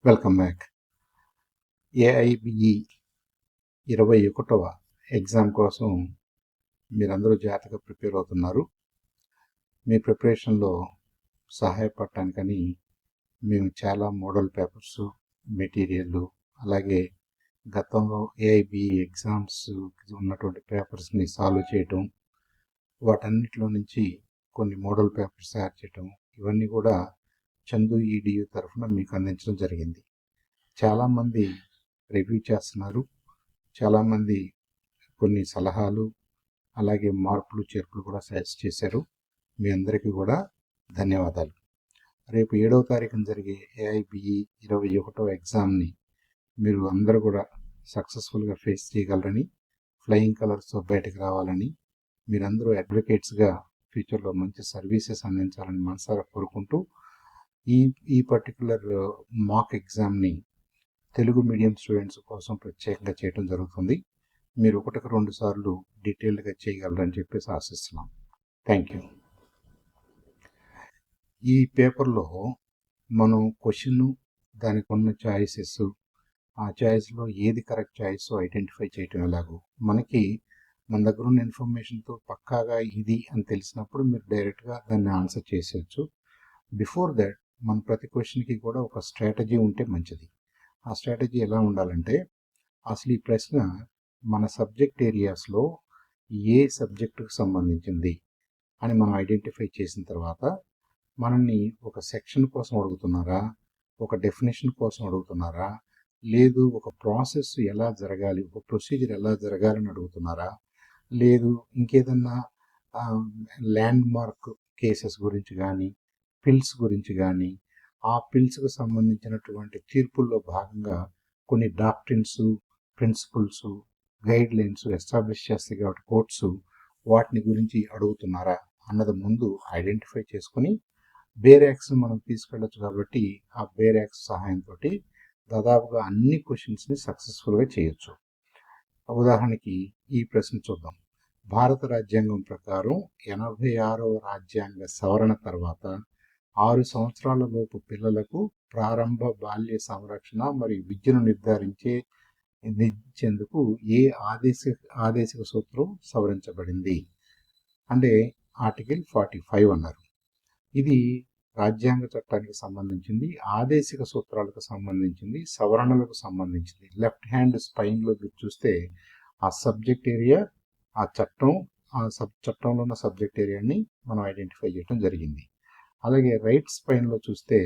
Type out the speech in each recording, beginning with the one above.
Welcome back. AIBE 21వ exam కోసం మీరందరూ జాగ్రత్తగా ప్రిపేర్ అవుతున్నారు. మీ ప్రిపరేషన్లో సహాయపడటానికని మేము చాలా మోడల్ పేపర్స్, మెటీరియల్, అలాగే గతంలో ఏఐబిఈ ఎగ్జామ్స్ ఉన్నటువంటి పేపర్స్ని సాల్వ్ చేయటం, వాటన్నిటిలో నుంచి కొన్ని మోడల్ పేపర్స్ తయారు చేయటం, ఇవన్నీ కూడా చందు ఈడియు తరఫున మీకు అందించడం జరిగింది. చాలామంది రివ్యూ చేస్తున్నారు, చాలామంది కొన్ని సలహాలు అలాగే మార్పులు చేర్పులు కూడా సజెస్ట్ చేశారు. మీ అందరికీ కూడా ధన్యవాదాలు. రేపు 7వ తారీఖున జరిగే ఏఐబిఈ 21వ ఎగ్జామ్ని మీరు అందరూ కూడా సక్సెస్ఫుల్గా ఫేస్ చేయగలరని, ఫ్లయింగ్ కలర్స్తో బయటకు రావాలని, మీరందరూ అడ్వకేట్స్గా ఫ్యూచర్లో మంచి సర్వీసెస్ అందించాలని మనసారా కోరుకుంటూ ఈ పర్టికులర్ మాక్ ఎగ్జామ్ని తెలుగు మీడియం స్టూడెంట్స్ కోసం ప్రత్యేకంగా చేయడం జరుగుతుంది. మీరు 1-2 సార్లు డీటెయిల్డ్గా చేయగలరని చెప్పేసి ఆశిస్తున్నాం. Thank you. ఈ పేపర్లో మనం క్వశ్చన్, దానికి ఉన్న చాయిసెస్, ఆ చాయిస్లో ఏది కరెక్ట్ చాయిస్ ఐడెంటిఫై చేయటం ఎలాగో, మన దగ్గర ఉన్న ఇన్ఫర్మేషన్తో పక్కాగా ఇది అని తెలిసినప్పుడు మీరు డైరెక్ట్గా దాన్ని ఆన్సర్ చేసేయచ్చు. బిఫోర్ దట్ మన ప్రతి క్వశ్చన్కి కూడా ఒక స్ట్రాటజీ ఉంటే మంచిది. ఆ స్ట్రాటజీ ఎలా ఉండాలంటే, అసలు ఈ ప్రశ్న మన సబ్జెక్ట్ ఏరియాస్లో ఏ సబ్జెక్టుకు సంబంధించింది అని మనం ఐడెంటిఫై చేసిన తర్వాత, మనల్ని ఒక సెక్షన్ కోసం అడుగుతున్నారా, ఒక డెఫినేషన్ కోసం అడుగుతున్నారా, లేదు ఒక ప్రాసెస్ ఎలా జరగాలి, ఒక ప్రొసీజర్ ఎలా జరగాలని అడుగుతున్నారా, లేదు ఇంకేదన్నా ల్యాండ్ మార్క్ కేసెస్ గురించి కానీ, పిల్స్ గురించి కానీ, ఆ పిల్స్కు సంబంధించినటువంటి తీర్పుల్లో భాగంగా కొన్ని doctrines, principles, guidelines establish చేస్తాయి కాబట్టి కోర్ట్స్, వాటిని గురించి అడుగుతున్నారా అన్నది ముందు ఐడెంటిఫై చేసుకుని బేర్ యాక్స్ మనం తీసుకెళ్ళచ్చు. కాబట్టి ఆ బేర్ యాక్స్ సహాయంతో దాదాపుగా అన్ని క్వశ్చన్స్ని సక్సెస్ఫుల్గా చేయొచ్చు. ఉదాహరణకి ఈ ప్రశ్న చూద్దాం. భారత రాజ్యాంగం ప్రకారం 86వ రాజ్యాంగ సవరణ తర్వాత 6 సంవత్సరాల లోపు పిల్లలకు ప్రారంభ బాల్య సంరక్షణ మరియు విద్యను నిర్ధారించేందుకు ఏ ఆదేశిక సూత్రం సవరించబడింది అంటే ఆర్టికల్ 45 అన్నారు. ఇది రాజ్యాంగ చట్టానికి సంబంధించింది, ఆదేశిక సూత్రాలకు సంబంధించింది, సవరణలకు సంబంధించింది. లెఫ్ట్ హ్యాండ్ స్పైన్లో చూస్తే ఆ సబ్జెక్ట్ ఏరియా, ఆ చట్టంలో ఉన్న సబ్జెక్ట్ ఏరియాని మనం ఐడెంటిఫై చేయడం జరిగింది. అలాగే రైట్ స్పైన్లో చూస్తే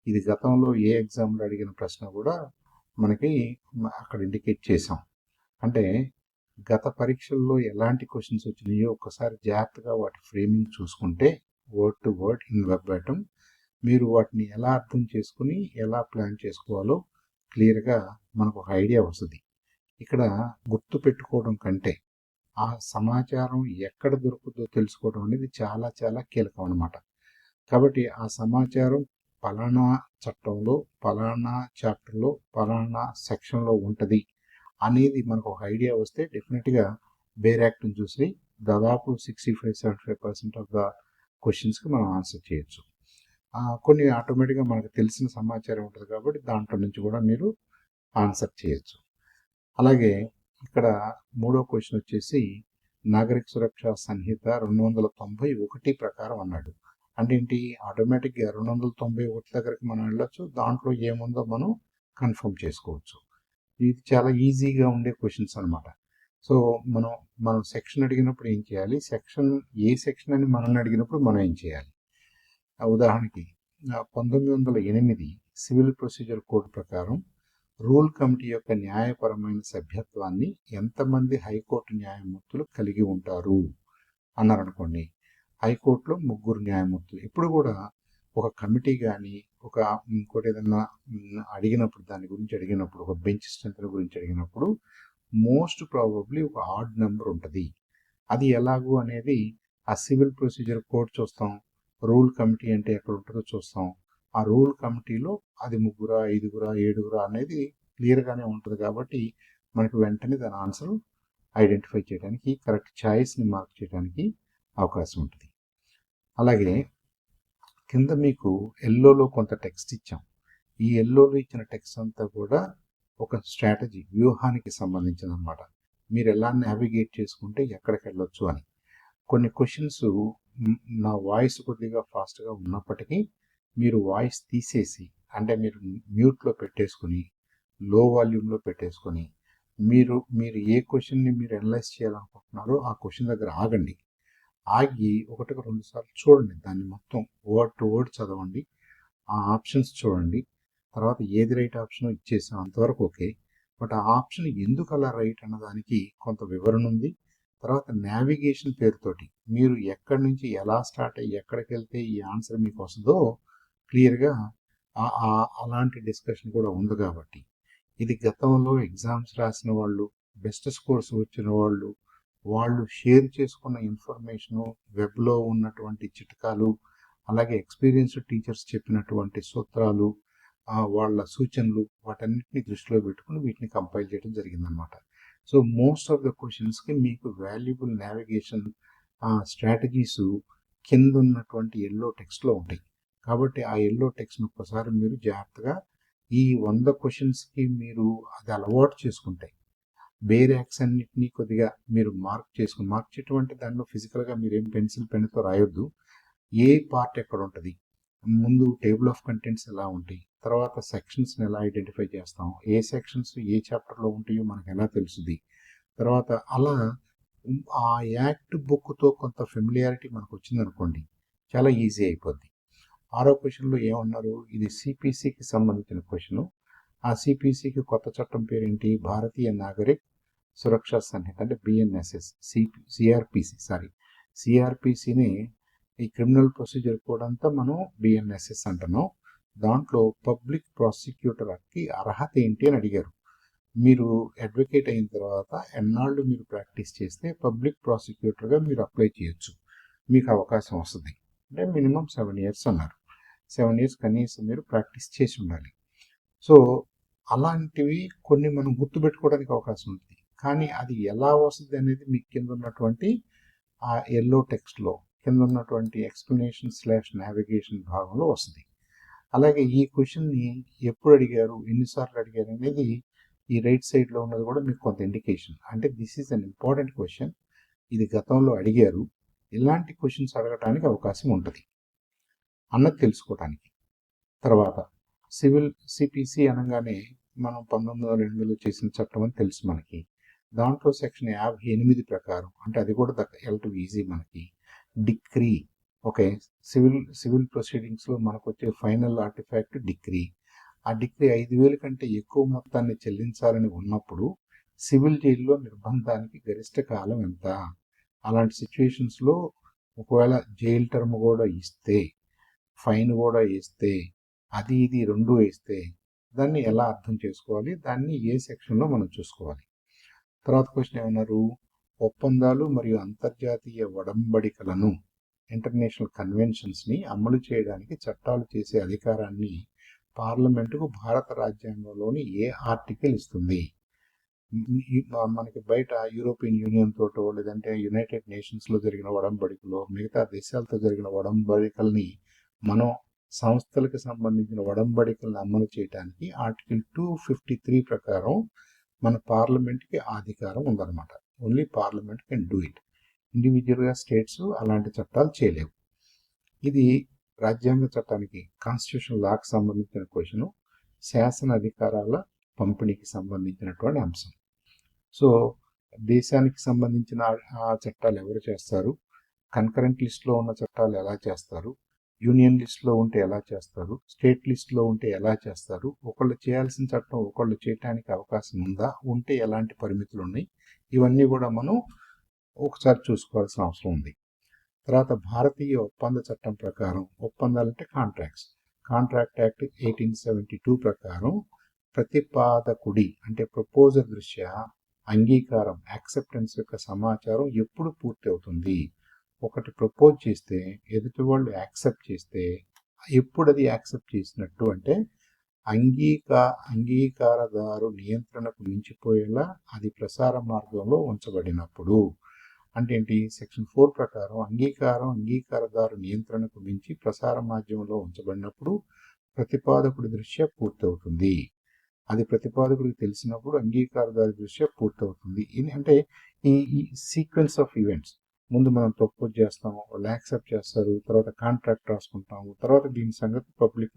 ఇది గతంలో ఏ ఎగ్జామ్లో అడిగిన ప్రశ్న కూడా మనకి అక్కడ ఇండికేట్ చేసాం. అంటే గత పరీక్షల్లో ఎలాంటి క్వశ్చన్స్ వచ్చినాయో ఒక్కసారి జాగ్రత్తగా వాటి ఫ్రేమింగ్ చూసుకుంటే, word to word in verbatim, మీరు వాటిని ఎలా అర్థం చేసుకుని ఎలా ప్లాన్ చేసుకోవాలో క్లియర్గా మనకు ఒక ఐడియా వస్తుంది. ఇక్కడ గుర్తు పెట్టుకోవడం కంటే ఆ సమాచారం ఎక్కడ దొరుకుతుందో తెలుసుకోవడం అనేది చాలా చాలా కీలకం అన్నమాట. కాబట్టి ఆ సమాచారం పలానా చట్టంలో, పలానా చాప్టర్లో, పలానా సెక్షన్లో ఉంటుంది అనేది మనకు ఒక ఐడియా వస్తే డెఫినెట్గా బేర్ యాక్ట్ని చూసి దాదాపు 65-75% ఆఫ్ ద క్వశ్చన్స్కి మనం ఆన్సర్ చేయొచ్చు. కొన్ని ఆటోమేటిక్గా మనకు తెలిసిన సమాచారం ఉంటుంది కాబట్టి దాంట్లో నుంచి కూడా మీరు ఆన్సర్ చేయొచ్చు. అలాగే ఇక్కడ 3వ క్వశ్చన్ వచ్చేసి నాగరిక సురక్షా సంహిత 291 ప్రకారం అన్నాడు. అంటే ఏంటి, ఆటోమేటిక్గా 291 దగ్గరికి మనం వెళ్ళొచ్చు, దాంట్లో ఏముందో మనం కన్ఫర్మ్ చేసుకోవచ్చు. ఇది చాలా ఈజీగా ఉండే క్వశ్చన్స్ అనమాట. సో మనం సెక్షన్ అడిగినప్పుడు ఏం చేయాలి, ఏ సెక్షన్ అని మనల్ని అడిగినప్పుడు మనం ఏం చేయాలి. ఉదాహరణకి 1908 సివిల్ ప్రొసీజర్ కోడ్ ప్రకారం రూల్ కమిటీ యొక్క న్యాయపరమైన సభ్యత్వాన్ని ఎంతమంది హైకోర్టు న్యాయమూర్తులు కలిగి ఉంటారు అన్నారనుకోండి. హైకోర్టులో 3 న్యాయమూర్తులు. ఎప్పుడు కూడా ఒక కమిటీ కానీ ఇంకోటి ఏదన్నా అడిగినప్పుడు, దాని గురించి అడిగినప్పుడు, ఒక బెంచ్ స్ట్రెంత్ గురించి అడిగినప్పుడు మోస్ట్ ప్రాబబ్లీ ఒక ఆడ్ నెంబర్ ఉంటుంది. అది ఎలాగూ అనేది ఆ సివిల్ ప్రొసీజర్ కోడ్ చూస్తాం, రూల్ కమిటీ అంటే ఎక్కడ ఉంటుందో చూస్తాం. ఆ రూల్ కమిటీలో అది 3, 5, 7 అనేది క్లియర్గానే ఉంటుంది. కాబట్టి మనకు వెంటనే దాని ఆన్సర్ ఐడెంటిఫై చేయడానికి, కరెక్ట్ చాయిస్ని మార్క్ చేయడానికి అవకాశం ఉంటుంది. అలాగే కింద మీకు ఎల్లోలో కొంత టెక్స్ట్ ఇచ్చాం. ఈ ఎల్లోలో ఇచ్చిన టెక్స్ట్ అంతా కూడా ఒక స్ట్రాటజీ, వ్యూహానికి సంబంధించింది అనమాట. మీరు ఎలా నావిగేట్ చేసుకుంటే ఎక్కడికి వెళ్ళొచ్చు అని. కొన్ని క్వశ్చన్స్ నా వాయిస్ కొద్దిగా ఫాస్ట్గా ఉన్నప్పటికీ మీరు వాయిస్ తీసేసి, అంటే మీరు మ్యూట్లో పెట్టేసుకుని, లో వాల్యూమ్లో పెట్టేసుకొని, మీరు ఏ క్వశ్చన్ని మీరు అనలైజ్ చేయాలనుకుంటున్నారో ఆ క్వశ్చన్ దగ్గర ఆగండి. ఆగి ఒకటికి 2 సార్లు చూడండి, దాన్ని మొత్తం వర్డ్ టు వర్డ్ చదవండి, ఆ ఆప్షన్స్ చూడండి. తర్వాత ఏది రైట్ ఆప్షన్ ఇచ్చేసాం అంతవరకు ఓకే, బట్ ఆ ఆప్షన్ ఎందుకు అలా రైట్ అన్నదానికి కొంత వివరణ ఉంది. తర్వాత నావిగేషన్ పేరుతోటి మీరు ఎక్కడి నుంచి ఎలా స్టార్ట్ అయ్యి ఎక్కడికి వెళ్తే ఈ ఆన్సర్ మీకు వస్తుందో క్లియర్గా అలాంటి డిస్కషన్ కూడా ఉంది. కాబట్టి ఇది గతంలో ఎగ్జామ్స్ రాసిన వాళ్ళు, బెస్ట్ స్కోర్స్ వచ్చిన వాళ్ళు షేర్ చేసుకున్న ఇన్ఫర్మేషను, వెబ్లో ఉన్నటువంటి చిట్కాలు, అలాగే ఎక్స్పీరియన్స్డ్ టీచర్స్ చెప్పినటువంటి సూత్రాలు, వాళ్ళ సూచనలు, వాటన్నిటిని దృష్టిలో పెట్టుకుని వీటిని కంపైల్ చేయడం జరిగిందనమాట. సో మోస్ట్ ఆఫ్ ద క్వశ్చన్స్కి మీకు వాల్యుబుల్ నావిగేషన్ స్ట్రాటజీస్ కింద ఉన్నటువంటి ఎల్లో టెక్స్ట్లో ఉంటాయి. కాబట్టి ఆ ఎల్లో టెక్స్ట్ని ఒక్కసారి మీరు జాగ్రత్తగా ఈ 100 క్వశ్చన్స్కి మీరు అది అలవాటు చేసుకుంటే, వేరే యాక్స్ అన్నిటినీ కొద్దిగా మీరు మార్క్ చేయటం అంటే దానిలో ఫిజికల్గా మీరు ఏం పెన్సిల్ పెన్తో రాయొద్దు. ఏ పార్ట్ ఎక్కడ ఉంటుంది, ముందు టేబుల్ ఆఫ్ కంటెంట్స్ ఎలా ఉంటాయి, తర్వాత సెక్షన్స్ని ఎలా ఐడెంటిఫై చేస్తాం, ఏ సెక్షన్స్ ఏ చాప్టర్లో ఉంటాయో మనకు ఎలా తెలుస్తుంది, తర్వాత అలా ఆ యాక్ట్ బుక్తో కొంత ఫెమిలియారిటీ మనకు వచ్చిందనుకోండి, చాలా ఈజీ అయిపోద్ది. 6వ క్వశ్చన్లో ఏమన్నారు, ఇది సిపిసికి సంబంధించిన క్వశ్చను. ఆ సిపిసికి కొత్త చట్టం పేరేంటి, భారతీయ నాగరిక్ సురక్షా సంహిత, అంటే బిఎన్ఎస్ఎస్. సిఆర్పిసిని ఈ క్రిమినల్ ప్రొసీజర్ కోడ్ అంతా మనం బిఎన్ఎస్ఎస్ అంటున్నాం. దాంట్లో పబ్లిక్ ప్రాసిక్యూటర్కి అర్హత ఏంటి అని అడిగారు. మీరు అడ్వకేట్ అయిన తర్వాత ఎన్నాళ్ళు మీరు ప్రాక్టీస్ చేస్తే పబ్లిక్ ప్రాసిక్యూటర్గా మీరు అప్లై చేయొచ్చు, మీకు అవకాశం వస్తుంది. అంటే మినిమం 7 years అన్నారు. 7 years కనీసం మీరు ప్రాక్టీస్ చేసి ఉండాలి. సో అలాంటివి కొన్ని మనం గుర్తుపెట్టుకోవడానికి అవకాశం ఉంటుంది. కానీ అది ఎలా వస్తుంది అనేది మీకు కింద ఉన్నటువంటి ఆ ఎల్లో టెక్స్ట్లో కింద ఉన్నటువంటి ఎక్స్ప్లెనేషన్/నావిగేషన్ భాగంలో వస్తుంది. అలాగే ఈ క్వశ్చన్ని ఎప్పుడు అడిగారు, ఎన్నిసార్లు అడిగారు అనేది ఈ రైట్ సైడ్లో ఉన్నది కూడా మీకు కొంత ఇండికేషన్. అంటే this is an important question, ఇది గతంలో అడిగారు, ఇలాంటి క్వశ్చన్స్ అడగటానికి అవకాశం ఉంటుంది అన్నది తెలుసుకోవటానికి. తర్వాత సిపిసి అనగానే మనం 1902లో చేసిన చట్టం అని తెలుసు మనకి. దాంట్లో సెక్షన్ 58 ప్రకారం, అంటే అది కూడా వెళ్ళటం ఈజీ మనకి. డిక్రీ, ఓకే, సివిల్ ప్రొసీడింగ్స్లో మనకు వచ్చే ఫైనల్ ఆర్టిఫాక్ట్ డిక్రీ. ఆ డిక్రీ 5,000 కంటే ఎక్కువ మొత్తాన్ని చెల్లించాలని ఉన్నప్పుడు సివిల్ జైల్లో నిర్బంధానికి గరిష్ట కాలం ఎంత. అలాంటి సిచ్యువేషన్స్లో ఒకవేళ జైలు టర్మ్ కూడా ఇస్తే, ఫైన్ కూడా వేస్తే, అది ఇది రెండు వేస్తే దాన్ని ఎలా అర్థం చేసుకోవాలి, దాన్ని ఏ సెక్షన్లో మనం చూసుకోవాలి. తర్వాత క్వశ్చన్ ఏమన్నారు, ఒప్పందాలు మరియు అంతర్జాతీయ ఒడంబడికలను, ఇంటర్నేషనల్ కన్వెన్షన్స్ని అమలు చేయడానికి చట్టాలు చేసే అధికారాన్ని పార్లమెంటుకు భారత రాజ్యాంగంలోని ఏ ఆర్టికల్ ఇస్తుంది. మనకి బయట యూరోపియన్ యూనియన్ తోటో లేదంటే యునైటెడ్ నేషన్స్లో జరిగిన ఒడంబడికలో, మిగతా దేశాలతో జరిగిన ఒడంబడికల్ని మనం సంస్థలకు సంబంధించిన ఒడంబడికలను అమలు చేయడానికి ఆర్టికల్ 253 ప్రకారం మన పార్లమెంట్కి అధికారం ఉందన్నమాట. Only parliament can do it. ఇండివిజువల్గా స్టేట్స్ అలాంటి చట్టాలు చేయలేవు. ఇది రాజ్యాంగ చట్టానికి, కాన్స్టిట్యూషన్ లాకి సంబంధించిన క్వశ్చను, శాసన అధికారాల పంపిణీకి సంబంధించినటువంటి అంశం. సో దేశానికి సంబంధించిన ఆ చట్టాలు ఎవరు చేస్తారు, కన్కరెంట్ లిస్ట్లో ఉన్న చట్టాలు ఎలా చేస్తారు, యూనియన్ లిస్ట్లో ఉంటే ఎలా చేస్తారు, స్టేట్ లిస్ట్లో ఉంటే ఎలా చేస్తారు, ఒకళ్ళు చేయాల్సిన చట్టం ఒకళ్ళు చేయడానికి అవకాశం ఉందా, ఉంటే ఎలాంటి పరిమితులు ఉన్నాయి, ఇవన్నీ కూడా మనం ఒకసారి చూసుకోవాల్సిన అవసరం ఉంది. తర్వాత భారతీయ ఒప్పంద చట్టం ప్రకారం, ఒప్పందాలంటే కాంట్రాక్ట్ యాక్ట్ 1872 ప్రకారం ప్రతిపాదకుడి అంటే ప్రపోజర్ దృష్ట్యా అంగీకారం, యాక్సెప్టెన్స్ యొక్క సమాచారం ఎప్పుడు పూర్తి అవుతుంది. ఒకటి ప్రపోజ్ చేస్తే ఎదుటి వాళ్ళు యాక్సెప్ట్ చేస్తే ఎప్పుడు అది యాక్సెప్ట్ చేసినట్టు అంటే అంగీకారదారు నియంత్రణకు మించిపోయేలా అది ప్రసార మార్గంలో ఉంచబడినప్పుడు. అంటే ఏంటి, సెక్షన్ 4 ప్రకారం అంగీకారదారు నియంత్రణకు మించి ప్రసార మాధ్యమంలో ఉంచబడినప్పుడు ప్రతిపాదకుడి దృష్ట్యా పూర్తవుతుంది. అది ప్రతిపాదకుడికి తెలిసినప్పుడు అంగీకారదారి దృష్ట్యా పూర్తవుతుంది. అంటే ఈ సీక్వెన్స్ ఆఫ్ ఈవెంట్స్, ముందు మనం ప్రపోజ్ చేస్తాము, వాళ్ళు యాక్సెప్ట్ చేస్తారు, తర్వాత కాంట్రాక్ట్ రాసుకుంటాము, తర్వాత దీని సంగతి పబ్లిక్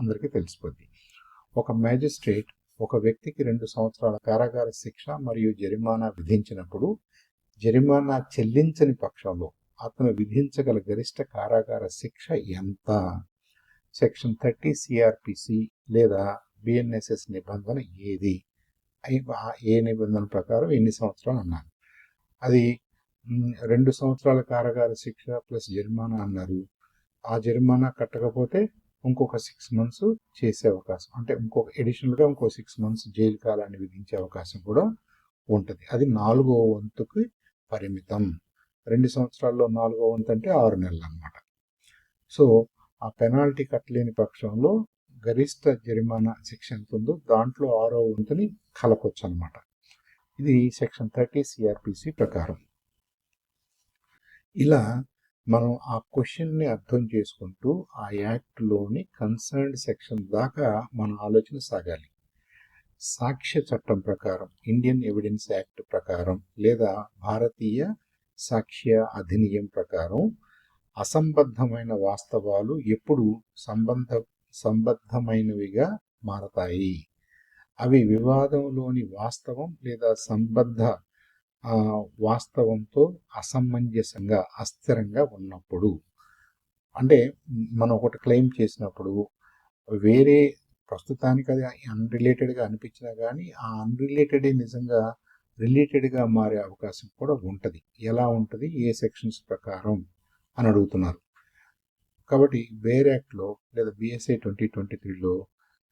అందరికీ తెలిసిపోద్ది. ఒక మ్యాజిస్ట్రేట్ ఒక వ్యక్తికి 2 సంవత్సరాల కారాగార శిక్ష మరియు జరిమానా విధించినప్పుడు జరిమానా చెల్లించని పక్షంలో అతను విధించగల గరిష్ట కారాగార శిక్ష ఎంత? సెక్షన్ 30 సిఆర్పిసి లేదా బిఎన్ఎస్ఎస్ నిబంధన ఏది? ఏ నిబంధన ప్రకారం ఎన్ని సంవత్సరాలు అన్నారు? అది 2 సంవత్సరాల కారాగార శిక్ష ప్లస్ జరిమానా అన్నారు. ఆ జరిమానా కట్టకపోతే ఇంకొక 6 months చేసే అవకాశం, అంటే అడిషనల్గా ఇంకో 6 months జైలు కాలాన్ని విధించే అవకాశం కూడా ఉంటుంది. అది 4వ వంతుకి పరిమితం. 2 సంవత్సరాల్లో 4వ వంతు అంటే 6 నెలలు అన్నమాట. సో ఆ పెనాల్టీ కట్టలేని పక్షంలో గరిష్ట జరిమానా శిక్ష ఎంత ఉందో దాంట్లో 6వ వంతుని కలపొచ్చు అనమాట. ఇది సెక్షన్ 30 సిఆర్పిసి ప్రకారం. ఇలా మనం ఆ క్వశ్చన్ని అర్థం చేసుకుంటూ ఆ యాక్ట్లోని కన్సర్న్డ్ సెక్షన్ దాకా మన ఆలోచన సాగాలి. సాక్ష్య చట్టం ప్రకారం, ఇండియన్ ఎవిడెన్స్ యాక్ట్ ప్రకారం లేదా భారతీయ సాక్ష్య అధినియం ప్రకారం అసంబద్ధమైన వాస్తవాలు ఎప్పుడు సంబద్ధమైనవిగా మారతాయి. అవి వివాదంలోని వాస్తవం లేదా సంబద్ధ వాస్తవంతో అసమంజసంగా, అస్థిరంగా ఉన్నప్పుడు. అంటే మనం ఒకటి క్లెయిమ్ చేసినప్పుడు వేరే ప్రస్తుతానికి అది అన్రిలేటెడ్గా అనిపించినా కానీ ఆ అన్రిలేటెడే నిజంగా రిలేటెడ్గా మారే అవకాశం కూడా ఉంటుంది. ఎలా ఉంటుంది, ఏ సెక్షన్స్ ప్రకారం అని అడుగుతున్నారు. కాబట్టి బేర్ యాక్ట్లో లేదా బిఎస్ఐ 2023లో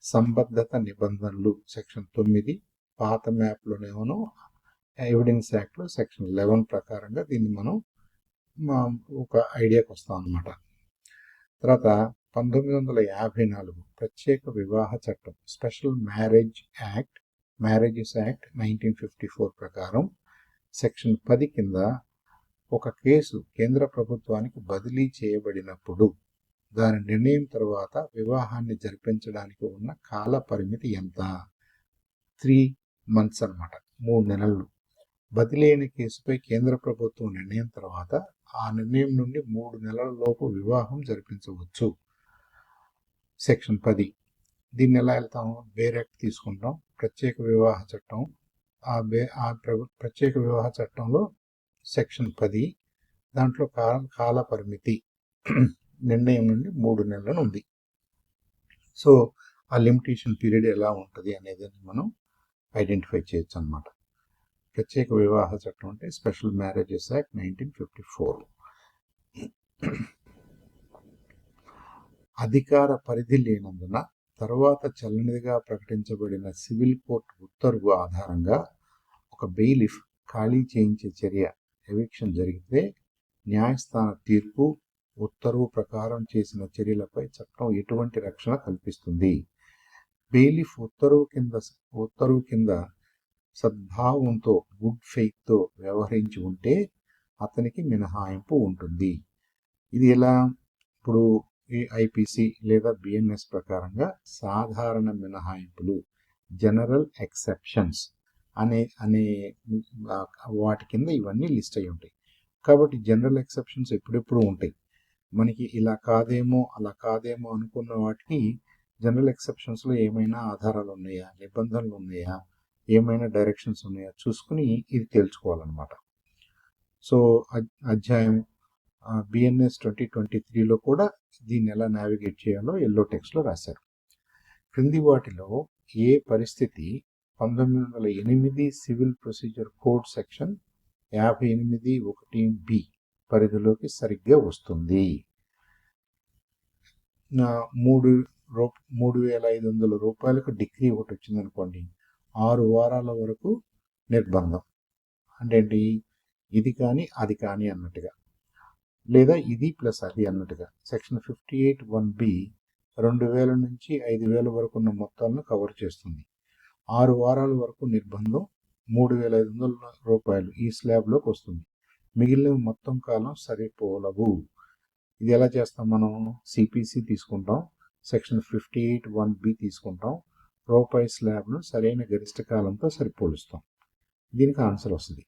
సంబద్ధత నిబంధనలు సెక్షన్ 9, పాత మ్యాప్లోనేమో ఎవిడెన్స్ యాక్ట్లో సెక్షన్ 11 ప్రకారంగా దీన్ని మనం ఒక ఐడియాకి వస్తాం అన్నమాట. తర్వాత 1954 ప్రత్యేక వివాహ చట్టం, స్పెషల్ మ్యారేజెస్ యాక్ట్ 1954 ప్రకారం సెక్షన్ 10 కింద ఒక కేసు కేంద్ర ప్రభుత్వానికి బదిలీ చేయబడినప్పుడు దాని నిర్ణయం తర్వాత వివాహాన్ని జరిపించడానికి ఉన్న కాల పరిమితి ఎంత? 3 months అన్నమాట, 3 నెలలు. బదిలీ అయిన కేసుపై కేంద్ర ప్రభుత్వం నిర్ణయం తర్వాత ఆ నిర్ణయం నుండి 3 నెలల లోపు వివాహం జరిపించవచ్చు. సెక్షన్ 10. దీన్ని ఎలా వెళ్తాము? బేర్ యాక్ట్ తీసుకుంటాం, ప్రత్యేక వివాహ చట్టం. ప్రత్యేక వివాహ చట్టంలో సెక్షన్ 10 దాంట్లో కాల పరిమితి నిర్ణయం నుండి 3 నెలలు ఉంది. సో ఆ లిమిటేషన్ పీరియడ్ ఎలా ఉంటుంది అనేది మనం ఐడెంటిఫై చేయొచ్చు అన్నమాట. ప్రత్యేక వివాహ చట్టం అంటే స్పెషల్ మ్యారేజెస్ యాక్ట్ 1954. అధికార పరిధి లేనందున తర్వాత చెల్లనిదిగా ప్రకటించబడిన సివిల్ కోర్టు ఉత్తర్వు ఆధారంగా ఒక బెయిలిఫ్ ఖాళీ చేయించే చర్య ఎవిక్షన్ జరిగితే న్యాయస్థాన తీర్పు ఉత్తర్వు ప్రకారం చేసిన చర్యలపై చట్టం ఎటువంటి రక్షణ కల్పిస్తుంది? బెయిలిఫ్ ఉత్తర్వు కింద సద్భావంతో, గుడ్ ఫెయిత్తో వ్యవహరించి ఉంటే అతనికి మినహాయింపు ఉంటుంది. ఇది ఎలా? ఇప్పుడు ఈ ఐపీసీ లేదా బిఎన్ఎస్ ప్రకారంగా సాధారణ మినహాయింపులు, జనరల్ ఎక్సెప్షన్స్ అనే వాటి కింద ఇవన్నీ లిస్ట్ అయి ఉంటాయి. కాబట్టి జనరల్ ఎక్సెప్షన్స్ ఎప్పుడెప్పుడు ఉంటాయి. మనకి ఇలా కాదేమో అలా కాదేమో అనుకున్న వాటికి జనరల్ ఎక్సెప్షన్స్లో ఏమైనా ఆధారాలు ఉన్నాయా, నిబంధనలు ఉన్నాయా, ఏమైనా డైరెక్షన్స్ ఉన్నాయా చూసుకుని ఇది తేల్చుకోవాలన్నమాట. సో అధ్యాయం బిఎన్ఎస్ 2023లో కూడా దీన్ని ఎలా నావిగేట్ చేయాలో ఎల్లో టెక్స్ట్లో రాశారు. క్రింది వాటిలో ఏ పరిస్థితి 1908 civil procedure code section 58(1)B పరిధిలోకి సరిగ్గా వస్తుంది? 3,500 రూపాయలకు డిగ్రీ ఒకటి వచ్చింది అనుకోండి, 6 వారాల వరకు నిర్బంధం. అంటే ఏంటి? ఇది కానీ అది కానీ అన్నట్టుగా, లేదా ఇది ప్లస్ అది అన్నట్టుగా. సెక్షన్ 58(1)B 2,000 నుంచి 5,000 వరకు ఉన్న మొత్తాలను కవర్ చేస్తుంది. 6 వారాల వరకు నిర్బంధం, 3,500 రూపాయలు ఈ స్లాబ్లోకి వస్తుంది. మిగిలిన మొత్తం కాలం సరిపోలవు. ఇది ఎలా చేస్తాం? మనం సిపిసి తీసుకుంటాం. సెక్షన్ 58(1)(b) తీసుకుంటాం. రోపై స్లాబ్ను సరైన గరిష్ట కాలంతో సరిపోలుస్తాం. దీనికి ఆన్సర్ వస్తుంది.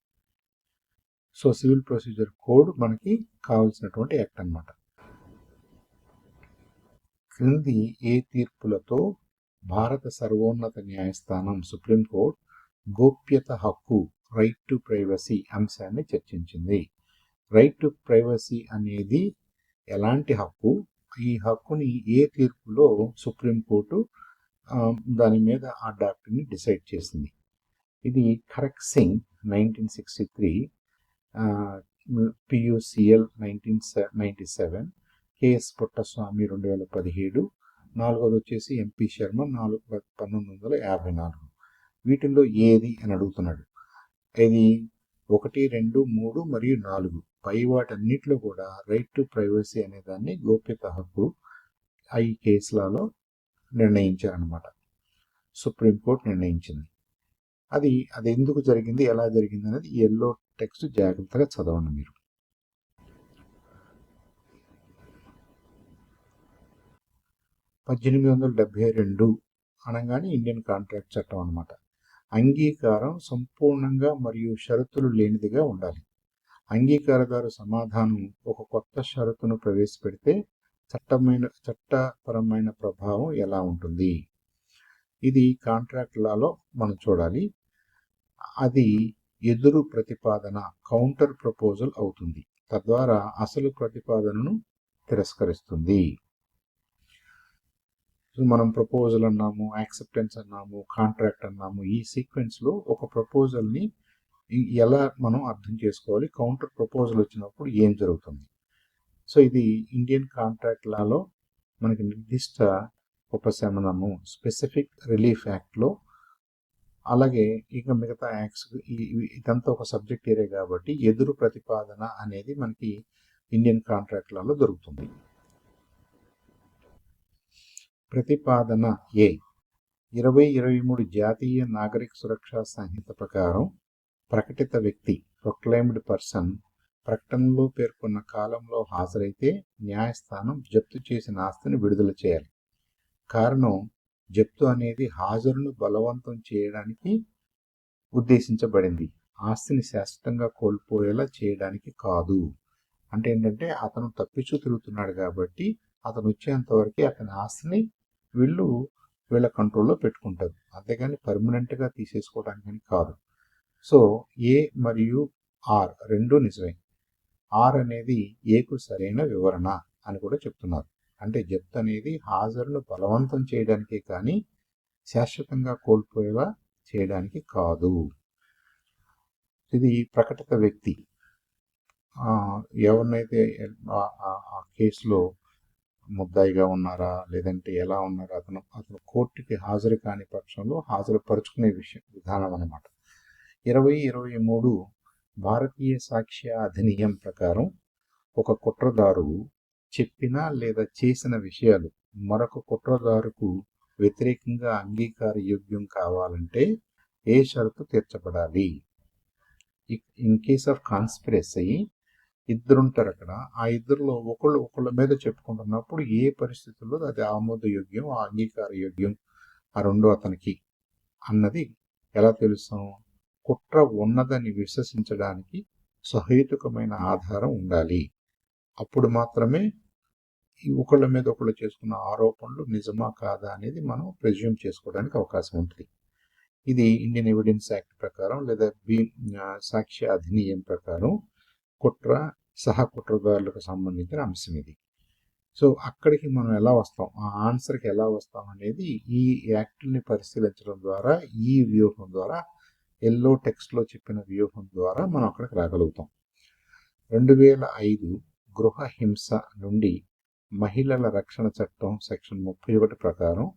సో సివిల్ ప్రొసీజర్ కోడ్ మనకి కావాల్సినటువంటి యాక్ట్ అన్నమాట. క్రింది ఏ తీర్పులతో భారత సర్వోన్నత న్యాయస్థానం సుప్రీంకోర్టు గోప్యత హక్కు రైట్ టు ప్రైవసీ అంశాన్ని చర్చించింది? రైట్ టు ప్రైవసీ అనేది ఎలాంటి హక్కు? ఈ హక్కుని ఏ తీర్పులో సుప్రీంకోర్టు దాని మీద ఆ డాక్టర్ని డిసైడ్ చేసింది? ఇది ఖరక్ సింగ్ 1963, PUCL 1997, కేఎస్ పుట్టస్వామి 2017, నాలుగోది వచ్చేసి ఎంపీ శర్మ 1954. వీటిల్లో ఏది అని అడుగుతున్నాడు. ఇది 1, 2, 3 మరియు 4 పై వాటన్నిటిలో కూడా రైట్ టు ప్రైవసీ అనే దాన్ని గోప్యత హక్కు ఈ కేసులలో నిర్ణయించారనమాట. సుప్రీంకోర్టు నిర్ణయించింది. అది ఎందుకు జరిగింది, ఎలా జరిగింది అనేది ఎల్లో టెక్స్ట్ జాగ్రత్తగా చదవండి మీరు. 1872 అనగానే ఇండియన్ కాంట్రాక్ట్ చట్టం అన్నమాట. అంగీకారం సంపూర్ణంగా మరియు షరతులు లేనిదిగా ఉండాలి. అంగీకారదారు సమాధానం ఒక కొత్త షరతును ప్రవేశపెడితే చట్టపరమైన ప్రభావం ఎలా ఉంటుంది? ఇది కాంట్రాక్ట్ లాలో మనం చూడాలి. అది ఎదురు ప్రతిపాదన, కౌంటర్ ప్రపోజల్ అవుతుంది. తద్వారా అసలు ప్రతిపాదనను తిరస్కరిస్తుంది. మనం ప్రపోజల్ అన్నాము, యాక్సెప్టెన్స్ అన్నాము, కాంట్రాక్ట్ అన్నాము. ఈ సీక్వెన్స్లో ఒక ప్రపోజల్ని ఎలా మనం అర్థం చేసుకోవాలి, కౌంటర్ ప్రపోజల్ వచ్చినప్పుడు ఏం జరుగుతుంది? సో ఇది ఇండియన్ కాంట్రాక్ట్ లాలో మనకి నిర్దిష్ట ఉపశమనము, స్పెసిఫిక్ రిలీఫ్ యాక్ట్లో, అలాగే ఇక మిగతా యాక్ట్స్ ఇదంతా ఒక సబ్జెక్ట్ ఏరియా కాబట్టి ఎదురు ప్రతిపాదన అనేది మనకి ఇండియన్ కాంట్రాక్ట్ లాలో దొరుకుతుంది. ప్రతిపాదన ఏ 2023 జాతీయ నాగరిక సురక్షా సంహిత ప్రకారం ప్రకటిత వ్యక్తి ప్రొక్లైమ్డ్ పర్సన్ ప్రకటనలో పేర్కొన్న కాలంలో హాజరైతే న్యాయస్థానం జప్తు చేసిన ఆస్తిని విడుదల చేయాలి. కారణం, జప్తు అనేది హాజరును బలవంతం చేయడానికి ఉద్దేశించబడింది, ఆస్తిని శాశ్వతంగా కోల్పోయేలా చేయడానికి కాదు. అంటే ఏంటంటే అతను తప్పించు తిరుగుతున్నాడు కాబట్టి అతను వచ్చేంత వరకు అతని ఆస్తిని వీళ్ళ కంట్రోల్లో పెట్టుకుంటారు, అంతేగాని పర్మనెంట్గా తీసేసుకోవడానికి కాదు. సో ఏ మరియు ఆర్ రెండు నిజమే. ఆర్ అనేది ఏకు సరైన వివరణ అని కూడా చెప్తున్నారు. అంటే జప్తు అనేది హాజరును బలవంతం చేయడానికే కానీ శాశ్వతంగా కోల్పోయేలా చేయడానికి కాదు. ఇది ప్రకటిత వ్యక్తి ఎవరినైతే ఆ కేసులో ముద్దాయిగా ఉన్నారా లేదంటే ఎలా ఉన్నారా అతను కోర్టుకి హాజరు కాని పక్షంలో హాజరుపరుచుకునే విధానం అన్నమాట. 2023 భారతీయ సాక్ష్య అధినియం ప్రకారం ఒక కుట్రదారు చెప్పిన లేదా చేసిన విషయాలు మరొక కుట్రదారుకు వ్యతిరేకంగా అంగీకార యోగ్యం కావాలంటే ఏ షరతు తీర్చబడాలి? ఇన్ కేస్ ఆఫ్ కాన్స్పిరసీ ఇద్దరుంటారు అక్కడ, ఆ ఇద్దరులో ఒకళ్ళ మీద చెప్పుకుంటున్నప్పుడు ఏ పరిస్థితుల్లో అది ఆమోదయోగ్యం, ఆ అంగీకార యోగ్యం ఆ రెండో అతనికి అన్నది ఎలా తెలుస్తాం? కుట్ర ఉన్నదని విశ్వసించడానికి సహేతుకమైన ఆధారం ఉండాలి. అప్పుడు మాత్రమే ఈ ఒకళ్ళ మీద ఒకళ్ళు చేసుకున్న ఆరోపణలు నిజమా కాదా అనేది మనం ప్రెజ్యూమ్ చేసుకోవడానికి అవకాశం ఉంటుంది. ఇది ఇండియన్ ఎవిడెన్స్ యాక్ట్ ప్రకారం లేదా సాక్ష్య అధినియం ప్రకారం కుట్ర సహకుట్రదారులకు సంబంధించిన అంశం ఇది. సో అక్కడికి మనం ఎలా వస్తాం, ఆ ఆన్సర్కి ఎలా వస్తాం అనేది ఈ యాక్ట్ని పరిశీలించడం ద్వారా, ఈ వ్యూహం ద్వారా, ఎల్లో టెక్స్ట్లో చెప్పిన వ్యూహం ద్వారా మనం అక్కడికి రాగలుగుతాం. 2005 గృహ హింస నుండి మహిళల రక్షణ చట్టం సెక్షన్ 31 ప్రకారం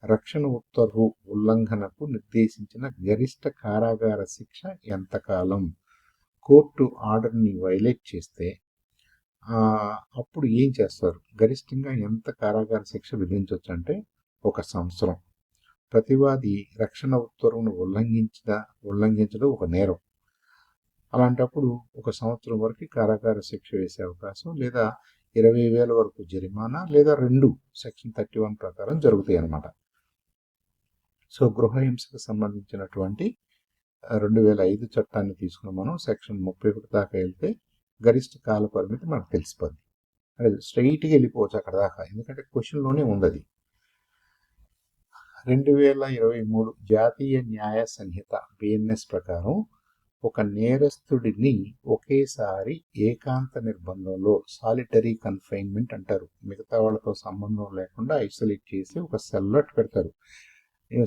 రక్షణ ఉత్తర్వు ఉల్లంఘనకు నిర్దేశించిన గరిష్ట కారాగార శిక్ష ఎంతకాలం? కోర్టు ఆర్డర్ని వైలేట్ చేస్తే అప్పుడు ఏం చేస్తారు? గరిష్టంగా ఎంత కారాగార శిక్ష విధించవచ్చు అంటే 1 సంవత్సరం. ప్రతివాది రక్షణ ఉత్తర్వును ఉల్లంఘించడం ఒక నేరం. అలాంటప్పుడు 1 సంవత్సరం వరకు కారాగార శిక్ష వేసే అవకాశం, లేదా 20,000 వరకు జరిమానా లేదా రెండు సెక్షన్ 31 ప్రకారం జరుగుతాయి అన్నమాట. సో గృహహింసకు సంబంధించినటువంటి 2005 చట్టాన్ని తీసుకుని మనం సెక్షన్ 31 దాకా వెళ్తే గరిష్ట కాల పరిమితి మనకు తెలిసిపోద్ది. అంటే స్ట్రైట్గా వెళ్ళిపోవచ్చు అక్కడ దాకా, ఎందుకంటే క్వశ్చన్లోనే ఉంది అది. 2023 జాతీయ న్యాయ సంహిత బిఎన్ఎస్ ప్రకారం ఒక నేరస్తుడిని ఒకేసారి ఏకాంత నిర్బంధంలో, సాలిటరీ కన్ఫైన్మెంట్ అంటారు, మిగతా వాళ్ళతో సంబంధం లేకుండా ఐసోలేట్ చేసి ఒక సెల్లో పెడతారు.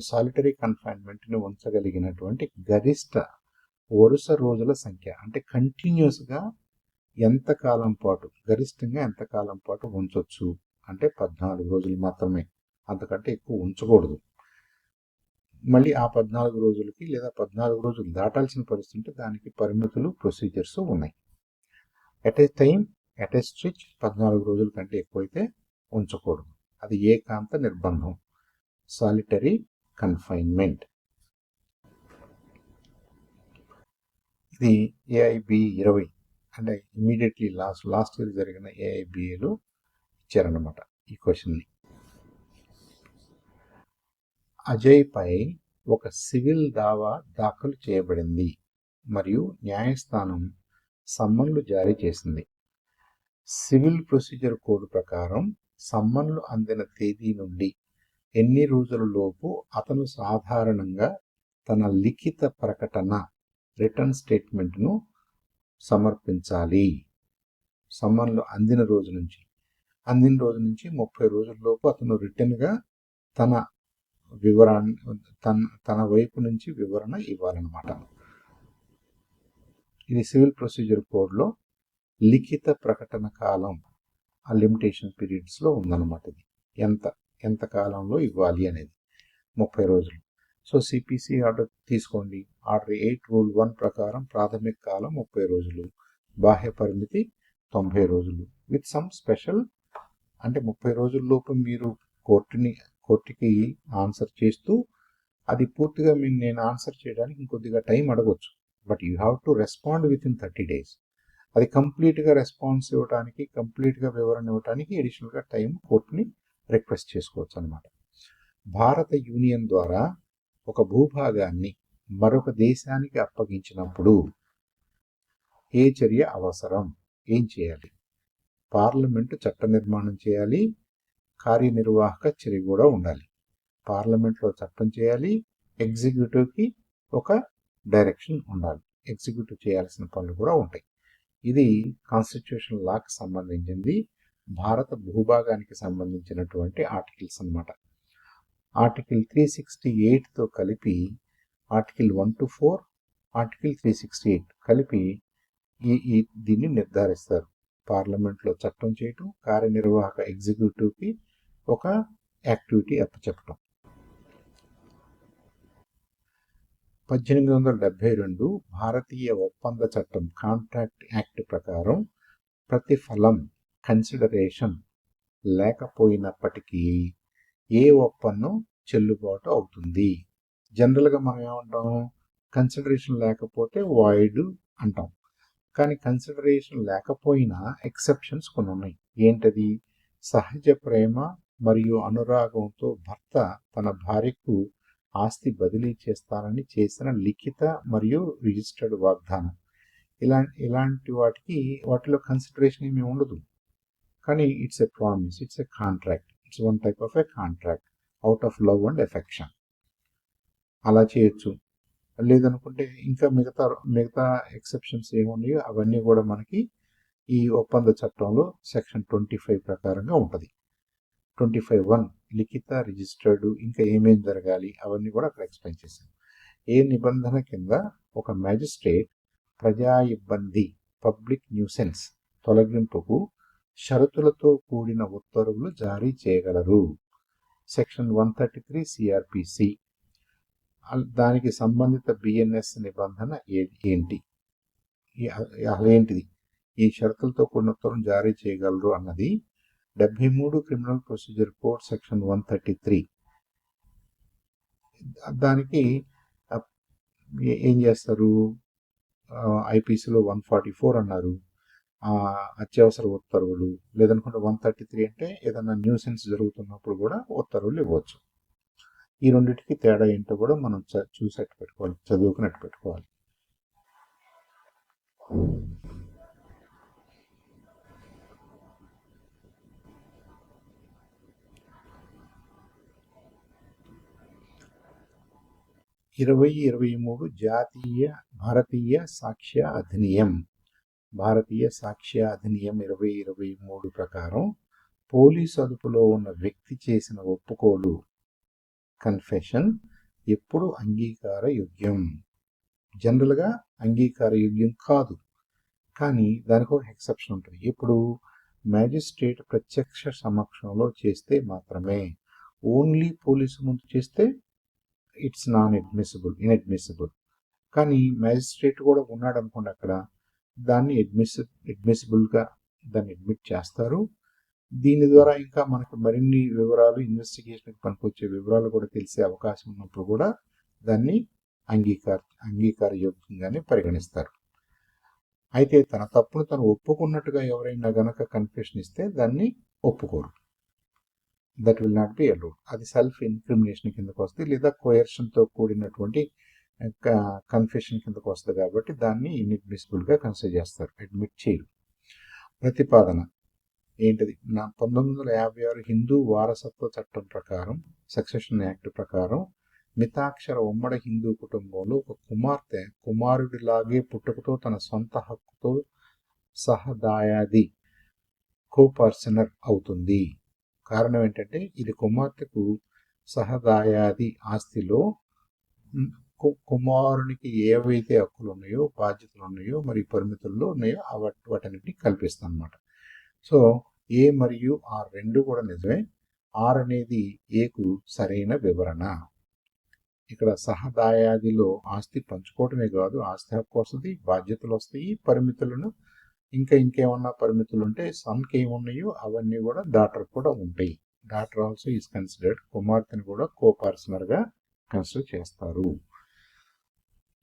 సాలిటరీ కన్ఫైన్మెంట్ని ఉంచగలిగినటువంటి గరిష్ట వరుస రోజుల సంఖ్య, అంటే కంటిన్యూస్గా ఎంతకాలం పాటు, గరిష్టంగా ఎంతకాలం పాటు ఉంచవచ్చు అంటే 14 రోజులు మాత్రమే, అంతకంటే ఎక్కువ ఉంచకూడదు. మళ్ళీ ఆ 14 రోజులకి లేదా 14 రోజులు దాటాల్సిన పరిస్థితి ఉంటే దానికి పరిమితులు, ప్రొసీజర్స్ ఉన్నాయి. At a time, at a stretch 14 రోజుల కంటే ఎక్కువైతే ఉంచకూడదు. అది ఏకాంత నిర్బంధం, సాలిటరీ కన్ఫైన్మెంట్. ఇది ఏఐబి 20 అంటే ఇమీడియట్లీ లాస్ట్ ఇయర్ జరిగిన ఏఐబిఏలో ఇచ్చారన్నమాట ఈ క్వశ్చన్ని. అజయ్పై ఒక సివిల్ దావా దాఖలు చేయబడింది మరియు న్యాయస్థానం సమ్మన్లు జారీ చేసింది. సివిల్ ప్రొసీజర్ కోడ్ ప్రకారం సమ్మన్లు అందిన తేదీ నుండి ఎన్ని రోజులలోపు అతను సాధారణంగా తన లిఖిత ప్రకటన, రిటర్న్ స్టేట్మెంట్ను సమర్పించాలి? సమ్మన్లు అందిన రోజు నుంచి 30 రోజుల్లోపు అతను రిటర్న్గా తన వివరాన్ని, తన వైపు నుంచి వివరణ ఇవ్వాలన్నమాట. ఇది సివిల్ ప్రొసీజర్ కోడ్లో లిఖిత ప్రకటన కాలం, ఆ లిమిటేషన్ పీరియడ్స్లో ఉందన్నమాట. ఇది ఎంత కాలంలో ఇవ్వాలి అనేది 30 రోజులు. సో సిపిసి ఆర్డర్ తీసుకోండి. ఆర్డర్ 8 రూల్ 1 ప్రకారం ప్రాథమిక కాలం 30 రోజులు, బాహ్య పరిమితి 90 రోజులు విత్ సమ్ స్పెషల్, అంటే 30 రోజుల్లోపు మీరు కోర్టుకి ఆన్సర్ చేస్తూ అది పూర్తిగా నేను ఆన్సర్ చేయడానికి ఇంకొద్దిగా టైం అడగొచ్చు, but you have to respond with in 30 days. అది కంప్లీట్గా రెస్పాన్స్ ఇవ్వడానికి, కంప్లీట్గా వివరణ ఇవ్వడానికి అడిషనల్గా టైం కోర్టుని రిక్వెస్ట్ చేసుకోవచ్చు అనమాట. భారత యూనియన్ ద్వారా ఒక భూభాగాన్ని మరొక దేశానికి అప్పగించినప్పుడు ఏ చర్య అవసరం, ఏం చేయాలి? పార్లమెంటు చట్ట నిర్మాణం చేయాలి, కార్యనిర్వాహక చర్య కూడా ఉండాలి. పార్లమెంట్లో చట్టం చేయాలి, ఎగ్జిక్యూటివ్కి ఒక డైరెక్షన్ ఉండాలి, ఎగ్జిక్యూటివ్ చేయాల్సిన పనులు కూడా ఉంటాయి. ఇది కాన్స్టిట్యూషన్ లాకి సంబంధించింది, భారత భూభాగానికి సంబంధించినటువంటి ఆర్టికల్స్ అన్నమాట. ఆర్టికల్ 368తో కలిపి ఆర్టికల్ 1 to 4, ఆర్టికల్ 368 కలిపి దీన్ని నిర్ధారిస్తారు. పార్లమెంట్లో చట్టం చేయటం, కార్యనిర్వాహక ఎగ్జిక్యూటివ్కి ఒక యాక్టివిటీ అప్పచెప్పటం. 1872 భారతీయ ఒప్పంద చట్టం, కాంట్రాక్ట్ యాక్ట్ ప్రకారం ప్రతిఫలం, కన్సిడరేషన్ లేకపోయినప్పటికీ ఏ ఒప్పందం చెల్లుబాటు అవుతుంది? జనరల్గా మనం ఏమంటాం, కన్సిడరేషన్ లేకపోతే వాయిడ్ అంటాం. కానీ కన్సిడరేషన్ లేకపోయినా ఎక్సెప్షన్స్ కొన్ని ఉన్నాయి. ఏంటది? సహజ ప్రేమ మరియు అనురాగంతో భర్త తన భార్యకు ఆస్తి బదిలీ చేస్తానని చేసిన లిఖిత మరియు రిజిస్టర్డ్ వాగ్దానం, ఇలాంటి వాటిలో కన్సిడరేషన్ ఏమీ ఉండదు. కానీ it's a promise, it's a contract, it's one type of a contract out of love and affection. అలా చేయొచ్చు. లేదనుకుంటే ఇంకా మిగతా ఎక్సెప్షన్స్ ఏమున్నాయో అవన్నీ కూడా మనకి ఈ ఒప్పంద చట్టంలో సెక్షన్ 25 ప్రకారంగా ఉంటుంది. 25(1) లిఖిత, రిజిస్టర్డ్, ఇంకా ఏమేం జరగాలి అవన్నీ కూడా అక్కడ ఎక్స్ప్లెయిన్ చేశాను. ఏ నిబంధన కింద ఒక మ్యాజిస్ట్రేట్ ప్రజా ఇబ్బంది, పబ్లిక్ న్యూసెన్స్ తొలగింపుకు షరతులతో కూడిన ఉత్తర్వులు జారీ చేయగలరు? Section 133 CrPC. దానికి సంబంధిత బిఎన్ఎస్ నిబంధన ఏంటి, అదేంటిది? ఈ షరతులతో కూడిన ఉత్తర్వులు జారీ చేయగలరు అన్నది 73 క్రిమినల్ ప్రొసీజర్ కోడ్ సెక్షన్ 133. దానికి ఏం చేస్తారు? ఐపీసీలో 144 అన్నారు. అత్యవసర ఉత్తర్వులు, లేదనుకుంటే 133 అంటే ఏదైనా న్యూసెన్స్ జరుగుతున్నప్పుడు కూడా ఉత్తర్వులు ఇవ్వచ్చు. ఈ రెండింటికి తేడా ఏంటో కూడా మనం చూసేట్టు పెట్టుకోవాలి, చదువుకున్నట్టు పెట్టుకోవాలి. భారతీయ సాక్ష్య అధినియం. భారతీయ సాక్ష్య అధినియం 2023 ప్రకారం పోలీసు అదుపులో ఉన్న వ్యక్తి చేసిన ఒప్పుకోలు, కన్ఫెషన్, ఎప్పుడు అంగీకారయోగ్యం. జనరల్గా అంగీకారయోగ్యం కాదు, కానీ దానికి ఒక ఎక్సెప్షన్ ఉంటుంది. ఇప్పుడు మ్యాజిస్ట్రేట్ ప్రత్యక్ష సమక్షంలో చేస్తే మాత్రమే. ఓన్లీ పోలీసు ముందు చేస్తే ఇట్స్ ఇన్అడ్మిసిబుల్. కానీ మ్యాజిస్ట్రేట్ కూడా ఉన్నాడు అనుకోండి, అక్కడ దాన్ని అడ్మిసిబుల్గా దాన్ని అడ్మిట్ చేస్తారు. దీని ద్వారా ఇంకా మనకు మరిన్ని వివరాలు, ఇన్వెస్టిగేషన్కి పనికొచ్చే వివరాలు కూడా తెలిసే అవకాశం ఉన్నప్పుడు కూడా దాన్ని అంగీకారయోగ్యంగానే పరిగణిస్తారు. అయితే తన తప్పును తను ఒప్పుకున్నట్టుగా ఎవరైనా గనక కన్ఫెషన్ ఇస్తే దాన్ని ఒప్పుకోరు. That will not be allowed. అది సెల్ఫ్ ఇన్క్రిమినేషన్ కిందకు వస్తుంది, లేదా కోయర్షన్తో కూడినటువంటి కన్ఫెషన్ కిందకు వస్తుంది. కాబట్టి దాన్ని ఇన్అడ్మిసిబుల్గా కన్సిడర్ చేస్తారు, అడ్మిట్ చేయరు. ప్రతిపాదన ఏంటిది? 1956 హిందూ వారసత్వ చట్టం ప్రకారం, సక్సెషన్ యాక్ట్ ప్రకారం, మితాక్షర ఉమ్మడి హిందూ కుటుంబంలో ఒక కుమార్తె కుమారుడిలాగే పుట్టుకతో తన సొంత హక్కుతో సహదాయాది కోపార్సనర్ అవుతుంది. కారణం ఏంటంటే ఇది కుమార్తెకు సహదాయాది ఆస్తిలో కుమారునికి ఏవైతే హక్కులు ఉన్నాయో, బాధ్యతలు ఉన్నాయో, మరి పరిమితుల్లో ఉన్నాయో వాటన్నిటిని కల్పిస్తాం అన్నమాట. సో ఏ మరియు ఆర్ రెండు కూడా నిజమే. ఆర్ అనేది ఏకు సరైన వివరణ. ఇక్కడ సహదాయాదిలో ఆస్తి పంచుకోవటమే కాదు, ఆస్తి హక్కు వస్తుంది, బాధ్యతలు వస్తాయి, పరిమితులను ఇంకేమన్నా పరిమితులు ఉంటే సన్కి ఏమున్నాయో అవన్నీ కూడా డాటర్ కూడా ఉంటాయి. Daughter also is considered. కుమార్తెను కూడా కోపార్సనర్గా కన్సిడర్ చేస్తారు.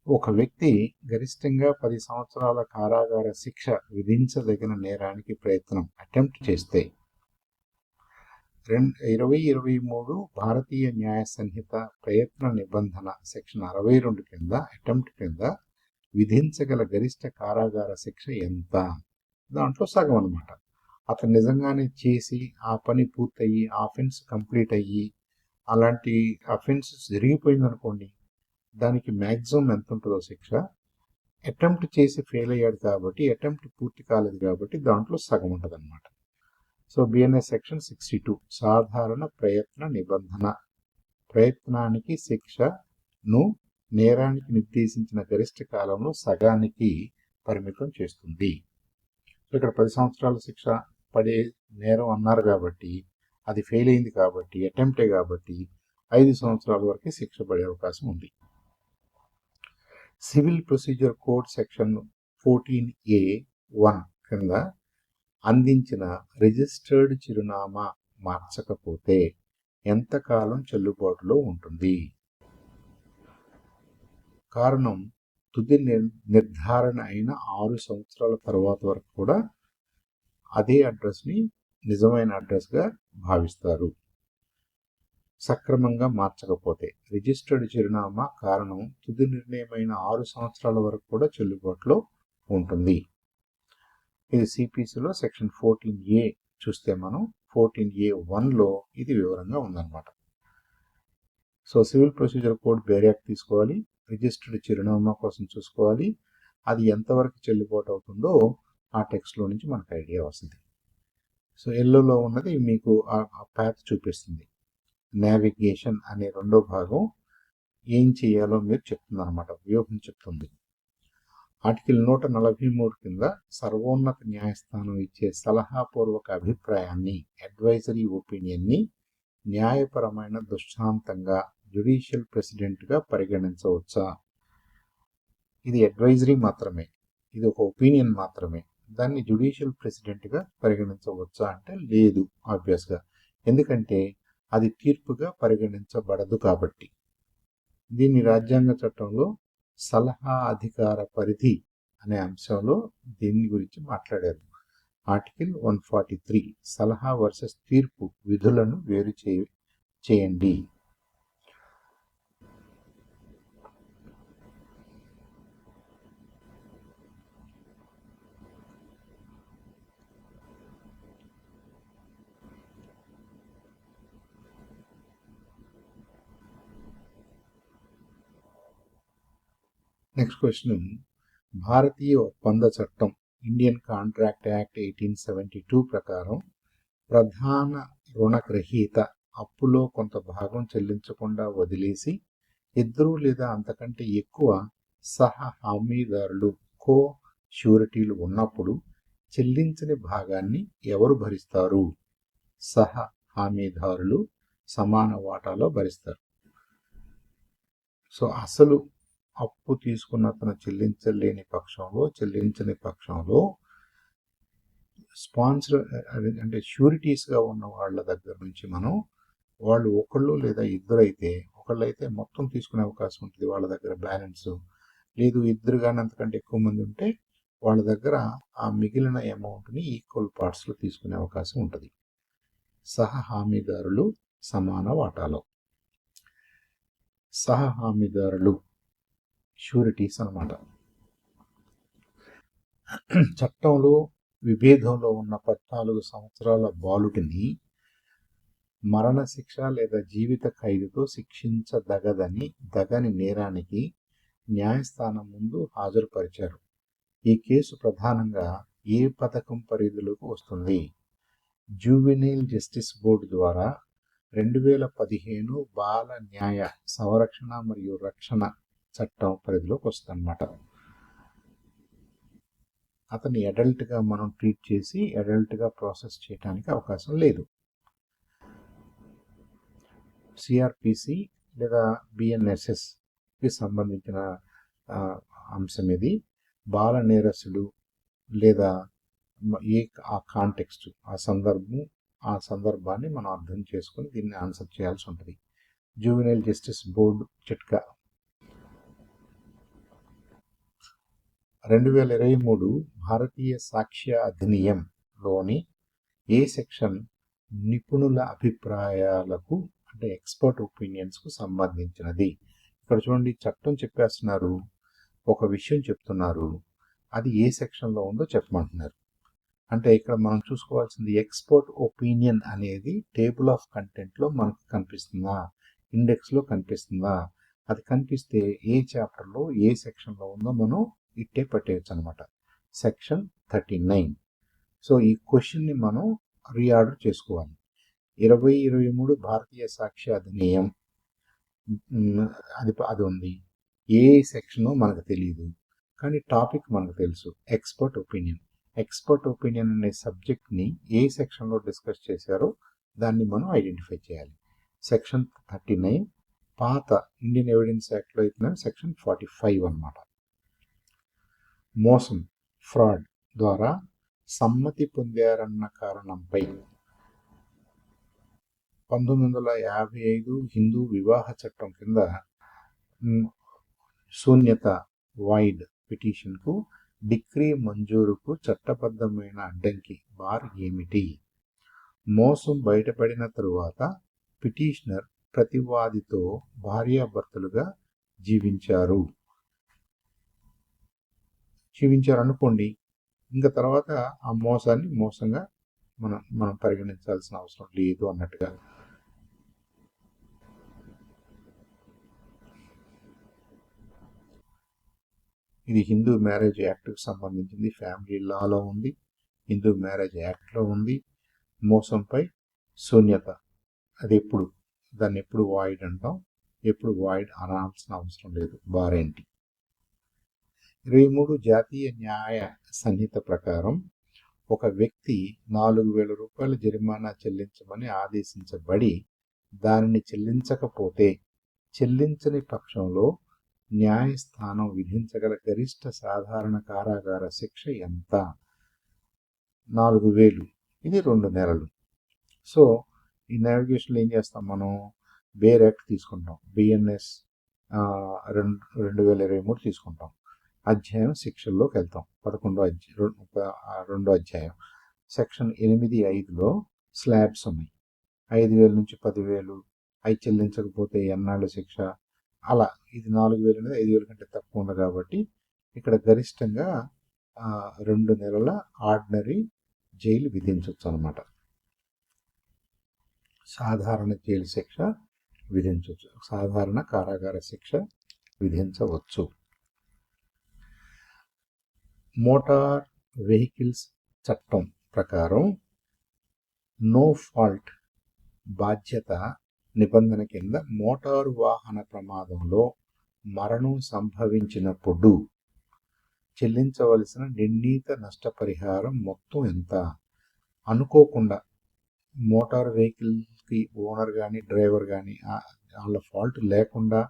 ఒక వ్యక్తి గరిష్టంగా 10 సంవత్సరాల కారాగార శిక్ష విధించదగిన నేరానికి ప్రయత్నం అటెంప్ట్ చేస్తే 2023 భారతీయ న్యాయ సంహిత ప్రయత్న నిబంధన సెక్షన్ 62 కింద అటెంప్ట్ కింద విధించగల గరిష్ట కారాగార శిక్ష ఎంత? దాంట్లో సగం అన్నమాట. అతను నిజంగానే చేసి ఆ పని పూర్తయ్యి ఆఫెన్స్ కంప్లీట్ అయ్యి అలాంటి అఫెన్స్ జరిగిపోయింది అనుకోండి, దానికి మ్యాక్సిమం ఎంత ఉంటుందో శిక్ష. అటెంప్ట్ చేసి ఫెయిల్ అయ్యాడు కాబట్టి, అటెంప్ట్ పూర్తి కాలేదు కాబట్టి దాంట్లో సగం ఉంటుంది అనమాట. సో బిఎన్ఎస్ సెక్షన్ 62 సాధారణ ప్రయత్న నిబంధన ప్రయత్నానికి శిక్షను నేరానికి నిర్దేశించిన గరిష్ట కాలంలో సగానికి పరిమితం చేస్తుంది. సో ఇక్కడ 10 సంవత్సరాల శిక్ష పడే నేరం అన్నారు కాబట్టి, అది ఫెయిల్ అయింది కాబట్టి, అటెంప్టే కాబట్టి 5 సంవత్సరాల వరకు శిక్ష పడే అవకాశం ఉంది. Civil procedure code section 14A(1) కింద అందించిన రిజిస్టర్డ్ చిరునామా మార్చకపోతే ఎంతకాలం చెల్లుబాటులో ఉంటుంది? కారణం తుది నిర్ధారణ అయిన 6 సంవత్సరాల తర్వాత వరకు కూడా అదే అడ్రస్ని నిజమైన అడ్రస్గా భావిస్తారు. సక్రమంగా మార్చకపోతే రిజిస్టర్డ్ చిరునామా కారణం తుది నిర్ణయమైన 6 సంవత్సరాల వరకు కూడా చెల్లుబాటులో ఉంటుంది. ఇది సిపిసిలో సెక్షన్ 14A చూస్తే మనం 14A(1)లో ఇది వివరంగా ఉందన్నమాట. సో సివిల్ ప్రొసీజర్ కోడ్ బేర్యాక్ తీసుకోవాలి, రిజిస్టర్డ్ చిరునామా కోసం చూసుకోవాలి, అది ఎంతవరకు చెల్లుబాటు అవుతుందో ఆ టెక్స్ట్లో నుంచి మనకు ఐడియా వస్తుంది. సో ఎల్లోలో ఉన్నది మీకు ఆ ప్యాత్ చూపిస్తుంది. నావిగేషన్ అనే రెండో భాగం ఏం చేయాలో మీరు చెప్తుంది అనమాట, వ్యూహం చెప్తుంది. ఆర్టికల్ 143 కింద సర్వోన్నత న్యాయస్థానం ఇచ్చే సలహాపూర్వక అభిప్రాయాన్ని, అడ్వైజరీ ఒపీనియన్ని న్యాయపరమైన దృష్టాంతంగా జ్యుడిషియల్ ప్రెసిడెంట్గా పరిగణించవచ్చా? ఇది అడ్వైజరీ మాత్రమే, ఇది ఒక ఒపీనియన్ మాత్రమే. దాన్ని జ్యుడిషియల్ ప్రెసిడెంట్గా పరిగణించవచ్చా అంటే లేదు, ఆబ్వియస్గా. ఎందుకంటే అది తీర్పుగా పరిగణించబడదు కాబట్టి. దీన్ని రాజ్యాంగ చట్టంలో సలహా అధికార పరిధి అనే అంశంలో దీని గురించి మాట్లాడారు. ఆర్టికల్ 143 సలహా వర్సెస్ తీర్పు విధులను వేరు చేయండి. నెక్స్ట్ క్వశ్చన్, భారతీయ ఒప్పంద చట్టం ఇండియన్ కాంట్రాక్ట్ యాక్ట్ 1872 ప్రకారం ప్రధాన రుణగ్రహీత అప్పులో కొంత భాగం చెల్లించకుండా వదిలేసి ఇద్దరు లేదా అంతకంటే ఎక్కువ సహ హామీదారులు కో ష్యూరిటీలు ఉన్నప్పుడు చెల్లించని భాగాన్ని ఎవరు భరిస్తారు? సహ హామీదారులు సమాన వాటాలో భరిస్తారు. సో అసలు అప్పు తీసుకున్న అతను చెల్లించని పక్షంలో స్పాన్సర్ అంటే ష్యూరిటీస్గా ఉన్న వాళ్ళ దగ్గర నుంచి వాళ్ళు ఒకళ్ళు లేదా ఇద్దరు అయితే ఒకళ్ళైతే మొత్తం తీసుకునే అవకాశం ఉంటుంది, వాళ్ళ దగ్గర బ్యాలెన్స్ లేదు, ఇద్దరు కానీ అంతకంటే ఎక్కువ మంది ఉంటే వాళ్ళ దగ్గర ఆ మిగిలిన అమౌంట్ని ఈక్వల్ పార్ట్స్లో తీసుకునే అవకాశం ఉంటుంది. సహ హామీదారులు సమాన వాటాలో. సహ హామీదారులు ష్యూరిటీస్ అన్నమాట. చట్టంలో విభేదంలో ఉన్న 14 సంవత్సరాల బాలుడిని మరణశిక్ష లేదా జీవిత ఖైదుతో శిక్షించదగని నేరానికి న్యాయస్థానం ముందు హాజరుపరిచారు. ఈ కేసు ప్రధానంగా ఏ పథకం పరిధిలోకి వస్తుంది? జువెనైల్ జస్టిస్ బోర్డు ద్వారా 2015 బాల న్యాయ సంరక్షణ మరియు రక్షణ చట్టం పరిధిలోకి వస్తుందన్నమాట. అతన్ని అడల్ట్గా మనం ట్రీట్ చేసి అడల్ట్గా ప్రాసెస్ చేయడానికి అవకాశం లేదు. సిఆర్పిసి లేదా బిఎన్ఎస్ఎస్కి సంబంధించిన అంశం ఇది. బాల నేరస్తుడు లేదా ఆ కాంటెక్స్ట్ ఆ సందర్భాన్ని మనం అర్థం చేసుకుని దీన్ని ఆన్సర్ చేయాల్సి ఉంటుంది. జువెనైల్ జస్టిస్ బోర్డు చిట్కా 2023 భారతీయ సాక్ష్య అధినియంలోని ఏ సెక్షన్ నిపుణుల అభిప్రాయాలకు అంటే ఎక్స్పర్ట్ ఒపీనియన్స్కు సంబంధించినది? ఇక్కడ చూడండి, చట్టం చెప్పేస్తున్నారు, ఒక విషయం చెప్తున్నారు, అది ఏ సెక్షన్లో ఉందో చెప్పమంటున్నారు. అంటే ఇక్కడ మనం చూసుకోవాల్సింది ఎక్స్పర్ట్ ఒపీనియన్ అనేది టేబుల్ ఆఫ్ కంటెంట్లో మనకు కనిపిస్తుందా, ఇండెక్స్లో కనిపిస్తుందా? అది కనిపిస్తే ఏ చాప్టర్లో ఏ సెక్షన్లో ఉందో మనం ఇట్టే పెట్టేయచ్చు అనమాట. సెక్షన్ 39. సో ఈ క్వశ్చన్ని మనం రీఆర్డర్ చేసుకోవాలి. 2023 భారతీయ సాక్ష్య అధినియం అది ఉంది. ఏ సెక్షను మనకు తెలియదు, కానీ టాపిక్ మనకు తెలుసు, ఎక్స్పర్ట్ ఒపీనియన్. ఎక్స్పర్ట్ ఒపీనియన్ అనే సబ్జెక్ట్ని ఏ సెక్షన్లో డిస్కస్ చేశారో దాన్ని మనం ఐడెంటిఫై చేయాలి. సెక్షన్ 39, పాత ఇండియన్ ఎవిడెన్స్ యాక్ట్లో అయితే సెక్షన్ 45 అన్నమాట. మోసం, ఫ్రాడ్ ద్వారా సమ్మతి పొందారన్న కారణంపై 1955 హిందూ వివాహ చట్టం కింద శూన్యత వైడ్ పిటిషన్కు డిగ్రీ మంజూరుకు చట్టబద్ధమైన అడ్డంకి బార్ ఏమిటి? మోసం బయటపడిన తరువాత పిటిషనర్ ప్రతివాదితో భార్యాభర్తలుగా జీవించారు అనుకోండి, ఇంకా తర్వాత ఆ మోసాన్ని మోసంగా మనం పరిగణించాల్సిన అవసరం లేదు అన్నట్టుగా. ఇది హిందూ మ్యారేజ్ యాక్ట్కి సంబంధించింది, ఫ్యామిలీ లాలో ఉంది, హిందూ మ్యారేజ్ యాక్ట్లో ఉంది. మోసంపై శూన్యత, అది దాన్ని ఎప్పుడు వాయిడ్ అంటాం, ఎప్పుడు వాయిడ్ అనాల్సిన అవసరం లేదు, బారేంటి. 23 జాతీయ న్యాయ సంహిత ప్రకారం ఒక వ్యక్తి 4,000 రూపాయల జరిమానా చెల్లించమని ఆదేశించబడి దానిని చెల్లించకపోతే చెల్లించని పక్షంలో న్యాయస్థానం విధించగల గరిష్ట సాధారణ కారాగార శిక్ష ఎంత? 4,000, ఇది 2 నెలలు. సో ఈ నావిగేషన్లో ఏం చేస్తాం, మనం బేర్ యాక్ట్ తీసుకుంటాం, బిఎన్ఎస్ 2023 తీసుకుంటాం, అధ్యాయం శిక్షల్లోకి వెళ్తాం, 2వ అధ్యాయం. సెక్షన్ 8(5)లో స్లాబ్స్ ఉన్నాయి. 5,000 నుంచి 10,000, అవి చెల్లించకపోతే ఎన్నాళ్ళు శిక్ష, అలా. ఇది 4,000 అనేది 5,000 కంటే తక్కువ ఉంది కాబట్టి ఇక్కడ గరిష్టంగా 2 నెలల ఆర్డినరీ జైలు విధించవచ్చు అన్నమాట. సాధారణ జైలు శిక్ష విధించవచ్చు, సాధారణ కారాగార శిక్ష విధించవచ్చు. మోటార్ వెహికల్స్ చట్టం ప్రకారం నో ఫాల్ట్ బాధ్యత నిబంధన కింద మోటారు వాహన ప్రమాదంలో మరణం సంభవించినప్పుడు చెల్లించవలసిన నిర్ణీత నష్టపరిహారం మొత్తం ఎంత? అనుకోకుండా మోటార్ వెహికల్కి ఓనర్ కానీ డ్రైవర్ కానీ వాళ్ళ ఫాల్ట్ లేకుండా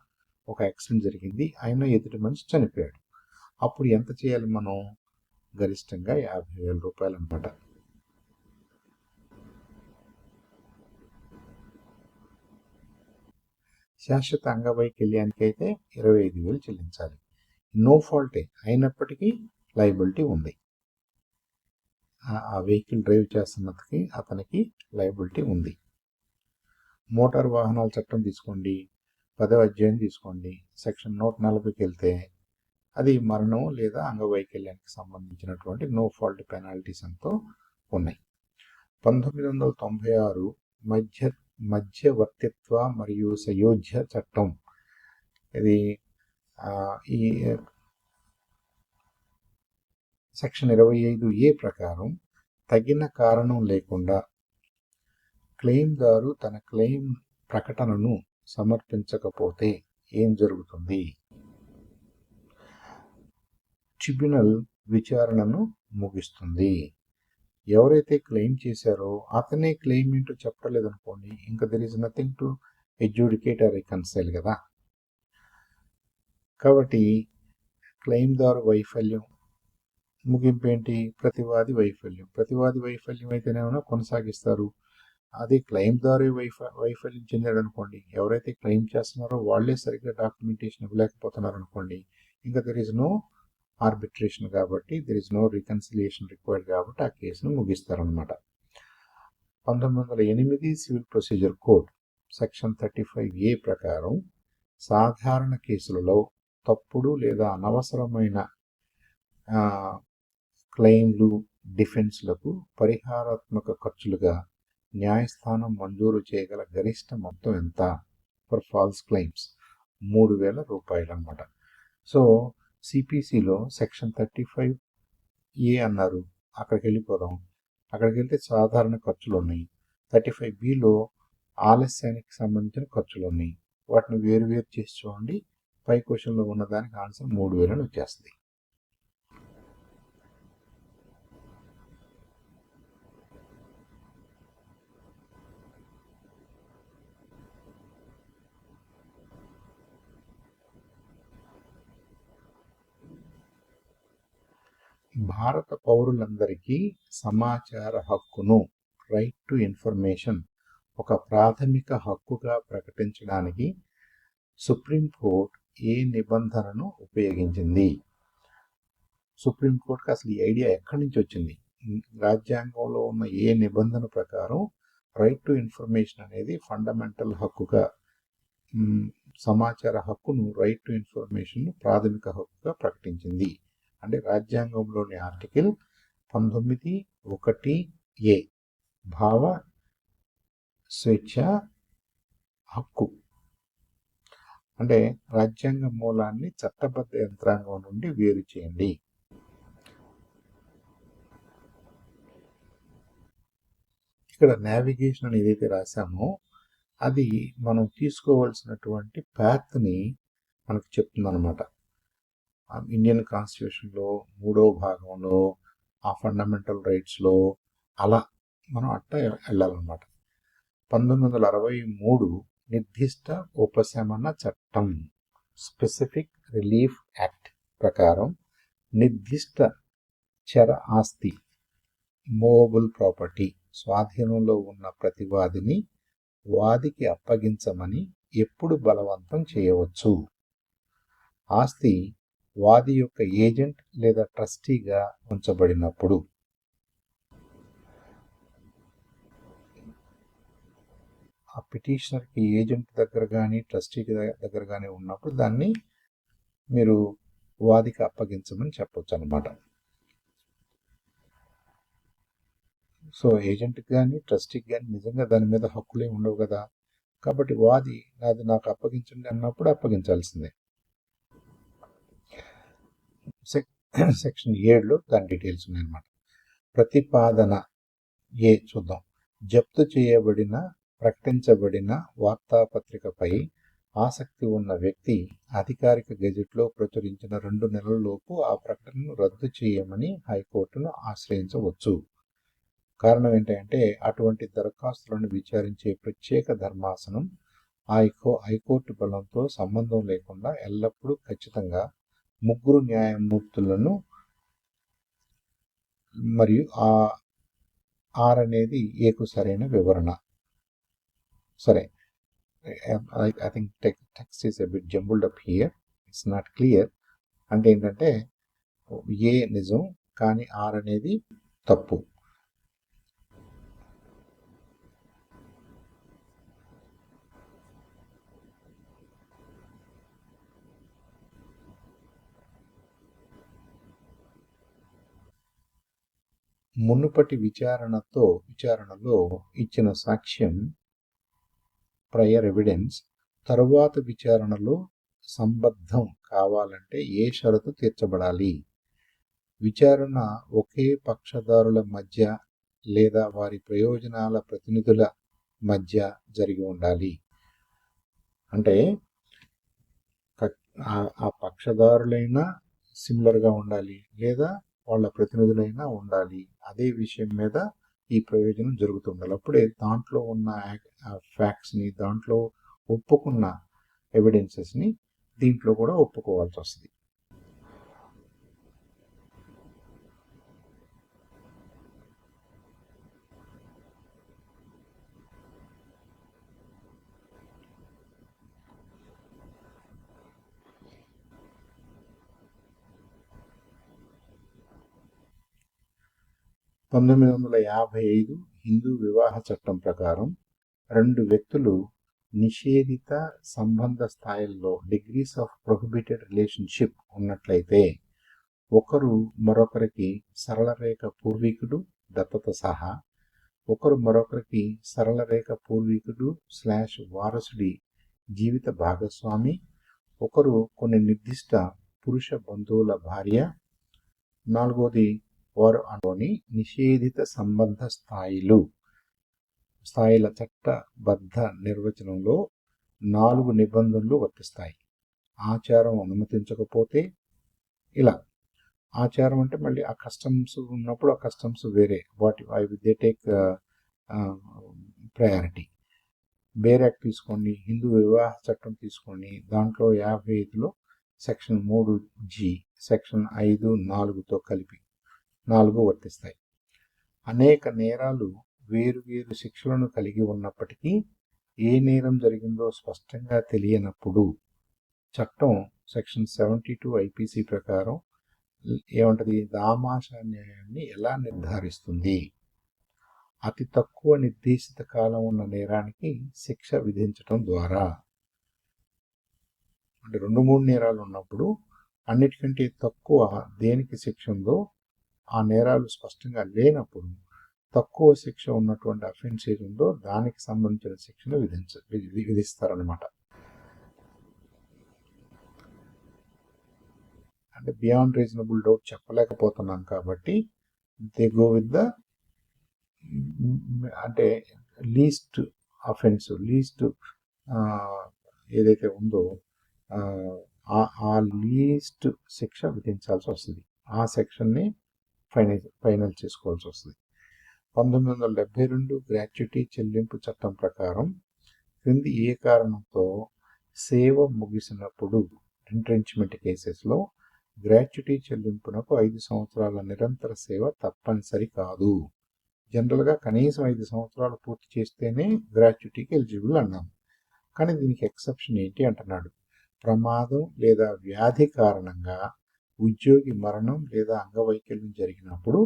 ఒక యాక్సిడెంట్ జరిగింది, అయినా ఎదుటి మనిషి చనిపోయాడు. అప్పుడు ఎంత చేయాలి మనం? గరిష్టంగా 50,000 రూపాయలు అనమాట. శాశ్వత అంగవైకల్యానికి అయితే 25,000 చెల్లించాలి. నో ఫాల్టే అయినప్పటికీ లయబిలిటీ ఉంది. ఆ వెహికల్ డ్రైవ్ చేస్తున్నది అతనికి లయబిలిటీ ఉంది. మోటార్ వాహనాల చట్టం తీసుకోండి, 10వ అధ్యాయం తీసుకోండి, సెక్షన్ 140కి వెళ్తే అది మరణం లేదా అంగవైకల్యానికి సంబంధించినటువంటి నో ఫాల్ట్ పెనాల్టీస్ ఎంతో ఉన్నాయి. 1996 మధ్యవర్తిత్వ మరియు సయోధ్య చట్టం, ఇది ఈ సెక్షన్ 25A ప్రకారం తగిన కారణం లేకుండా క్లెయిమ్దారు తన క్లెయిమ్ ప్రకటనను సమర్పించకపోతే ఏం జరుగుతుంది? ట్రిబ్యునల్ విచారణను ముగిస్తుంది. ఎవరైతే క్లెయిమ్ చేశారో అతనే క్లెయిమ్ ఏంటో చెప్పలేదనుకోండి, ఇంకా there is nothing to adjudicate or reconcile కదా. కాబట్టి క్లెయిమ్దారు వైఫల్యం, ముగింపు ఏంటి? ప్రతివాది వైఫల్యం. ప్రతివాది వైఫల్యం అయితేనేమో కొనసాగిస్తారు. అదే క్లెయిమ్దారు వైఫల్యం చెందాడు అనుకోండి, ఎవరైతే క్లెయిమ్ చేస్తున్నారో వాళ్ళే సరిగ్గా డాక్యుమెంటేషన్ ఇవ్వలేకపోతున్నారు అనుకోండి, ఇంకా దెర్ ఈజ్ నో ఆర్బిట్రేషన్ కాబట్టి, there is no reconciliation required కాబట్టి ఆ కేసును ముగిస్తారనమాట. 1908 civil procedure code section 35A ప్రకారం సాధారణ కేసులలో తప్పుడు లేదా అనవసరమైన క్లెయిమ్లు, డిఫెన్స్లకు పరిహారాత్మక ఖర్చులుగా న్యాయస్థానం మంజూరు చేయగల గరిష్ట మొత్తం ఎంత? ఫర్ ఫాల్స్ క్లెయిమ్స్ 3,000 రూపాయలు అనమాట. సో సిపిసిలో సెక్షన్ 35A అన్నారు, అక్కడికి వెళ్ళిపోదాం. అక్కడికి వెళ్తే సాధారణ ఖర్చులు ఉన్నాయి. 35Bలో ఆలస్యానికి సంబంధించిన ఖర్చులు ఉన్నాయి. వాటిని వేరు చేసి చూడండి, పై క్వశ్చన్లో ఉన్నదానికి ఆన్సర్ 3,000 అని వచ్చేస్తుంది. భారత పౌరులందరికీ సమాచార హక్కును, రైట్ టు ఇన్ఫర్మేషన్, ఒక ప్రాథమిక హక్కుగా ప్రకటించడానికి సుప్రీంకోర్టు ఏ నిబంధనను ఉపయోగించింది? సుప్రీంకోర్టుకి అసలు ఈ ఐడియా ఎక్కడి నుంచి వచ్చింది? రాజ్యాంగంలో ఉన్న ఏ నిబంధన ప్రకారం రైట్ టు ఇన్ఫర్మేషన్ అనేది ఫండమెంటల్ హక్కుగా, సమాచార హక్కును, రైట్ టు ఇన్ఫర్మేషన్ ప్రాథమిక హక్కుగా ప్రకటించింది? అంటే రాజ్యాంగంలోని ఆర్టికల్ 19(1)A భావ స్వేచ్ఛ హక్కు. అంటే రాజ్యాంగ మూలాన్ని చట్టబద్ధ యంత్రాంగం నుండి వేరు చేయండి. ఇక్కడ నావిగేషన్ అని ఏదైతే రాశామో అది మనం తీసుకోవాల్సినటువంటి పాత్ని మనకు చెప్తుంది అనమాట. ఇండియన్ కాన్స్టిట్యూషన్లో 3వ భాగంలో ఆ ఫండమెంటల్ రైట్స్లో అలా మనం వెళ్ళాలన్నమాట. 1963 నిర్దిష్ట ఉపశమన చట్టం, స్పెసిఫిక్ రిలీఫ్ యాక్ట్ ప్రకారం నిర్దిష్ట చర ఆస్తి, మూవబుల్ ప్రాపర్టీ స్వాధీనంలో ఉన్న ప్రతివాదిని వాదికి అప్పగించమని ఎప్పుడు బలవంతం చేయవచ్చు? ఆస్తి వాది యొక్క ఏజెంట్ లేదా ట్రస్టీగా ఉంచబడినప్పుడు. ఆ పిటిషనర్కి ఏజెంట్ దగ్గర కానీ ట్రస్టీకి దగ్గర కానీ ఉన్నప్పుడు దాన్ని మీరు వాదికి అప్పగించమని చెప్పొచ్చు అనమాట. సో ఏజెంట్కి కానీ ట్రస్టీకి కానీ నిజంగా దాని మీద హక్కులే ఉండవు కదా, కాబట్టి వాది నాది నాకు అప్పగించండి అన్నప్పుడు అప్పగించాల్సిందే. సెక్షన్ 7లో దాని డీటెయిల్స్ ఉన్నాయన్నమాట. ప్రతిపాదన ఏ చూద్దాం. జప్తు చేయబడిన ప్రకటించబడిన వార్తాపత్రికపై ఆసక్తి ఉన్న వ్యక్తి అధికారిక గెజెట్లో ప్రచురించిన 2 నెలల్లోపు ఆ ప్రకటనను రద్దు చేయమని హైకోర్టును ఆశ్రయించవచ్చు. కారణం ఏంటంటే అటువంటి దరఖాస్తులను విచారించే ప్రత్యేక ధర్మాసనం హైకోర్టు బలంతో సంబంధం లేకుండా ఎల్లప్పుడూ ఖచ్చితంగా 3 న్యాయమూర్తులను మరియు ఆర్ అనేది ఏకు సరైన వివరణ. సరే, I think text is a bit jumbled up here, it's not clear. అంటే ఏంటంటే ఏ నిజం కానీ ఆర్ అనేది తప్పు. మునుపటి విచారణలో ఇచ్చిన సాక్ష్యం ప్రయర్ ఎవిడెన్స్ తరువాత విచారణలో సంబద్ధం కావాలంటే ఏ షరతు తీర్చబడాలి? విచారణ ఒకే పక్షదారుల మధ్య లేదా వారి ప్రయోజనాల ప్రతినిధుల మధ్య జరిగి ఉండాలి. అంటే ఆ పక్షదారులైనా సిమిలర్గా ఉండాలి లేదా వాళ్ళ ప్రతినిధులైనా ఉండాలి. అదే విషయం మీద ఈ ప్రయోజనం జరుగుతుండాలి. అప్పుడే దాంట్లో ఉన్న ఫ్యాక్ట్స్ని, దాంట్లో ఒప్పుకున్న ఎవిడెన్సెస్ని దీంట్లో కూడా ఒప్పుకోవాల్సి వస్తుంది. – 1955 హిందూ వివాహ చట్టం ప్రకారం 2 వ్యక్తులు నిషేధిత సంబంధ స్థాయిల్లో డిగ్రీస్ ఆఫ్ ప్రొహిబిటెడ్ రిలేషన్షిప్ ఉన్నట్లయితే ఒకరు మరొకరికి సరళరేఖ పూర్వీకుడు దత్తత సహా, ఒకరు మరొకరికి సరళరేఖ పూర్వీకుడు / వారసుడి జీవిత భాగస్వామి, ఒకరు కొన్ని నిర్దిష్ట పురుష బంధువుల భార్య, నాలుగోది వారు అనుకోని నిషేధిత సంబంధ స్థాయిల చట్టబద్ధ నిర్వచనంలో 4 నిబంధనలు వర్తిస్తాయి. ఆచారం అనుమతించకపోతే ఇలా. ఆచారం అంటే మళ్ళీ ఆ కస్టమ్స్ ఉన్నప్పుడు ఆ కస్టమ్స్ వేరే, they take priority. Bare act తీసుకోండి, హిందూ వివాహ చట్టం తీసుకోండి, దాంట్లో 55లో సెక్షన్ 3G, సెక్షన్ 5, 4తో కలిపి 4 వర్తిస్తాయి. అనేక నేరాలు వేరువేరు శిక్షలను కలిగి ఉన్నప్పటికీ ఏ నేరం జరిగిందో స్పష్టంగా తెలియనప్పుడు చట్టం సెక్షన్ 72 IPC ప్రకారం ఏమంటది? దామాషా న్యాయాన్ని ఎలా నిర్ధారిస్తుంది? అతి తక్కువ నిర్దేశిత కాలం ఉన్న నేరానికి శిక్ష విధించటం ద్వారా. అంటే 2-3 నేరాలు ఉన్నప్పుడు అన్నిటికంటే తక్కువ దేనికి శిక్ష ఉందో, ఆ నేరాలు స్పష్టంగా లేనప్పుడు తక్కువ శిక్ష ఉన్నటువంటి అఫెన్స్ ఏది ఉందో దానికి సంబంధించిన శిక్షను విధిస్తారనమాట. అంటే బియాండ్ రీజనబుల్ డౌట్ చెప్పలేకపోతున్నాం కాబట్టి దే గో విత్ ద అంటే లీస్ట్ అఫెన్స్, లీస్ట్ ఏదైతే ఉందో ఆ లీస్ట్ శిక్ష విధించాల్సి వస్తుంది. ఆ సెక్షన్ని ఫైనల్ చేసుకోవాల్సి వస్తుంది. 1972 గ్రాట్యుటీ చెల్లింపు చట్టం ప్రకారం క్రింది ఏ కారణంతో సేవ ముగిసినప్పుడు ఎంట్రెంచ్మెంట్ కేసెస్లో గ్రాట్యుటీ చెల్లింపునకు 5 సంవత్సరాల నిరంతర సేవ తప్పనిసరి కాదు. జనరల్గా కనీసం 5 సంవత్సరాలు పూర్తి చేస్తేనే గ్రాట్యుటీకి ఎలిజిబుల్ అన్నాం. కానీ దీనికి ఎక్సెప్షన్ ఏంటి అంటున్నాడు. ప్రమాదం లేదా వ్యాధి కారణంగా ఉద్యోగి మరణం లేదా అంగవైకల్యం జరిగినప్పుడు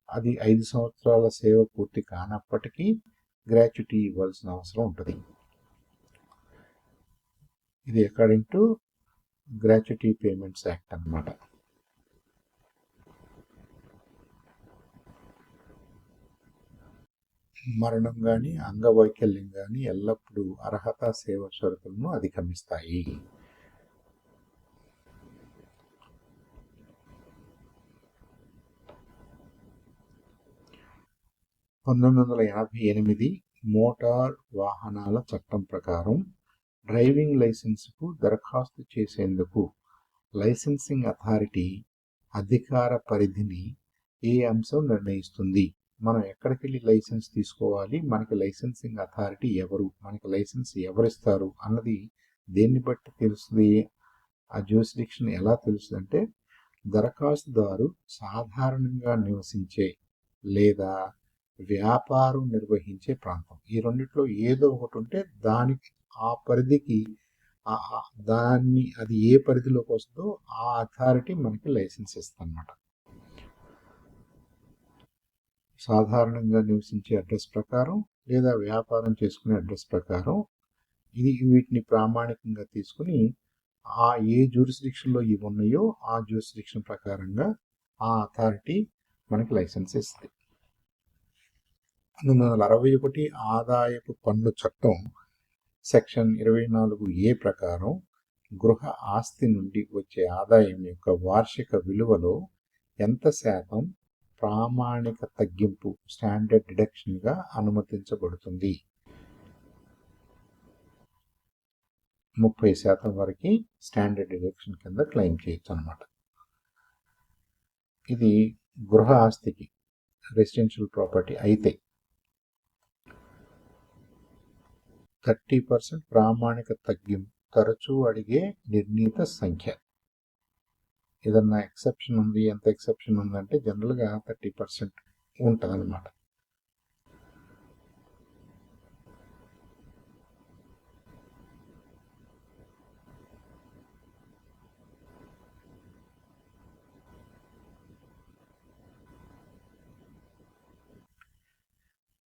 అది 5 సంవత్సరాల సేవ పూర్తి కానప్పటికీ గ్రాట్యుటీ ఇవ్వాల్సిన అవసరం ఉంటుంది. ఇది according to gratuity payments act అన్నమాట. మరణం కానీ అంగవైకల్యం కానీ ఎల్లప్పుడూ అర్హత సేవ షరతులను అధిగమిస్తాయి. (1988) మోటార్ వాహనాల చట్టం ప్రకారం డ్రైవింగ్ లైసెన్సుకు దరఖాస్తు చేసేందుకు లైసెన్సింగ్ అథారిటీ అధికార పరిధిని ఏ అంశం నిర్ణయిస్తుంది? మనం ఎక్కడికి వెళ్ళి లైసెన్స్ తీసుకోవాలి, మనకి లైసెన్సింగ్ అథారిటీ ఎవరు, మనకి లైసెన్స్ ఎవరిస్తారు అన్నది దేన్ని బట్టి తెలుస్తుంది? ఆ జ్యూరిస్డిక్షన్ ఎలా తెలుస్తుంది అంటే, దరఖాస్తుదారు సాధారణంగా నివసించే లేదా వ్యాపారం నిర్వహించే ప్రాంతం. ఈ రెండిట్లో ఏదో ఒకటి ఉంటే దానికి ఆ పరిధికి దాన్ని అది ఏ పరిధిలోకి వస్తుందో ఆ అథారిటీ మనకి లైసెన్స్ ఇస్తుందన్నమాట. సాధారణంగా నివసించే అడ్రస్ ప్రకారం లేదా వ్యాపారం చేసుకునే అడ్రస్ ప్రకారం వీటిని ప్రామాణికంగా తీసుకుని ఏ జ్యూరిస్డిక్షన్లో ఇవి ఉన్నాయో ఆ జ్యూరిస్డిక్షన్ ప్రకారంగా ఆ అథారిటీ మనకి లైసెన్స్ ఇస్తుంది. 1961 ఆదాయపు పన్ను చట్టం సెక్షన్ 24A ప్రకారం గృహ ఆస్తి నుండి వచ్చే ఆదాయం యొక్క వార్షిక విలువలో ఎంత శాతం ప్రామాణిక తగ్గింపు స్టాండర్డ్ డిడక్షన్గా అనుమతించబడుతుంది? 30% వరకు స్టాండర్డ్ డిడక్షన్ కింద క్లెయిమ్ చేయొచ్చు అన్నమాట. ఇది గృహ ఆస్తికి రెసిడెన్షియల్ ప్రాపర్టీ అయితే 30% ప్రామాణిక తగ్గింపు తరచూ అడిగే నిర్ణీత సంఖ్య. ఏదన్నా ఎక్సెప్షన్ ఉంది, ఎంత ఎక్సెప్షన్ ఉందంటే జనరల్గా 30% ఉంటుంది అన్నమాట.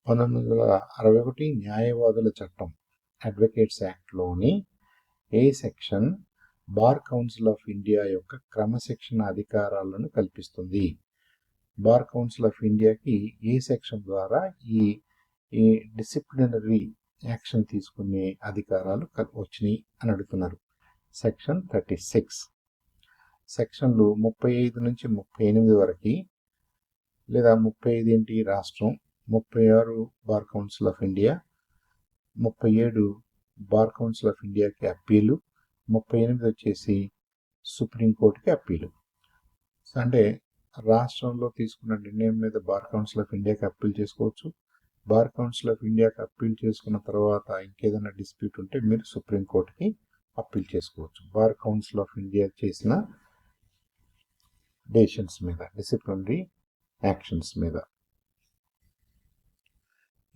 (1961) న్యాయవాదుల చట్టం అడ్వకేట్స్ యాక్ట్లోని ఏ section bar council of India యొక్క క్రమశిక్షణ అధికారాలను కల్పిస్తుంది? బార్ కౌన్సిల్ ఆఫ్ ఇండియాకి ఏ సెక్షన్ ద్వారా ఈ డిసిప్లినరీ యాక్షన్ తీసుకునే అధికారాలు వచ్చినాయి అని అడుగుతున్నారు. సెక్షన్ 36. సెక్షన్లు 35 నుంచి 38 వరకు, లేదా 35 ఏంటి రాష్ట్రం, 36 bar council of India, 37 bar council of ఇండియాకి అప్పీలు, 38 వచ్చేసి సుప్రీంకోర్టుకి అప్పీలు. అంటే రాష్ట్రంలో తీసుకున్న నిర్ణయం మీద బార్ కౌన్సిల్ ఆఫ్ ఇండియాకి అప్పీల్ చేసుకోవచ్చు. బార్ కౌన్సిల్ ఆఫ్ ఇండియాకి అప్పీల్ చేసుకున్న తర్వాత ఇంకేదైనా డిస్ప్యూట్ ఉంటే మీరు సుప్రీంకోర్టుకి అప్పీల్ చేసుకోవచ్చు. బార్ కౌన్సిల్ ఆఫ్ ఇండియా చేసిన డెసిషన్స్ మీద, డిసిప్లినరీ యాక్షన్స్ మీద.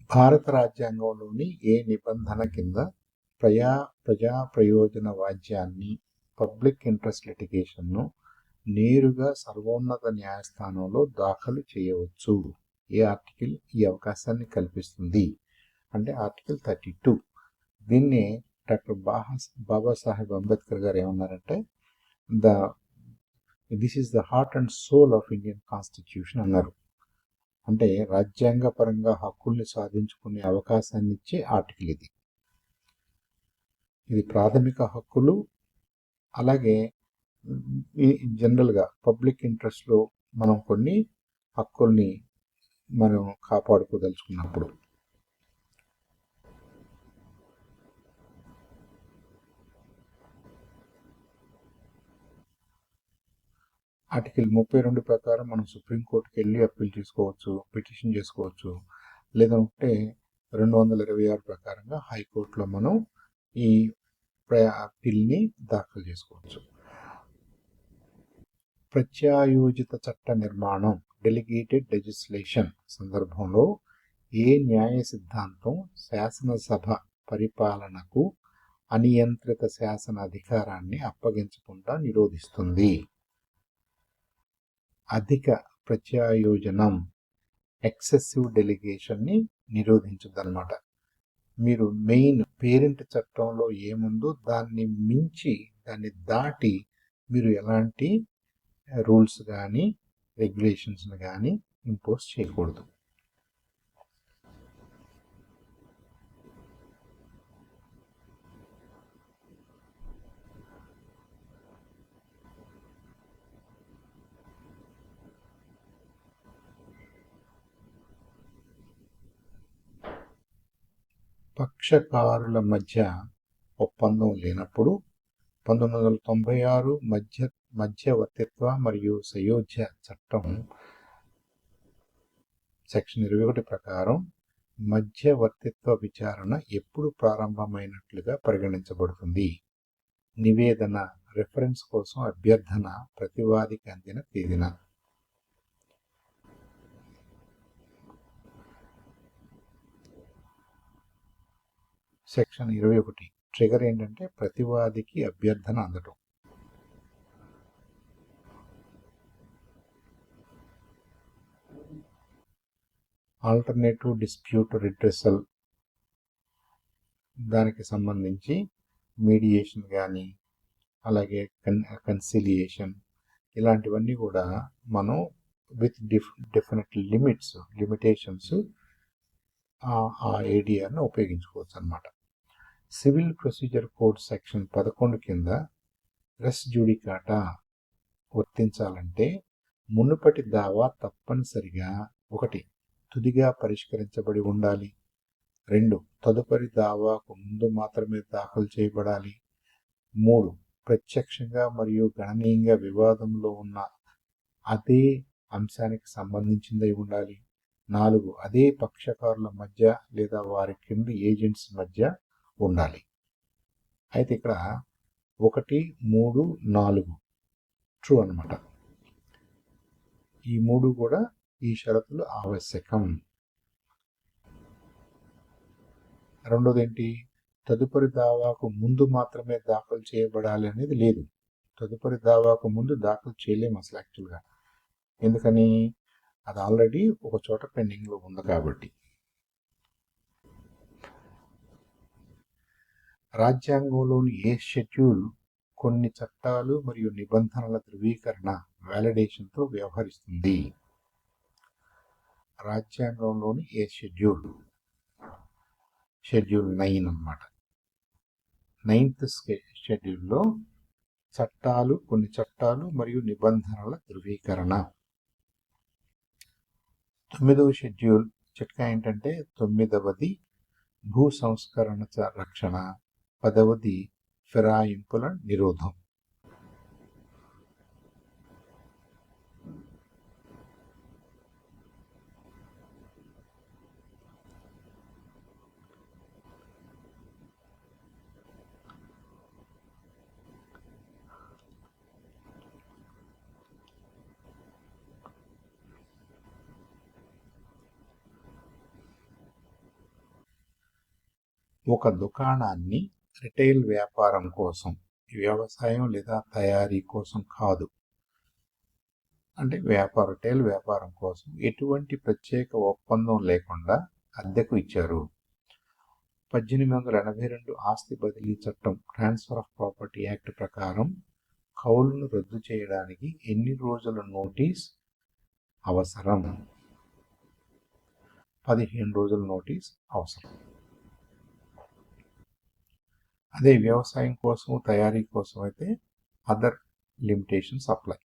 భారత రాజ్యాంగంలోని ఏ నిబంధన కింద ప్రజా ప్రయోజన వాజ్యాన్ని, పబ్లిక్ ఇంట్రెస్ట్ లిటిగేషన్ను నేరుగా సర్వోన్నత న్యాయస్థానంలో దాఖలు చేయవచ్చు? ఏ ఆర్టికల్ ఈ అవకాశాన్ని కల్పిస్తుంది అంటే ఆర్టికల్ 32. దీన్ని డాక్టర్ బాబాసాహెబ్ అంబేద్కర్ గారు ఏమన్నారంటే, this is the heart and soul of Indian constitution అన్నారు. అంటే రాజ్యాంగపరంగా హక్కుల్ని సాధించుకునే అవకాశాన్ని ఇచ్చే ఆర్టికల్ ఇది. ఇది ప్రాథమిక హక్కులు, అలాగే జనరల్గా పబ్లిక్ ఇంట్రెస్ట్లో మనం కొన్ని హక్కుల్ని మనం కాపాడుకోదలుచుకున్నప్పుడు. ఆర్టికల్ 32 ప్రకారం మనం సుప్రీంకోర్టుకి వెళ్ళి అప్పీల్ చేసుకోవచ్చు, పిటిషన్ చేసుకోవచ్చు. లేదంటే 226 ప్రకారంగా హైకోర్టులో మనం ఈ అప్పీల్ని దాఖలు చేసుకోవచ్చు. ప్రత్యాయోజిత చట్ట నిర్మాణం, డెలిగేటెడ్ లెజిస్లేషన్ సందర్భంలో ఏ న్యాయ సిద్ధాంతం శాసనసభ పరిపాలనకు అనియంత్రిత శాసన అధికారాన్ని అప్పగించకుండా నిరోధిస్తుంది? అధిక ప్రత్యాయోజనం, ఎక్సెసివ్ డెలిగేషన్ని నిరోధించదన్నమాట. మీరు మెయిన్ పేరెంట్ చట్టంలో ఏముందో దాన్ని మించి, దాన్ని దాటి మీరు ఎలాంటి రూల్స్ కానీ రెగ్యులేషన్స్ని కానీ ఇంపోజ్ చేయకూడదు. పక్షకారుల మధ్య ఒప్పందం లేనప్పుడు 1996 మధ్యవర్తిత్వ మరియు సయోధ్య చట్టం సెక్షన్ 21 ప్రకారం మధ్యవర్తిత్వ విచారణ ఎప్పుడు ప్రారంభమైనట్లుగా పరిగణించబడుతుంది. నివేదన రిఫరెన్స్ కోసం అభ్యర్థన ప్రతివాదికి అందిన తేదీన. సెక్షన్ 21 ట్రిగర్ ఏంటంటే ప్రతివాదికి అభ్యర్థన అందటం. ఆల్టర్నేటివ్ డిస్ప్యూట్ రిడ్రెసల్ దానికి సంబంధించి మీడియేషన్ కానీ అలాగే కన్సిలియేషన్ ఇలాంటివన్నీ కూడా మనం విత్ డెఫినెట్ లిమిటేషన్స్ ఆ ఏడిఆర్ను ఉపయోగించుకోవచ్చు అన్నమాట. సివిల్ ప్రొసీజర్ కోడ్ సెక్షన్ 11 కింద రెస్ జుడికాటా వర్తించాలంటే మునుపటి దావా తప్పనిసరిగా 1 తుదిగా పరిష్కరించబడి ఉండాలి, 2 తదుపరి దావాకు ముందు మాత్రమే దాఖలు చేయబడాలి, 3 ప్రత్యక్షంగా మరియు గణనీయంగా వివాదంలో ఉన్న అదే అంశానికి సంబంధించిందై ఉండాలి, 4 అదే పక్షకారుల మధ్య లేదా వారి కింది ఏజెంట్స్ మధ్య ఉండాలి. అయితే ఇక్కడ 1, 3, 4 ట్రూ అన్నమాట. ఈ 3 కూడా ఈ షరతులు ఆవశ్యకం. రెండోది ఏంటి, తదుపరి దావాకు ముందు మాత్రమే దాఖలు చేయబడాలి అనేది లేదు. తదుపరి దావాకు ముందు దాఖలు చేయలేము అసలు యాక్చువల్గా. ఎందుకని, అది ఆల్రెడీ ఒక చోట పెండింగ్లో ఉంది కాబట్టి. రాజ్యాంగంలోని ఏ షెడ్యూల్ కొన్ని చట్టాలు మరియు నిబంధనల ధృవీకరణ వ్యాలిడేషన్తో వ్యవహరిస్తుంది? రాజ్యాంగంలోని ఏ షెడ్యూల్? షెడ్యూల్ 9 అన్నమాట. 9th షెడ్యూల్లో కొన్ని చట్టాలు మరియు నిబంధనల ధృవీకరణ. 9వ షెడ్యూల్ చిట్కా ఏంటంటే 9వది భూ సంస్కరణ రక్షణ, 10వది ఫిరాయింపుల నిరోధం. ఒక దుకాణాన్ని రిటైల్ వ్యాపారం కోసం, వ్యవసాయం లేదా తయారీ కోసం కాదు, అంటే రిటైల్ వ్యాపారం కోసం ఎటువంటి ప్రత్యేక ఒప్పందం లేకుండా అద్దెకు ఇచ్చారు. 1882 ఆస్తి బదిలీ చట్టం ట్రాన్స్ఫర్ ఆఫ్ ప్రాపర్టీ యాక్ట్ ప్రకారం కౌలును రద్దు చేయడానికి ఎన్ని రోజుల నోటీస్ అవసరం? 15 రోజుల నోటీస్ అవసరం. అదే వ్యవసాయం కోసం, తయారీ కోసం అయితే అదర్ లిమిటేషన్స్ అప్లై.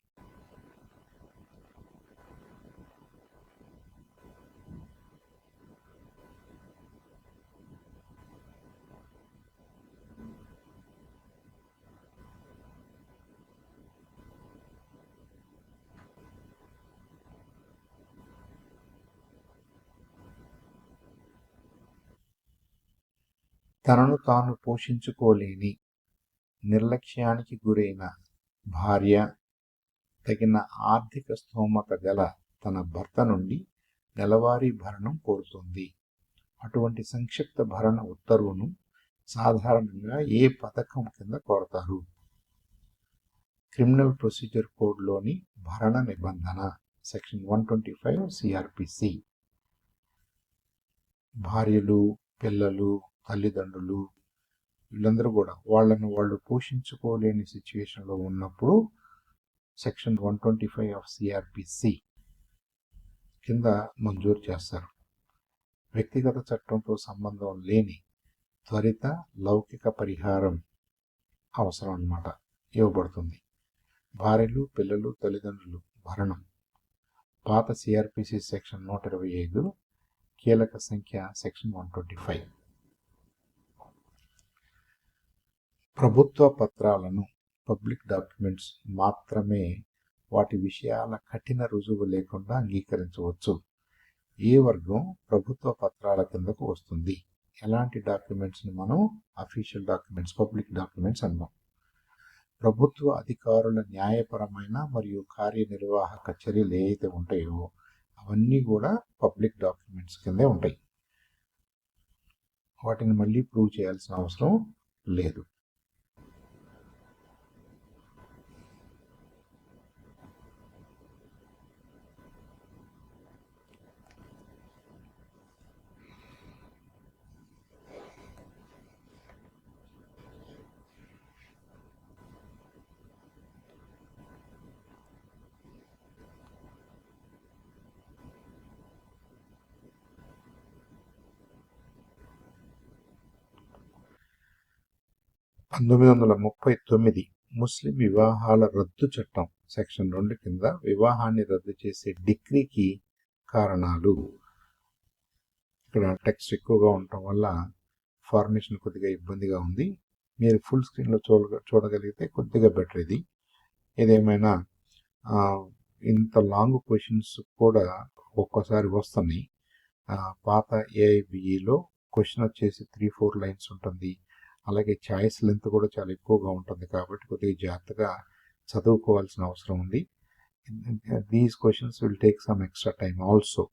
తనను తాను పోషించుకోలేని, నిర్లక్ష్యానికి గురైన భార్య తగిన ఆర్థిక స్తోమత గల తన భర్త నుండి నెలవారీ భరణం కోరుతుంది. అటువంటి సంక్షిప్త భరణ ఉత్తర్వును సాధారణంగా ఏ పథకం కింద కోరతారు? క్రిమినల్ ప్రొసీజర్ కోడ్లోని భరణ నిబంధన సెక్షన్ 125 సిఆర్పిసి. భార్యలు, పిల్లలు, తల్లిదండ్రులు వీళ్ళందరూ కూడా వాళ్ళను వాళ్ళు పోషించుకోలేని సిచ్యువేషన్లో ఉన్నప్పుడు సెక్షన్ 125 ఆఫ్ సిఆర్పిసి కింద మంజూరు చేస్తారు. వ్యక్తిగత చట్టంతో సంబంధం లేని త్వరిత లౌకిక పరిహారం అవసరం అన్నమాట ఇవ్వబడుతుంది. భార్యలు, పిల్లలు, తల్లిదండ్రులు భరణం పాత సిఆర్పిసి సెక్షన్ 125, కీలక సంఖ్య సెక్షన్ 125. ప్రభుత్వ పత్రాలను, పబ్లిక్ డాక్యుమెంట్స్ మాత్రమే వాటి విషయాల కఠిన రుజువు లేకుండా అంగీకరించవచ్చు. ఏ వర్గం ప్రభుత్వ పత్రాల కిందకు వస్తుంది? ఎలాంటి డాక్యుమెంట్స్ని మనం అఫీషియల్ డాక్యుమెంట్స్, పబ్లిక్ డాక్యుమెంట్స్ అన్నాం. ప్రభుత్వ అధికారుల న్యాయపరమైన మరియు కార్యనిర్వాహక చర్యలు ఏవైతే ఉంటాయో అవన్నీ కూడా పబ్లిక్ డాక్యుమెంట్స్ కిందే ఉంటాయి. వాటిని మళ్ళీ ప్రూవ్ చేయాల్సిన అవసరం లేదు. (1939) ముస్లిం వివాహాల రద్దు చట్టం సెక్షన్ 2 కింద వివాహాన్ని రద్దు చేసే డిక్రీకి కారణాలు. ఇక్కడ టెక్స్ట్ ఎక్కువగా ఉండటం వల్ల ఫార్మేషన్ కొద్దిగా ఇబ్బందిగా ఉంది. మీరు ఫుల్ స్క్రీన్లో చూడగలిగితే కొద్దిగా బెటర్. ఏదేమైనా ఇంత లాంగ్ క్వశ్చన్స్ కూడా ఒక్కోసారి వస్తున్నాయి. పాత ఏఐబిఈలో క్వశ్చన్ వచ్చేసి 3-4 లైన్స్ ఉంటుంది. అలాగే చాయిస్ లెంత్ కూడా చాలా ఎక్కువగా ఉంటుంది. కాబట్టి కొద్దిగా జాగ్రత్తగా చదువుకోవాల్సిన అవసరం ఉంది. These questions will take some extra time also.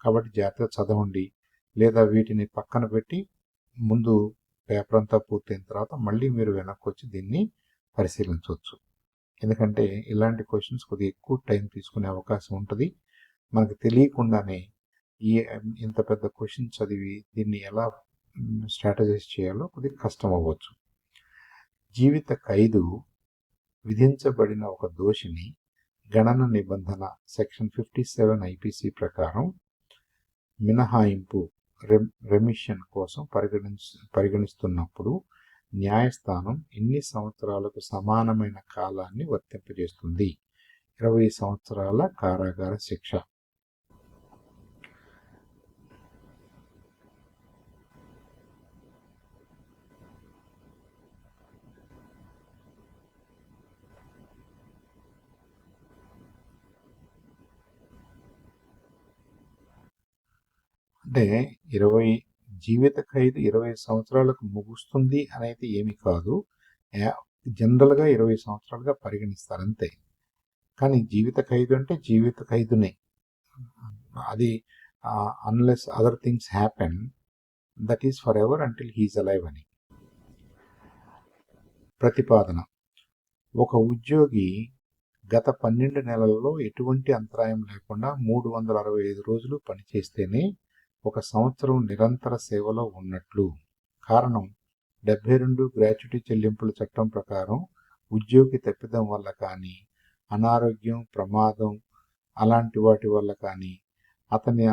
కాబట్టి జాగ్రత్తగా చదవండి. లేదా వీటిని పక్కన పెట్టి ముందు పేపర్ అంతా పూర్తయిన తర్వాత మళ్ళీ మీరు వెనక్కి వచ్చి దీన్ని పరిశీలించవచ్చు. ఎందుకంటే ఇలాంటి క్వశ్చన్స్ కొద్దిగా ఎక్కువ టైం తీసుకునే అవకాశం ఉంటుంది. మనకు తెలియకుండానే ఇంత పెద్ద క్వశ్చన్ చదివి దీన్ని ఎలా స్ట్రాటజైజ్ చేయాలో కొద్దిగా కష్టం అవ్వచ్చు. జీవిత ఖైదు విధించబడిన ఒక దోషిని గణన నిబంధన సెక్షన్ 57 ఐపీసీ ప్రకారం మినహాయింపు రెమిషన్ కోసం పరిగణిస్తున్నప్పుడు న్యాయస్థానం ఎన్ని సంవత్సరాలకు సమానమైన కాలాన్ని వర్తింపజేస్తుంది? 20 సంవత్సరాల కారాగార శిక్ష. అంటే 20 జీవిత ఖైదు 20 సంవత్సరాలకు ముగుస్తుంది అనేది ఏమి కాదు. జనరల్గా 20 సంవత్సరాలుగా పరిగణిస్తారు అంతే. కానీ జీవిత ఖైదు అంటే జీవిత ఖైదునే. అది unless other things happen, that is forever until he is alive అని. ప్రతిపాదన: ఒక ఉద్యోగి గత 12 నెలల్లో ఎటువంటి అంతరాయం లేకుండా 365 రోజులు పనిచేస్తేనే 1 సంవత్సరం నిరంతర సేవలో ఉన్నట్లు. కారణం 72 గ్రాట్యుటీ చెల్లింపుల చట్టం ప్రకారం ఉద్యోగి తప్పిదం వల్ల కానీ, అనారోగ్యం, ప్రమాదం అలాంటి వాటి వల్ల కానీ అతని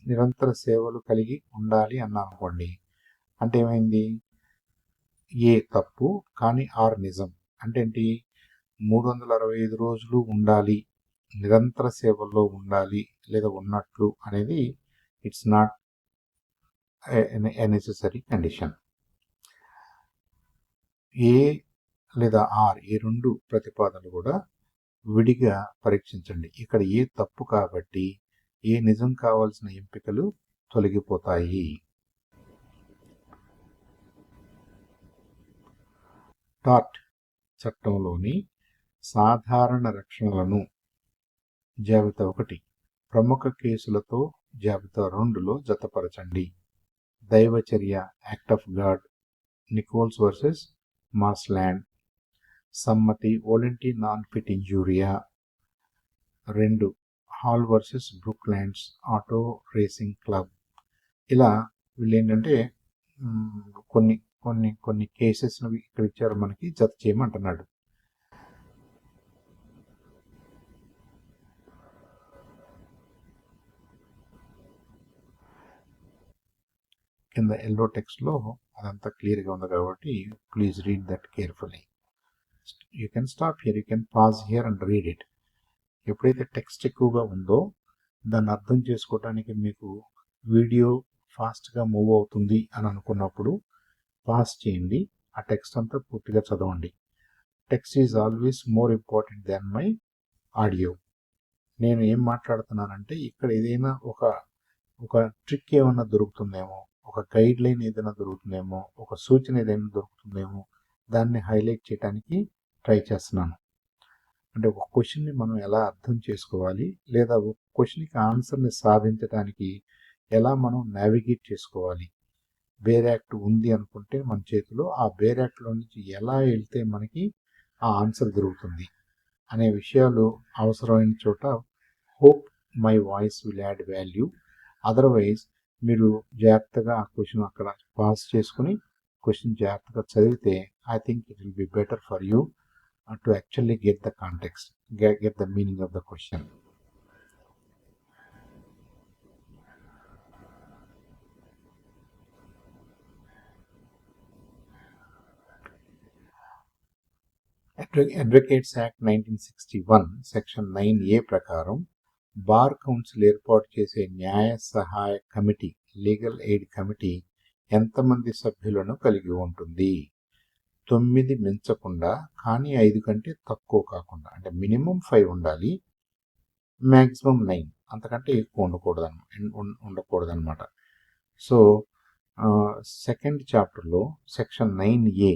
నిరంతర సేవలు కలిగి ఉండాలి అన్నానుకోండి. అంటే ఏమైంది? ఏ తప్పు కానీ ఆర్ నిజం. అంటే ఏంటి? 365 రోజులు ఉండాలి, నిరంతర సేవల్లో ఉండాలి లేదా ఉన్నట్లు అనేది it's not a necessary condition. A లేదా ఆర్, ఈ 2 ప్రతిపాదనలు కూడా విడిగా పరీక్షించండి. ఇక్కడ ఏ తప్పు కాబట్టి ఏ నిజం కావాల్సిన ఎంపికలు తొలగిపోతాయి. టార్ట్ చట్టంలోని సాధారణ రక్షణలను జాబితా 1 ప్రముఖ కేసులతో జాబితా 2లో జతపరచండి. దైవచర్య act of God, Nichols versus Marsland. సమ్మతి వోలంటీ నాన్ ఫిట్ ఇంజూరియా. 2 Hall versus Brooklands auto racing club. ఇలా వీళ్ళు ఏంటంటే కొన్ని కొన్ని కొన్ని కేసెస్ను ఇక్కడ ఇచ్చారు, మనకి జత చేయమంటున్నాడు. కింద ఎల్లో టెక్స్ట్లో అదంతా క్లియర్గా ఉంది కాబట్టి please read that carefully. You can stop here, you can pause here and read it. ఎప్పుడైతే టెక్స్ట్ ఎక్కువగా ఉందో దాన్ని అర్థం చేసుకోవడానికి మీకు వీడియో ఫాస్ట్గా మూవ్ అవుతుంది అని అనుకున్నప్పుడు పాజ్ చేయండి, ఆ టెక్స్ట్ అంతా పూర్తిగా చదవండి. Text is always more important than my audio. నేను ఏం మాట్లాడుతున్నానంటే ఇక్కడ ఏదైనా ఒక ట్రిక్ ఏమైనా దొరుకుతుందేమో, ఒక గైడ్ లైన్ ఏదైనా దొరుకుతుందేమో, ఒక సూచన ఏదైనా దొరుకుతుందేమో, దాన్ని హైలైట్ చేయడానికి ట్రై చేస్తున్నాను. అంటే ఒక క్వశ్చన్ని మనం ఎలా అర్థం చేసుకోవాలి, లేదా ఒక క్వశ్చన్కి ఆన్సర్ని సాధించడానికి ఎలా మనం నావిగేట్ చేసుకోవాలి. బేర్ యాక్ట్ ఉంది అనుకుంటే మన చేతిలో, ఆ బేర్ యాక్ట్లో నుంచి ఎలా వెళ్తే మనకి ఆ ఆన్సర్ దొరుకుతుంది అనే విషయాలు అవసరమైన చోట hope my voice will add value. Otherwise మీరు జాగ్రత్తగా ఆ క్వశ్చన్ అక్కడ పాస్ చేసుకుని క్వశ్చన్ జాగ్రత్తగా చదివితే I think it will be better for you to actually get the context, get the meaning of the question. Advocates act 1961 section 9A ప్రకారం bar council ఏర్పాటు చేసే న్యాయ సహాయ కమిటీ, లీగల్ ఎయిడ్ కమిటీ ఎంతమంది సభ్యులను కలిగి ఉంటుంది? 9 మించకుండా, కానీ 5 కంటే తక్కువ కాకుండా. అంటే మినిమం 5 ఉండాలి, మ్యాక్సిమం 9, అంతకంటే ఎక్కువ ఉండకూడదన్నమాట. సో సెకండ్ చాప్టర్లో సెక్షన్ 9A,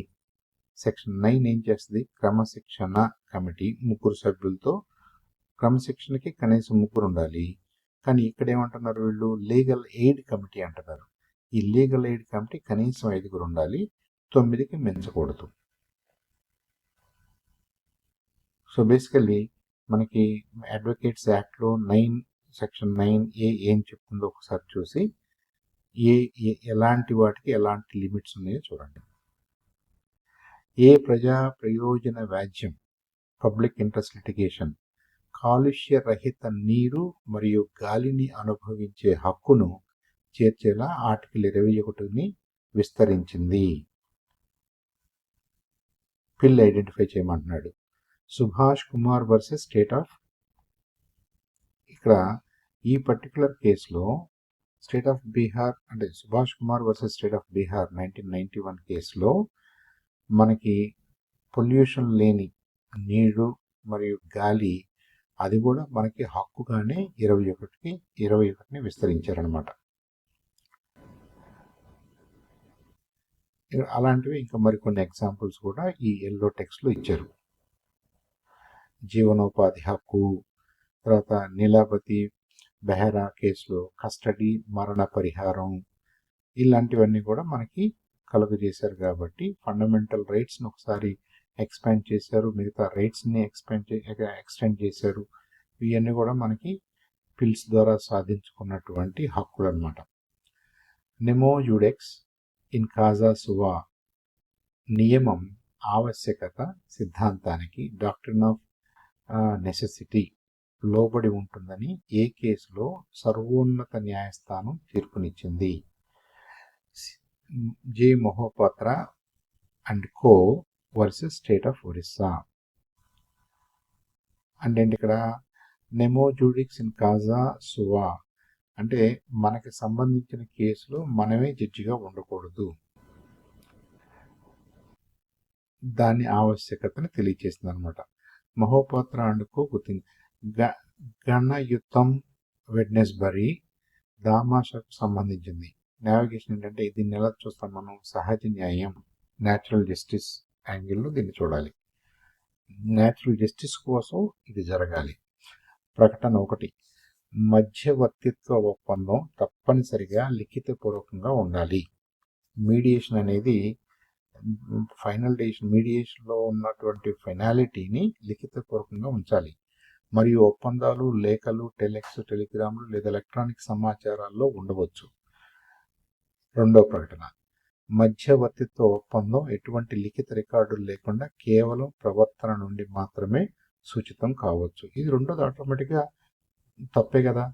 సెక్షన్ 9 ఏం చేస్తుంది? క్రమశిక్షణ కమిటీ 3 సభ్యులతో. క్రమశిక్షణకి కనీసం 3 ఉండాలి. కానీ ఇక్కడ ఏమంటున్నారు వీళ్ళు? లీగల్ ఎయిడ్ కమిటీ అంటున్నారు. ఈ లీగల్ ఎయిడ్ కమిటీ కనీసం 5 ఉండాలి, 9కి మించకూడదు. సో బేసికల్లీ మనకి అడ్వకేట్స్ యాక్ట్లో సెక్షన్ 9A ఏం చెప్తుందో ఒకసారి చూసి ఎలాంటి వాటికి ఎలాంటి లిమిట్స్ ఉన్నాయో చూడండి. ఏ ప్రజా ప్రయోజన వ్యాజ్యం, పబ్లిక్ ఇంట్రెస్ట్ లిటిగేషన్, కాలుష్య రహిత నీరు మరియు గాలిని అనుభవించే హక్కును చేర్చేలా ఆర్టికల్ 21ని విస్తరించింది. పిల్ ఐడెంటిఫై చేయమంటున్నాడు. Subhash Kumar versus state of, ఇక్కడ ఈ పర్టికులర్ కేసులో స్టేట్ ఆఫ్ బీహార్, అంటే Subhash Kumar versus state of Bihar 1991 కేసులో మనకి పొల్యూషన్ లేని నీరు మరియు గాలి, అది కూడా మనకి హక్కుగానే 21ని విస్తరించారనమాట. అలాంటివి ఇంకా మరికొన్ని ఎగ్జాంపుల్స్ కూడా ఈ ఎల్లో టెక్స్ట్లో ఇచ్చారు. జీవనోపాధి హక్కు, తర్వాత నీలాపతి బెహరా కేసులో కస్టడీ మరణ పరిహారం, ఇలాంటివన్నీ కూడా మనకి కలుగజేశారు. కాబట్టి ఫండమెంటల్ రైట్స్ని ఒకసారి ఎక్స్పాండ్ చేశారు, మిగతా రైట్స్ని ఎక్స్టెండ్ చేశారు. ఇవన్నీ కూడా మనకి పిల్స్ ద్వారా సాధించుకున్నటువంటి హక్కులు అనమాట. నెమో యూడెక్స్ ఇన్ కాజా సువా నియమం ఆవశ్యకత సిద్ధాంతానికి, డాక్ట్రిన్ ఆఫ్ నెసెసిటీ లోబడి ఉంటుందని ఏ కేసులో సర్వోన్నత న్యాయస్థానం తీర్పునిచ్చింది? J Mohapatra and co versus state of Orissa. అంటే ఇక్కడ నెమో జూడిక్స్ ఇన్ కాజా సువా అంటే మనకి సంబంధించిన కేసులో మనమే జడ్జిగా ఉండకూడదు, దాని ఆవశ్యకతను తెలియచేస్తుంది అనమాట. మహోపాత్ర అండుకో గణయుతం వెడ్నెస్బరీ దామాషకు సంబంధించింది. నావిగేషన్ ఏంటంటే దీన్ని ఎలా చూస్తాం మనం? సహజ న్యాయం, న్యాచురల్ జస్టిస్ యాంగిల్లో దీన్ని చూడాలి. న్యాచురల్ జస్టిస్ కోసం ఇది జరగాలి. ప్రకటన 1, మధ్యవర్తిత్వ ఒప్పందం తప్పనిసరిగా లిఖితపూర్వకంగా ఉండాలి. మీడియేషన్ అనేది ఫైనల్ డెసిషన్, మీడియేషన్లో ఉన్నటువంటి ఫైనాలిటీని లిఖితపూర్వకంగా ఉంచాలి. మరియు ఒప్పందాలు లేఖలు, టెలిగ్రాములు లేదా ఎలక్ట్రానిక్ సమాచారాల్లో ఉండవచ్చు. రెండో ప్రకటన, మధ్యవర్తిత్వ ఒప్పందం ఎటువంటి లిఖిత రికార్డులు లేకుండా కేవలం ప్రవర్తన నుండి మాత్రమే సూచితం కావచ్చు. ఇది రెండోది ఆటోమేటిక్గా తప్పే కదా.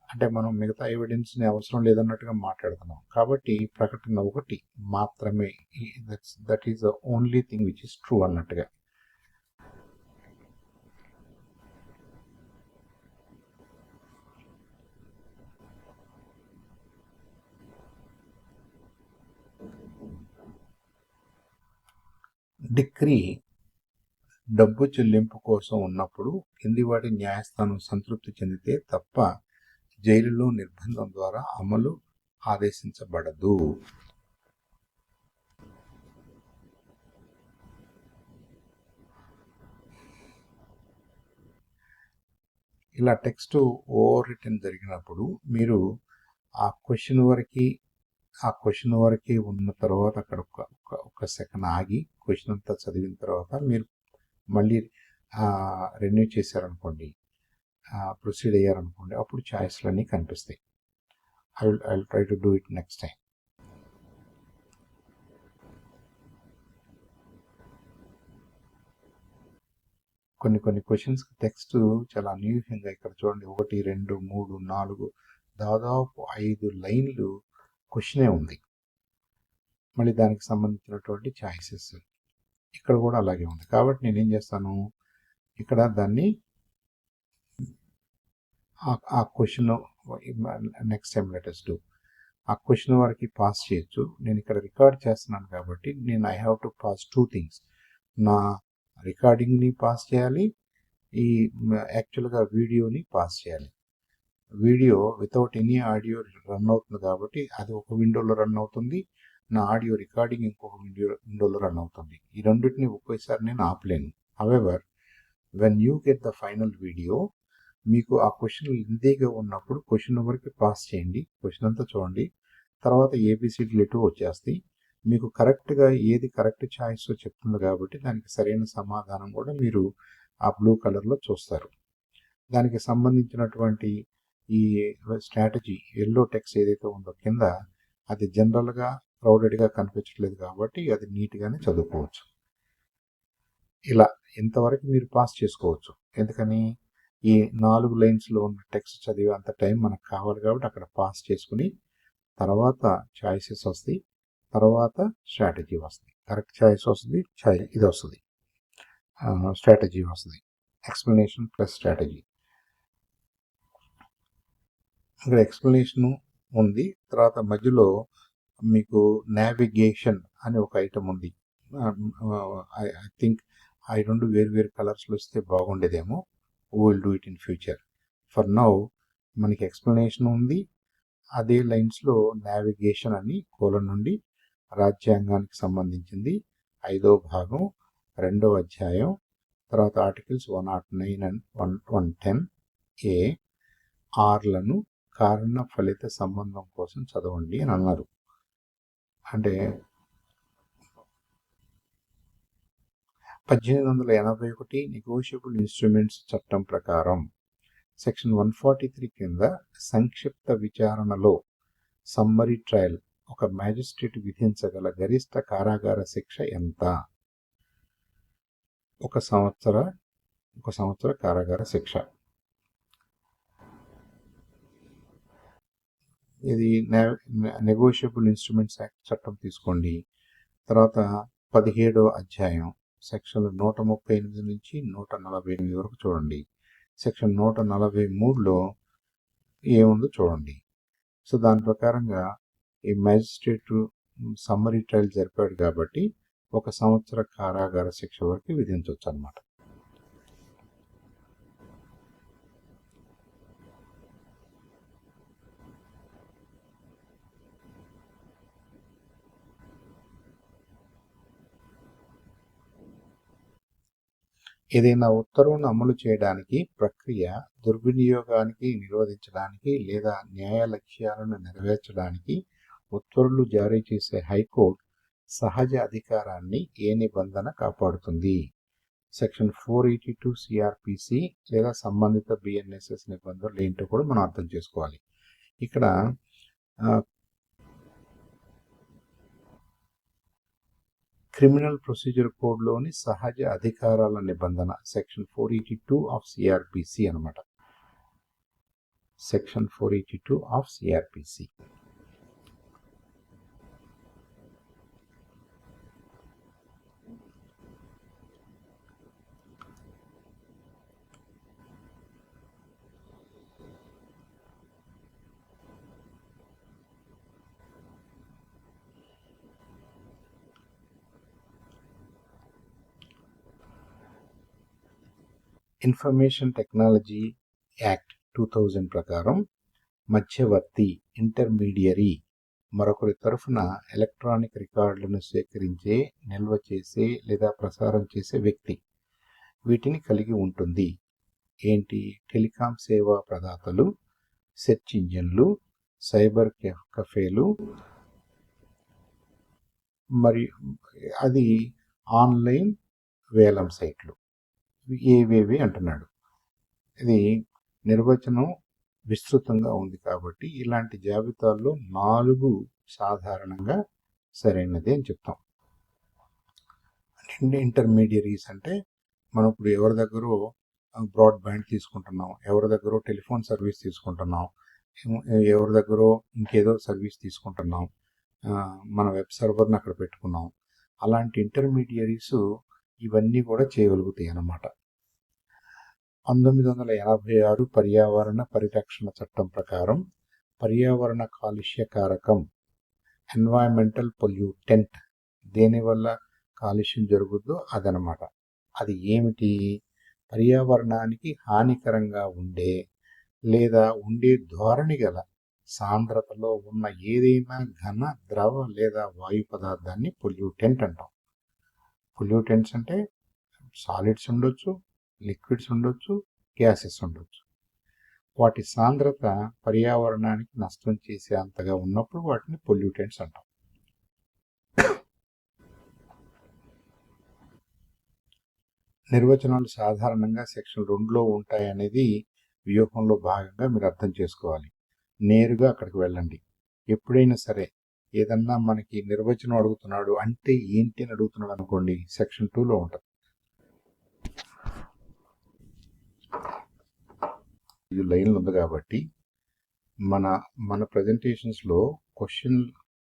అంటే మనం మిగతా ఎవిడెన్స్ని అవసరం లేదన్నట్టుగా మాట్లాడుతున్నాం. కాబట్టి ప్రకటన ఒకటి మాత్రమే, that is the only thing which is true అన్నట్టుగా. డిక్రీ డబ్బు చెల్లింపు కోసం ఉన్నప్పుడు కింది వాటి న్యాయస్థానం సంతృప్తి చెందితే తప్ప జైలులో నిర్బంధం ద్వారా అమలు ఆదేశించబడదు. ఇలా టెక్స్ట్ ఓవర్ రిటర్న్ జరిగినప్పుడు మీరు ఆ క్వశ్చన్ వరకు ఉన్న తర్వాత అక్కడ ఒక సెకండ్ ఆగి క్వశ్చన్ అంతా చదివిన తర్వాత మీరు మళ్ళీ రెన్యూ చేశారనుకోండి, ప్రొసీడ్ అయ్యారనుకోండి, అప్పుడు ఛాయిస్లు అన్నీ కనిపిస్తాయి. I will try to do it next time. కొన్ని క్వశ్చన్స్ టెక్స్ట్ చాలా అన్యూహ్యంగా, ఇక్కడ చూడండి 1, 2, 3, 4 దాదాపు 5 లైన్లు క్వశ్చనే ఉంది. మళ్ళీ దానికి సంబంధించినటువంటి ఛాయిసెస్ ఇక్కడ కూడా అలాగే ఉంది. కాబట్టి నేనేం చేస్తాను, ఇక్కడ దాన్ని ఆ question next time letters do ఆ క్వశ్చన్ వరకు పాస్ చేయొచ్చు. నేను ఇక్కడ రికార్డ్ చేస్తున్నాను కాబట్టి నేను I have to pass 2 things. నా రికార్డింగ్ని పాస్ చేయాలి, ఈ యాక్చువల్గా వీడియోని పాస్ చేయాలి. Video without any audio run అవుతుంది కాబట్టి అది ఒక విండోలో రన్ అవుతుంది, నా ఆడియో రికార్డింగ్ ఇంకొక విండోలో రన్ అవుతుంది. ఈ రెండింటిని ఒకేసారి నేను ఆపలేను. However when you get the final video, మీకు ఆ క్వశ్చన్ లెంతీగా ఉన్నప్పుడు క్వశ్చన్ వరకు పాస్ చేయండి, క్వశ్చన్ అంతా చూడండి, తర్వాత ఏబిసిడీలు ఎటు వచ్చేస్తాయి. మీకు కరెక్ట్గా ఏది కరెక్ట్ ఛాయిస్ చెప్తుంది కాబట్టి దానికి సరైన సమాధానం కూడా మీరు ఆ బ్లూ కలర్లో చూస్తారు. దానికి సంబంధించినటువంటి ఈ స్ట్రాటజీ ఎల్లో టెక్స్ట్ ఏదైతే ఉందో కింద, అది జనరల్గా క్రౌడెడ్గా కనిపించట్లేదు కాబట్టి అది నీట్గానే చదువుకోవచ్చు. ఇలా ఇంతవరకు మీరు పాస్ చేసుకోవచ్చు. ఎందుకని, ఈ 4 లైన్స్లో ఉన్న టెక్స్ట్ చదివే అంత టైం మనకు కావాలి కాబట్టి అక్కడ పాస్ చేసుకుని తర్వాత చాయిసెస్ వస్తాయి, తర్వాత స్ట్రాటజీ వస్తుంది. కరెక్ట్ చాయిస్ వస్తుంది, ఇది వస్తుంది, స్ట్రాటజీ వస్తుంది, ఎక్స్ప్లెనేషన్ ప్లస్ స్ట్రాటజీ. ఇక్కడ ఎక్స్ప్లెనేషను ఉంది, తర్వాత మధ్యలో మీకు నావిగేషన్ అని ఒక ఐటమ్ ఉంది. ఐ థింక్ ఆ 2 వేరు కలర్స్లో వస్తే బాగుండేదేమో. Will do it in future. For now మనకి ఎక్స్ప్లెనేషన్ ఉంది, అదే లైన్స్లో నావిగేషన్ అని కోలన్ నుండి రాజ్యాంగానికి సంబంధించింది 5వ భాగం 2వ అధ్యాయం, తర్వాత ఆర్టికల్స్ 109 అండ్ 110A ఆర్లను కారణ ఫలిత సంబంధం కోసం చదవండి అని అన్నారు. అంటే 1881 నెగోషియబుల్ ఇన్స్ట్రుమెంట్స్ చట్టం ప్రకారం సెక్షన్ 143 కింద సంక్షిప్త విచారణలో సమ్మరీ ట్రయల్ ఒక మ్యాజిస్ట్రేట్ విధించగల గరిష్ట కారాగార శిక్ష ఎంత? 1 సంవత్సర కారాగార శిక్ష. ఇది నెగోషియబుల్ ఇన్స్ట్రుమెంట్స్ యాక్ట్ చట్టం తీసుకోండి. తర్వాత 17వ అధ్యాయం సెక్షన్లు 138 నుంచి 148 వరకు చూడండి. సెక్షన్ 143లో ఏముందో చూడండి. సో దాని ప్రకారంగా ఈ మ్యాజిస్ట్రేట్ సమ్మరీ ట్రయల్ జరిపాడు కాబట్టి 1 సంవత్సర కారాగార శిక్ష వరకు విధించవచ్చు అన్నమాట. ఏదైనా ఉత్తర్వును అమలు చేయడానికి, ప్రక్రియ దుర్వినియోగానికి నిరోధించడానికి లేదా న్యాయ లక్ష్యాలను నెరవేర్చడానికి ఉత్తర్వులు జారీ చేసే హైకోర్టు సహజ అధికారాన్ని ఏ నిబంధన కాపాడుతుంది? సెక్షన్ 482 సిఆర్పిసి లేదా సంబంధిత బిఎన్ఎస్ఎస్ నిబంధనలు ఏంటో కూడా మనం అర్థం చేసుకోవాలి. ఇక్కడ క్రిమినల్ ప్రొసీజర్ కోడ్లోని సహజ అధికారాల నిబంధన సెక్షన్ 482 ఆఫ్ సిఆర్పిసి అనమాట. Section 482 of CrPC. Information technology act 2000 ప్రకారం మధ్యవర్తి ఇంటర్మీడియరీ మరొకరి తరఫున ఎలక్ట్రానిక్ రికార్డులను సేకరించే, నిల్వ చేసే లేదా ప్రసారం చేసే వ్యక్తి వీటిని కలిగి ఉంటుంది. ఏంటి? టెలికాం సేవా ప్రదాతలు, సెర్చ్ ఇంజిన్లు, సైబర్ కఫేలు, మరియు అది ఆన్లైన్ వేలం సైట్లు, ఏవేవి అంటున్నాడు. ఇది నిర్వచనం విస్తృతంగా ఉంది కాబట్టి ఇలాంటి జాబితాల్లో 4 సాధారణంగా సరైనది అని చెప్తాం. ఇంటర్మీడియరీస్ అంటే మనం ఇప్పుడు ఎవరి దగ్గర బ్రాడ్బ్యాండ్ తీసుకుంటున్నాం, ఎవరి దగ్గర టెలిఫోన్ సర్వీస్ తీసుకుంటున్నాం, ఎవరి దగ్గర ఇంకేదో సర్వీస్ తీసుకుంటున్నాం, మన వెబ్ సర్వర్ని అక్కడ పెట్టుకున్నాం. అలాంటి ఇంటర్మీడియరీస్ ఇవన్నీ కూడా చేయగలుగుతాయి అన్నమాట. 1986 పర్యావరణ పరిరక్షణ చట్టం ప్రకారం పర్యావరణ కాలుష్య కారకం, ఎన్వైరన్మెంటల్ పొల్యూటెంట్, దేనివల్ల కాలుష్యం జరుగుద్దో అదనమాట. అది ఏమిటి? పర్యావరణానికి హానికరంగా ఉండే లేదా ఉండే ధోరణి గల సాంద్రతలో ఉన్న ఏదైనా ఘన, ద్రవ లేదా వాయు పదార్థాన్ని పొల్యూటెంట్ అంటాం. పొల్యూటెంట్స్ అంటే సాలిడ్స్ ఉండొచ్చు, లిక్విడ్స్ ఉండొచ్చు, గ్యాసెస్ ఉండొచ్చు. వాటి సాంద్రత పర్యావరణానికి నష్టం చేసే అంతగా ఉన్నప్పుడు వాటిని పొల్యూటెంట్స్ అంటాం. నిర్వచనాలు సాధారణంగా సెక్షన్ 2లో ఉంటాయనేది వ్యూహంలో భాగంగా మీరు అర్థం చేసుకోవాలి. నేరుగా అక్కడికి వెళ్ళండి. ఎప్పుడైనా సరే ఏదన్నా మనకి నిర్వచనం అడుగుతున్నాడు అంటే ఏంటి అని అడుగుతున్నాడు అనుకోండి, సెక్షన్ 2లో ఉంటుంది. 5 లైన్లు ఉంది కాబట్టి మన ప్రజెంటేషన్స్లో క్వశ్చన్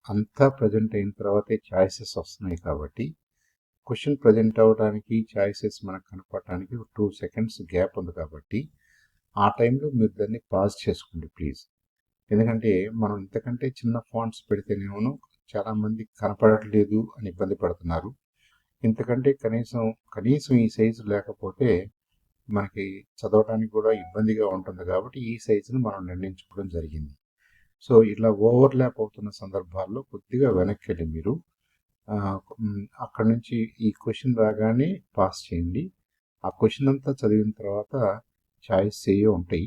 అంతా ప్రజెంట్ అయిన తర్వాతే ఛాయిసెస్ వస్తున్నాయి కాబట్టి క్వశ్చన్ ప్రజెంట్ అవ్వడానికి ఛాయిసెస్ మనకు కనపడటానికి 2 సెకండ్స్ గ్యాప్ ఉంది కాబట్టి ఆ టైంలో మీరు దాన్ని పాజ్ చేసుకోండి ప్లీజ్. ఎందుకంటే మనం ఇంతకంటే చిన్న ఫాంట్స్ పెడితేనేమో చాలామంది కనపడట్లేదు అని ఇబ్బంది పడుతున్నారు. ఇంతకంటే కనీసం ఈ సైజు లేకపోతే మనకి చదవడానికి కూడా ఇబ్బందిగా ఉంటుంది కాబట్టి ఈ సైజును మనం నిర్ణయించుకోవడం జరిగింది. సో ఇలా ఓవర్లాప్ అవుతున్న సందర్భాల్లో కొద్దిగా వెనక్కి వెళ్ళి మీరు అక్కడ నుంచి ఈ క్వశ్చన్ రాగానే పాస్ చేయండి. ఆ క్వశ్చన్ అంతా చదివిన తర్వాత చాయిస్ ఉంటాయి.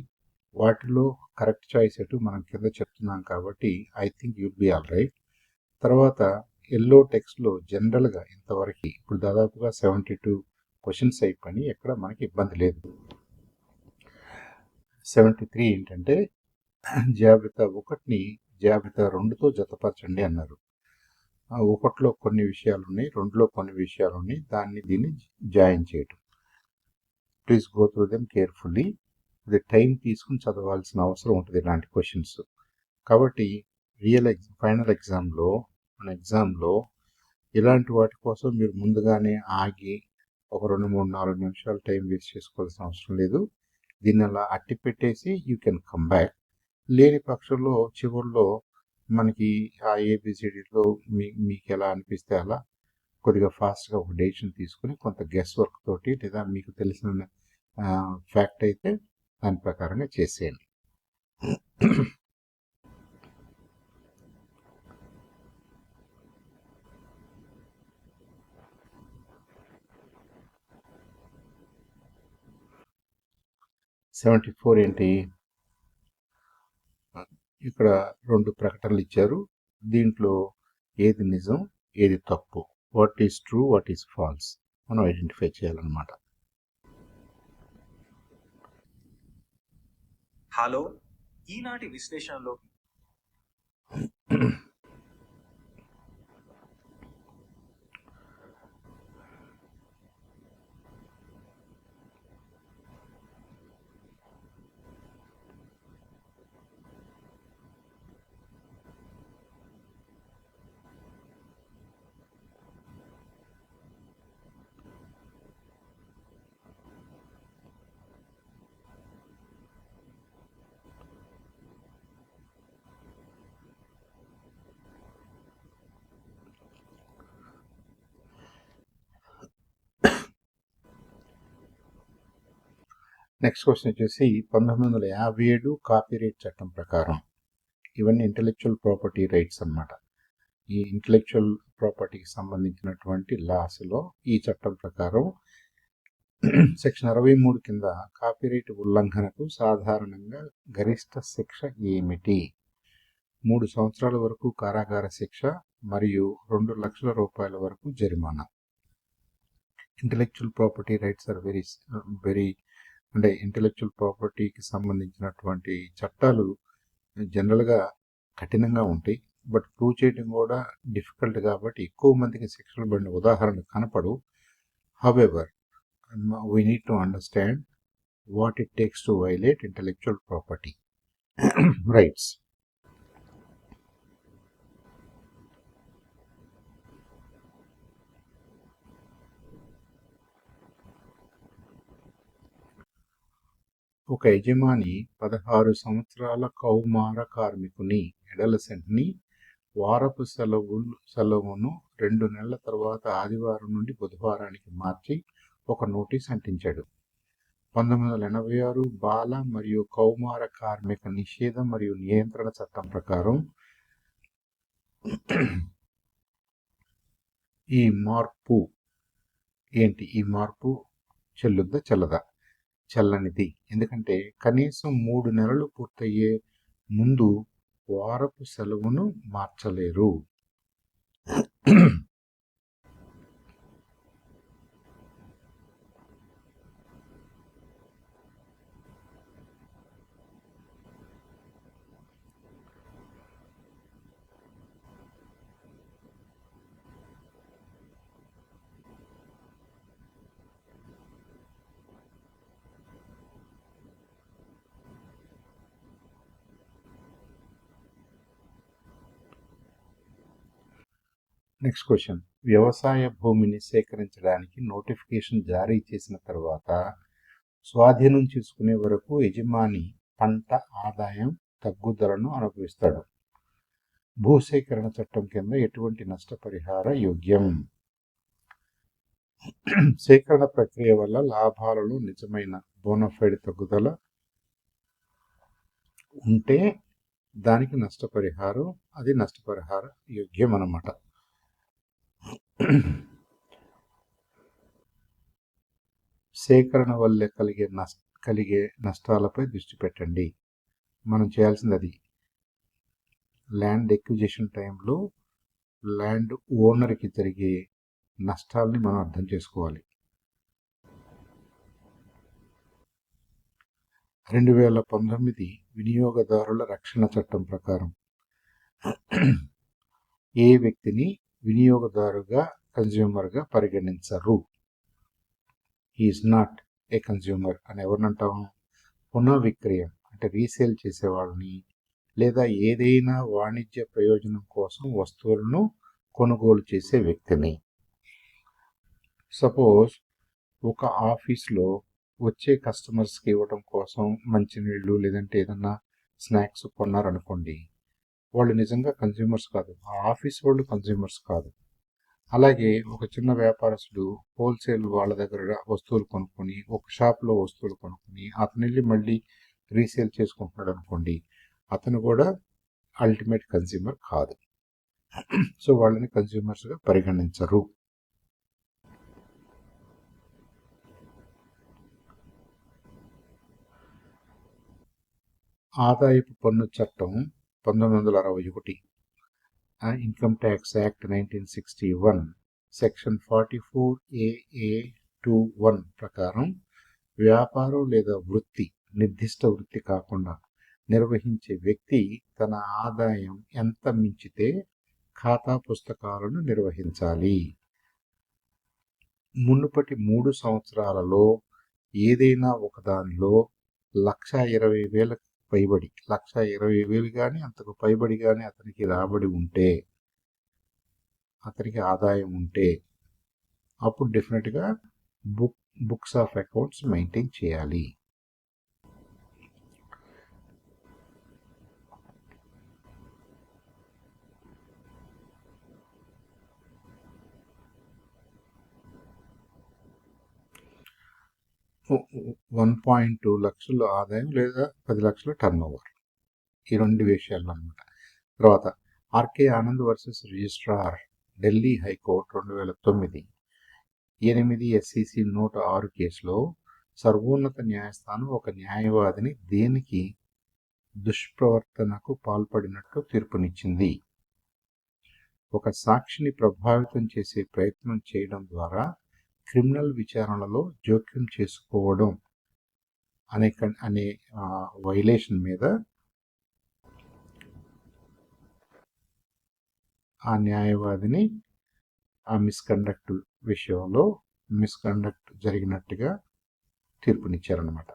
వాటిలో కరెక్ట్ చాయిస్ ఎటు మనం కింద చెప్తున్నాం కాబట్టి I think you'll be all right. తర్వాత ఎల్లో టెక్స్ట్లో జనరల్గా ఇంతవరకు ఇప్పుడు దాదాపుగా 72 క్వశ్చన్స్ అయిపోయి ఎక్కడ మనకి ఇబ్బంది లేదు. 73 ఏంటంటే జాబితా 1ని జాబితా 2తో జతపరచండి అన్నారు. 1లో కొన్ని విషయాలు ఉన్నాయి, 2లో కొన్ని విషయాలు ఉన్నాయి, దీన్ని జాయిన్ చేయటం. Please go through them carefully. ఇది టైం తీసుకుని చదవాల్సిన అవసరం ఉంటుంది ఇలాంటి క్వశ్చన్స్. కాబట్టి ఫైనల్ ఎగ్జామ్లో ఇలాంటి వాటి కోసం మీరు ముందుగానే ఆగి ఒక 2, 3, 4 నిమిషాలు టైం వేస్ట్ చేసుకోవాల్సిన అవసరం లేదు. దీన్ని అలా అట్టి పెట్టేసి యూ కెన్ కమ్ బ్యాక్. లేని పక్షంలో చివరిలో మనకి ఆ ఏబిసిడిలో మీకు ఎలా అనిపిస్తే అలా కొద్దిగా ఫాస్ట్గా ఒక డెసిషన్ తీసుకుని కొంత గెస్ వర్క్ తోటి లేదా మీకు తెలిసిన ఫ్యాక్ట్ అయితే దాని ప్రకారంగా చేసేయండి. (74) ఏంటి? ఇక్కడ 2 ప్రకటనలు ఇచ్చారు. దీంట్లో ఏది నిజం, ఏది తప్పు, what is true, what is false మనం ఐడెంటిఫై చేయాలన్నమాట. హలో, ఈనాటి విశ్లేషణలో నెక్స్ట్ క్వశ్చన్ వచ్చేసి 1957 కాపీరైట్ చట్టం ప్రకారం, ఇవన్నీ ఇంటెలెక్చువల్ ప్రాపర్టీ రైట్స్ అన్నమాట. ఈ ఇంటెలెక్చువల్ ప్రాపర్టీకి సంబంధించినటువంటి లాస్లో ఈ చట్టం ప్రకారం సెక్షన్ 63 కింద కాపీరైట్ ఉల్లంఘనకు సాధారణంగా గరిష్ట శిక్ష ఏమిటి? 3 సంవత్సరాల వరకు కారాగార శిక్ష మరియు 2 లక్షల రూపాయల వరకు జరిమానా. Intellectual property rights are very అంటే ఇంటెలెక్చువల్ ప్రాపర్టీకి సంబంధించినటువంటి చట్టాలు జనరల్గా కఠినంగా ఉంటాయి. బట్ ప్రూవ్ చేయడం కూడా డిఫికల్ట్ కాబట్టి ఎక్కువ మందికి శిక్షలు పడిన ఉదాహరణ కనపడు. However, we need to understand what it takes to violate intellectual property rights. ఒక యజమాని 16 సంవత్సరాల కౌమార కార్మికుని అడలసెంట్ని వారపు సెలవును 2 నెలల తర్వాత ఆదివారం నుండి బుధవారానికి మార్చి ఒక నోటీస్ అంటించాడు. 1986 బాల మరియు కౌమార కార్మిక నిషేధం మరియు నియంత్రణ చట్టం ప్రకారం ఈ మార్పు ఏంటి? ఈ మార్పు చెల్లుద్దా చెల్లదా? చెల్లనిది. ఎందుకంటే కనీసం 3 నెలలు పూర్తయ్యే ముందు వారపు సెలవును మార్చలేరు. నెక్స్ట్ క్వశ్చన్, వ్యవసాయ భూమిని సేకరించడానికి నోటిఫికేషన్ జారీ చేసిన తర్వాత స్వాధీనం చేసుకునే వరకు యజమాని పంట ఆదాయం తగ్గుదలను అనుభవిస్తాడు. భూసేకరణ చట్టం కింద ఎటువంటి నష్టపరిహార యోగ్యం? సేకరణ ప్రక్రియ వల్ల లాభాలలో నిజమైన బోనఫైడ్ తగ్గుదల ఉంటే దానికి నష్టపరిహారం, అది నష్టపరిహార యోగ్యం అన్నమాట. సేకరణ వల్ల కలిగే నష్టాలపై దృష్టి పెట్టండి. మనం చేయాల్సింది అది. ల్యాండ్ ఎక్విజిషన్ టైంలో ల్యాండ్ ఓనర్కి జరిగే నష్టాలని మనం అర్థం చేసుకోవాలి. 2019 వినియోగదారుల రక్షణ చట్టం ప్రకారం ఏ వ్యక్తిని వినియోగదారుగా కన్జ్యూమర్గా పరిగణించరు? ఈజ్ నాట్ ఏ కన్జ్యూమర్ అని ఎవరినంటాం? పునః విక్రయం అంటే రీసేల్ చేసేవాళ్ళని, లేదా ఏదైనా వాణిజ్య ప్రయోజనం కోసం వస్తువులను కొనుగోలు చేసే వ్యక్తిని. సపోజ్ ఒక ఆఫీస్లో వచ్చే కస్టమర్స్కి ఇవ్వడం కోసం మంచినీళ్ళు లేదంటే ఏదన్నా స్నాక్స్ కొన్నారనుకోండి, వాళ్ళు నిజంగా కన్జ్యూమర్స్ కాదు, ఆ ఆఫీస్ వాళ్ళు కన్జ్యూమర్స్ కాదు. అలాగే ఒక చిన్న వ్యాపారస్తుడు హోల్సేల్ వాళ్ళ దగ్గర వస్తువులు కొనుక్కొని, ఒక షాప్లో వస్తువులు కొనుక్కొని అతను వెళ్ళి మళ్ళీ రీసేల్ చేసుకుంటున్నాడు అనుకోండి, అతను కూడా అల్టిమేట్ కన్జ్యూమర్ కాదు. సో వాళ్ళని కన్జ్యూమర్స్గా పరిగణించరు. ఆదాయపు పన్ను చట్టం 1961, income tax act 1961 section 44AA21 ప్రకారం వ్యాపారం లేదా వృత్తి నిర్దిష్ట వృత్తి కాకుండా నిర్వహించే వ్యక్తి తన ఆదాయం ఎంత మించితే ఖాతా పుస్తకాలను నిర్వహించాలి. మునుపటి 3 సంవత్సరాలలో ఏదైనా ఒకదానిలో 1,20,000 పైబడి 1,20,000 కానీ అంతకు పైబడి కానీ అతనికి రాబడి ఉంటే, అతనికి ఆదాయం ఉంటే, అప్పుడు డెఫినెట్గా బుక్స్ ఆఫ్ అకౌంట్స్ మెయింటైన్ చేయాలి. $1.2 లక్షలు ఆదాయం లేదా 10 లక్షల టర్న్ ఓవర్, ఈ 2 విషయాలు అనమాట. తర్వాత RK Anand versus registrar, Delhi high court 2009 8 SCC 106 కేసులో సర్వోన్నత న్యాయస్థానం ఒక న్యాయవాదిని దేనికి దుష్ప్రవర్తనకు పాల్పడినట్లు తీర్పునిచ్చింది. ఒక సాక్షిని ప్రభావితం చేసే ప్రయత్నం చేయడం ద్వారా క్రిమినల్ విచారణలో జోక్యం చేసుకోవడం అనే వైలేషన్ మీద ఆ న్యాయవాదిని ఆ మిస్కండక్ట్ విషయంలో మిస్కండక్ట్ జరిగినట్టుగా తీర్పునిచ్చారన్నమాట.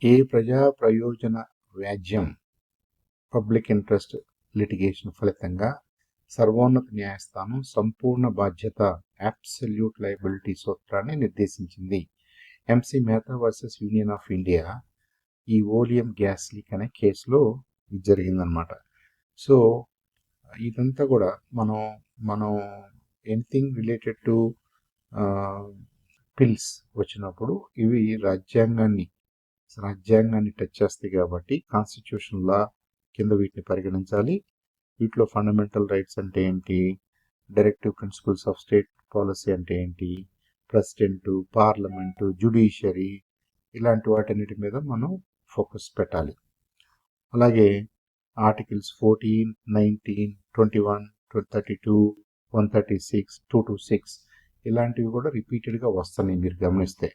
ఏ ప్రజా ప్రయోజన వ్యాజ్యం పబ్లిక్ ఇంట్రెస్ట్ లిటిగేషన్ ఫలితంగా సర్వోన్నత న్యాయస్థానం సంపూర్ణ బాధ్యత అబ్సల్యూట్ లయబిలిటీ సూత్రాన్ని నిర్దేశించింది. MC Mehta versus union of India, ఈ ఓలియం గ్యాస్ లీక్ అనే కేసులో ఇది జరిగిందనమాట. సో ఇదంతా కూడా మనం ఎనీథింగ్ రిలేటెడ్ టు పిల్స్ వచ్చినప్పుడు ఇవి రాజ్యాంగాన్ని టచ్ చేస్తాయి కాబట్టి కాన్స్టిట్యూషన్ లా కింద వీటిని పరిగణించాలి. వీటిలో ఫండమెంటల్ రైట్స్ అంటే ఏంటి, directive principles of state policy అంటే ఏంటి, ప్రెసిడెంటు, పార్లమెంటు, జ్యుడిషియరీ, ఇలాంటి వాటన్నిటి మీద మనం ఫోకస్ పెట్టాలి. అలాగే ఆర్టికల్స్ 14, 19, 21, 32, 136, 226 ఇలాంటివి కూడా రిపీటెడ్గా వస్తున్నాయి మీరు గమనిస్తే.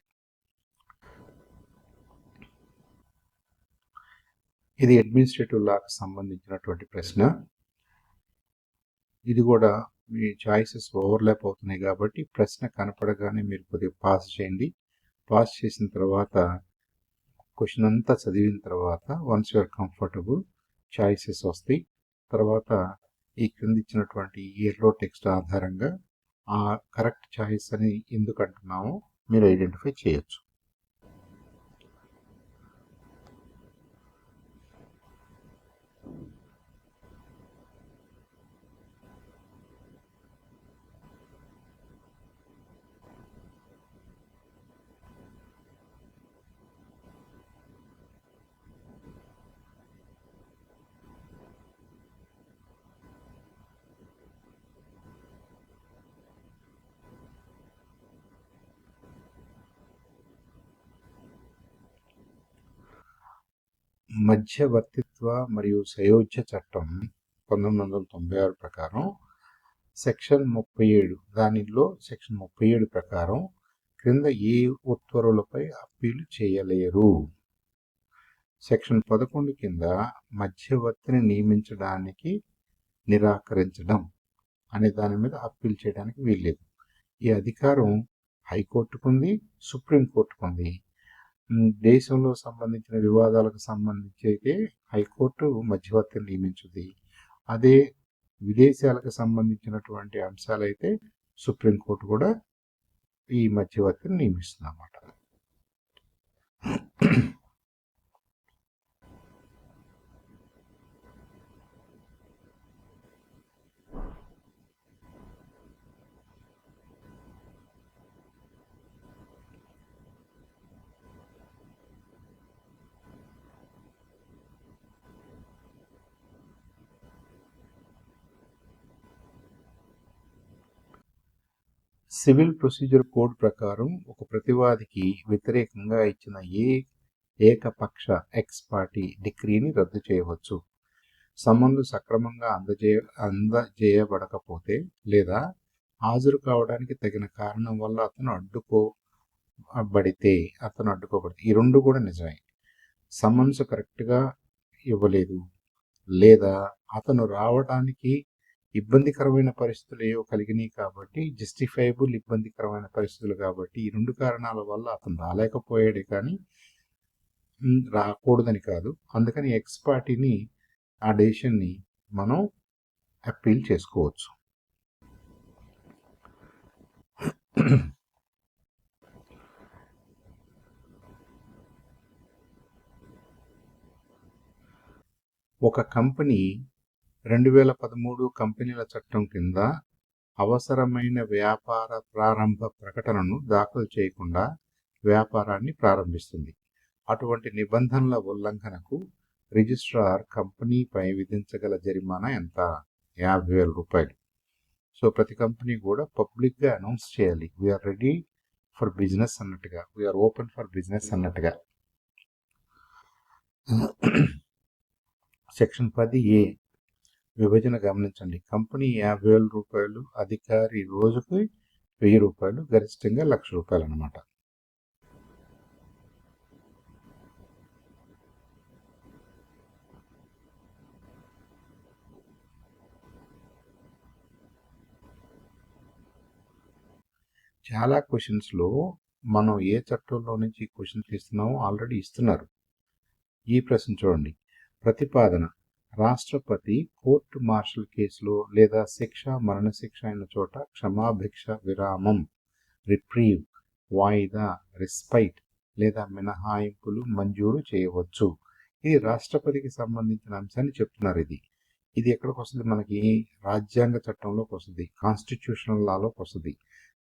ఇది అడ్మినిస్ట్రేటివ్ లాకి సంబంధించినటువంటి ప్రశ్న. ఇది కూడా మీ చాయిసెస్ ఓవర్లాప్ అవుతున్నాయి కాబట్టి ప్రశ్న కనపడగానే మీరు కొద్దిగా పాస్ చేయండి. పాస్ చేసిన తర్వాత క్వశ్చన్ అంతా చదివిన తర్వాత వన్స్ యూఆర్ కంఫర్టబుల్ చాయిసెస్ వస్తాయి. తర్వాత ఈ క్రింద ఇచ్చినటువంటి ఎల్లో టెక్స్ట్ ఆధారంగా ఆ కరెక్ట్ చాయిస్ అని ఎందుకు అంటున్నామో మీరు ఐడెంటిఫై చేయొచ్చు. మధ్యవర్తిత్వ మరియు సయోధ్య చట్టం 1996 ప్రకారం సెక్షన్ 37 దానిలో సెక్షన్ 37 ప్రకారం క్రింద ఏ ఉత్తర్వులపై అప్పీలు చేయలేరు. సెక్షన్ 11 కింద మధ్యవర్తిని నియమించడానికి నిరాకరించడం అనే దాని మీద అప్పీల్ చేయడానికి వీల్లేదు. ఈ అధికారం హైకోర్టుకు ఉంది, సుప్రీంకోర్టుకు ఉంది. దేశంలో సంబంధించిన వివాదాలకు సంబంధించి అయితే హైకోర్టు మధ్యవర్తిని నియమించుది. అదే విదేశాలకు సంబంధించినటువంటి అంశాలైతే సుప్రీంకోర్టు కూడా ఈ మధ్యవర్తిని నియమిస్తుంది అన్నమాట. సివిల్ ప్రొసీజర్ కోడ్ ప్రకారం ఒక ప్రతివాదికి వ్యతిరేకంగా ఇచ్చిన ఏ ఏకపక్ష ఎక్స్ పార్టీ డిక్రీని రద్దు చేయవచ్చు. సమన్లు సక్రమంగా అందజేయబడకపోతే లేదా హాజరు కావడానికి తగిన కారణం వల్ల అతను అడ్డుకోబడితే ఈ రెండు కూడా నిజమే. సమన్స్ కరెక్ట్గా ఇవ్వలేదు లేదా అతను రావడానికి ఇబ్బందికరమైన పరిస్థితులు ఏవో కలిగినాయి కాబట్టి, జస్టిఫైబుల్ ఇబ్బందికరమైన పరిస్థితులు కాబట్టి, ఈ రెండు కారణాల వల్ల అతను రాలేకపోయాడే కానీ రాకూడదని కాదు. అందుకని ఎక్స్ పార్టీని ఆ డెసిషన్ని మనం అప్పీల్ చేసుకోవచ్చు. ఒక కంపెనీ 2013 కంపెనీల చట్టం కింద అవసరమైన వ్యాపార ప్రారంభ ప్రకటనను దాఖలు చేయకుండా వ్యాపారాన్ని ప్రారంభిస్తుంది. అటువంటి నిబంధనల ఉల్లంఘనకు రిజిస్ట్రార్ కంపెనీపై విధించగల జరిమానా ఎంత? 50,000 రూపాయలు. సో ప్రతి కంపెనీ కూడా పబ్లిక్గా అనౌన్స్ చేయాలి, వీఆర్ రెడీ ఫర్ బిజినెస్ అన్నట్టుగా, వీఆర్ ఓపెన్ ఫర్ బిజినెస్ అన్నట్టుగా. సెక్షన్ 10A విభజన గమనించండి. కంపెనీ 50,000 రూపాయలు, అధికారి రోజుకు 1000 రూపాయలు, గరిష్టంగా 1,00,000 రూపాయలు అన్నమాట. చాలా క్వశ్చన్స్లో మనం ఏ చట్టంలో నుంచి క్వశ్చన్స్ ఇస్తున్నామో ఆల్రెడీ ఇస్తున్నారు. ఈ ప్రశ్న చూడండి. ప్రతిపాదన: రాష్ట్రపతి కోర్టు మార్షల్ కేసులో లేదా శిక్ష మరణశిక్ష అయిన చోట క్షమాభిక్ష విరామం, రిప్రీవ్, వాయిదా, రెస్పైట్ లేదా మినహాయింపులు మంజూరు చేయవచ్చు. ఇది రాష్ట్రపతికి సంబంధించిన అంశాన్ని చెప్తున్నారు. ఇది ఎక్కడికి వస్తుంది? మనకి రాజ్యాంగ చట్టంలోకి వస్తుంది, కాన్స్టిట్యూషనల్ లాలోకి వస్తుంది.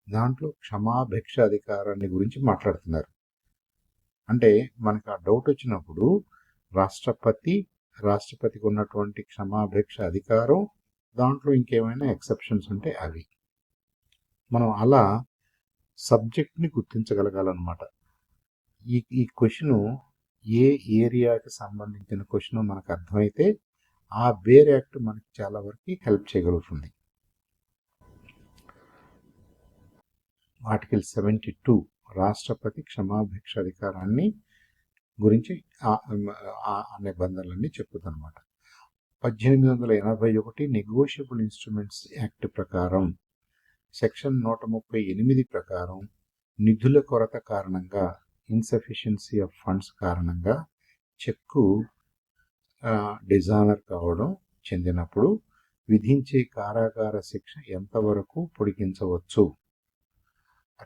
దాంట్లో క్షమాభిక్ష అధికారాన్ని గురించి మాట్లాడుతున్నారు. అంటే మనకు ఆ డౌట్ వచ్చినప్పుడు రాష్ట్రపతికి ఉన్నటువంటి క్షమాభిక్ష అధికారం, దాంట్లో ఇంకేమైనా ఎక్సెప్షన్స్ ఉంటే అవి మనం అలా సబ్జెక్ట్ని గుర్తించగలగాలన్నమాట. ఈ క్వశ్చను ఏ ఏరియాకి సంబంధించిన క్వశ్చన్ మనకు అర్థమైతే ఆ బేర్ యాక్ట్ మనకి చాలా వరకు హెల్ప్ చేయగలుగుతుంది. ఆర్టికల్ 72 రాష్ట్రపతి క్షమాభిక్ష అధికారాన్ని గురించి ఆ నిబంధనలన్నీ చెప్పుదన్నమాట. 1881 నెగోషియబుల్ ఇన్స్ట్రుమెంట్స్ యాక్ట్ ప్రకారం సెక్షన్ 138 ప్రకారం నిధుల కొరత కారణంగా, ఇన్సఫిషియన్సీ ఆఫ్ ఫండ్స్ కారణంగా చెక్కు డిజానర్ కావడం చెందినప్పుడు విధించే కారాగార శిక్ష ఎంతవరకు పొడిగించవచ్చు?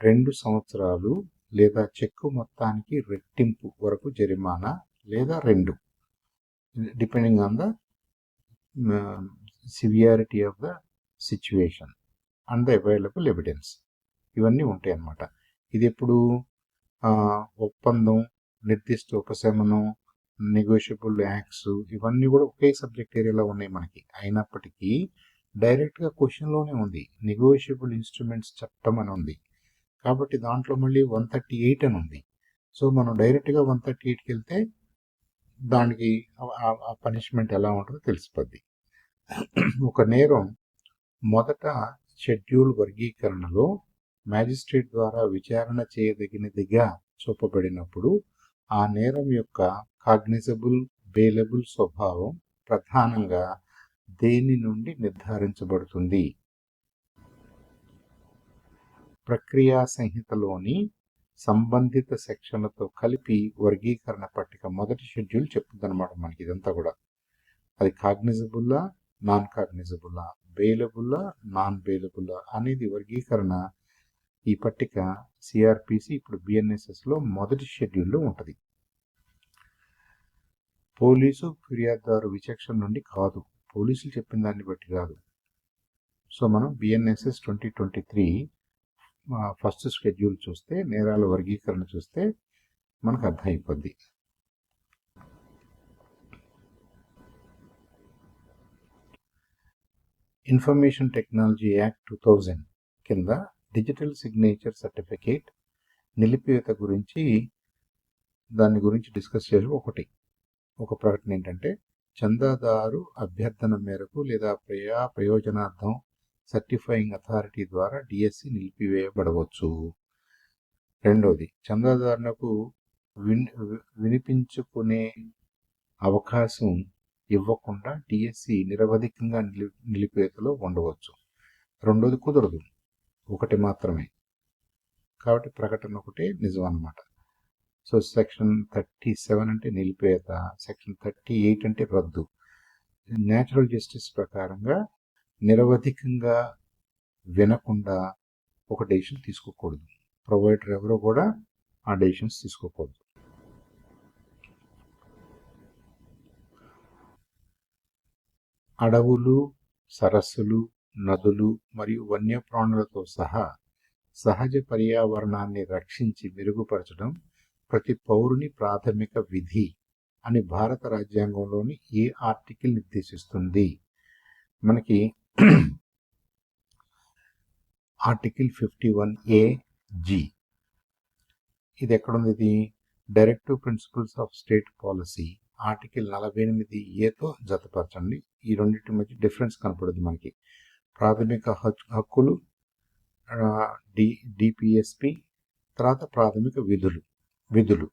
2 సంవత్సరాలు లేదా చెక్కు మొత్తానికి రెట్టింపు వరకు జరిమానా, లేదా 2, depending on the severity of the situation and the available evidence. ఇవన్నీ ఉంటాయి అన్నమాట. ఇది ఎప్పుడు ఒప్పందం, నిర్దిష్ట ఉపశమనం, నెగోషియబుల్ యాక్ట్స్, ఇవన్నీ కూడా ఒకే సబ్జెక్ట్ ఏరియాలో ఉన్నాయి మనకి. అయినప్పటికీ డైరెక్ట్గా క్వశ్చన్లోనే ఉంది, నెగోషియబుల్ ఇన్స్ట్రుమెంట్స్ చట్టం అని ఉంది. కాబట్టి దాంట్లో మళ్ళీ 138 అని ఉంది. సో మనం డైరెక్ట్గా 138కి వెళ్తే దానికి ఆ పనిష్మెంట్ ఎలా ఉంటుందో తెలిసిపోద్ది. ఒక నేరం మొదట షెడ్యూల్ వర్గీకరణలో మ్యాజిస్ట్రేట్ ద్వారా విచారణ చేయదగినదిగా చూపబడినప్పుడు ఆ నేరం యొక్క కాగ్నిజబుల్, బెయిలబుల్ స్వభావం ప్రధానంగా దేని నుండి నిర్ధారించబడుతుంది? ప్రక్రియా సంహితలోని సంబంధిత సెక్షన్లతో కలిపి వర్గీకరణ పట్టిక మొదటి షెడ్యూల్ చెప్తుందన్నమాట మనకి. ఇదంతా కూడా అది కాగ్నిజబుల్లా, నాన్ కాగ్నిజబుల్లా, బెయిలబుల్లా, నాన్ బెయిలబుల్లా అనేది వర్గీకరణ ఈ పట్టిక సిఆర్పిసి ఇప్పుడు బిఎన్ఎస్ఎస్లో మొదటి షెడ్యూల్లో ఉంటుంది. పోలీసు ఫిర్యాదుదారు విచక్షణ నుండి కాదు, పోలీసులు చెప్పిన దాన్ని బట్టి కాదు. సో మనం బిఎన్ఎస్ఎస్ 2023 ఫస్ట్ షెడ్యూల్ చూస్తే, నేరాల వర్గీకరణ చూస్తే మనకు అర్థమైపోద్ది. ఇన్ఫర్మేషన్ టెక్నాలజీ యాక్ట్ 2000 కింద డిజిటల్ సిగ్నేచర్ సర్టిఫికేట్ నిలిపివేత గురించి దాని గురించి డిస్కస్ చేసి ఒక ప్రకటన ఏంటంటే, చందాదారు అభ్యర్థన మేరకు లేదా ప్రయోజనార్థం సర్టిఫైయింగ్ అథారిటీ ద్వారా డిఎస్సి నిలిపివేయబడవచ్చు. రెండోది, చందాదారులకు వినిపించుకునే అవకాశం ఇవ్వకుండా డిఎస్సి నిరవధికంగా నిలిపేతలో ఉండవచ్చు. రెండోది కుదరదు, ఒకటి మాత్రమే. కాబట్టి ప్రకటన ఒకటే నిజం అన్నమాట. సో సెక్షన్ 37 అంటే నిలిపేత, సెక్షన్ 38 అంటే రద్దు. న్యాచురల్ జస్టిస్ ప్రకారంగా నిరవధికంగా వినకుండా ఒక డెసిషన్ తీసుకోకూడదు. ప్రొవైడర్ ఎవరో కూడా ఆ డెసిషన్స్ తీసుకోకూడదు. అడవులు, సరస్సులు, నదులు మరియు వన్యప్రాణులతో సహా సహజ పర్యావరణాన్ని రక్షించి మెరుగుపరచడం ప్రతి పౌరుని ప్రాథమిక విధి అని భారత రాజ్యాంగంలోని ఏ ఆర్టికల్ నిర్దేశిస్తుంది? మనకి ఆర్టికల్ 51A(G). ఇది ఎక్కడుంది? ఇది directive principles of state policy article 48A(తో జతపరచండి. ఈ రెండింటి మధ్య డిఫరెన్స్ కనపడుతుంది మనకి. ప్రాథమిక హక్కులు డిపిఎస్పి, తర్వాత ప్రాథమిక విధులు.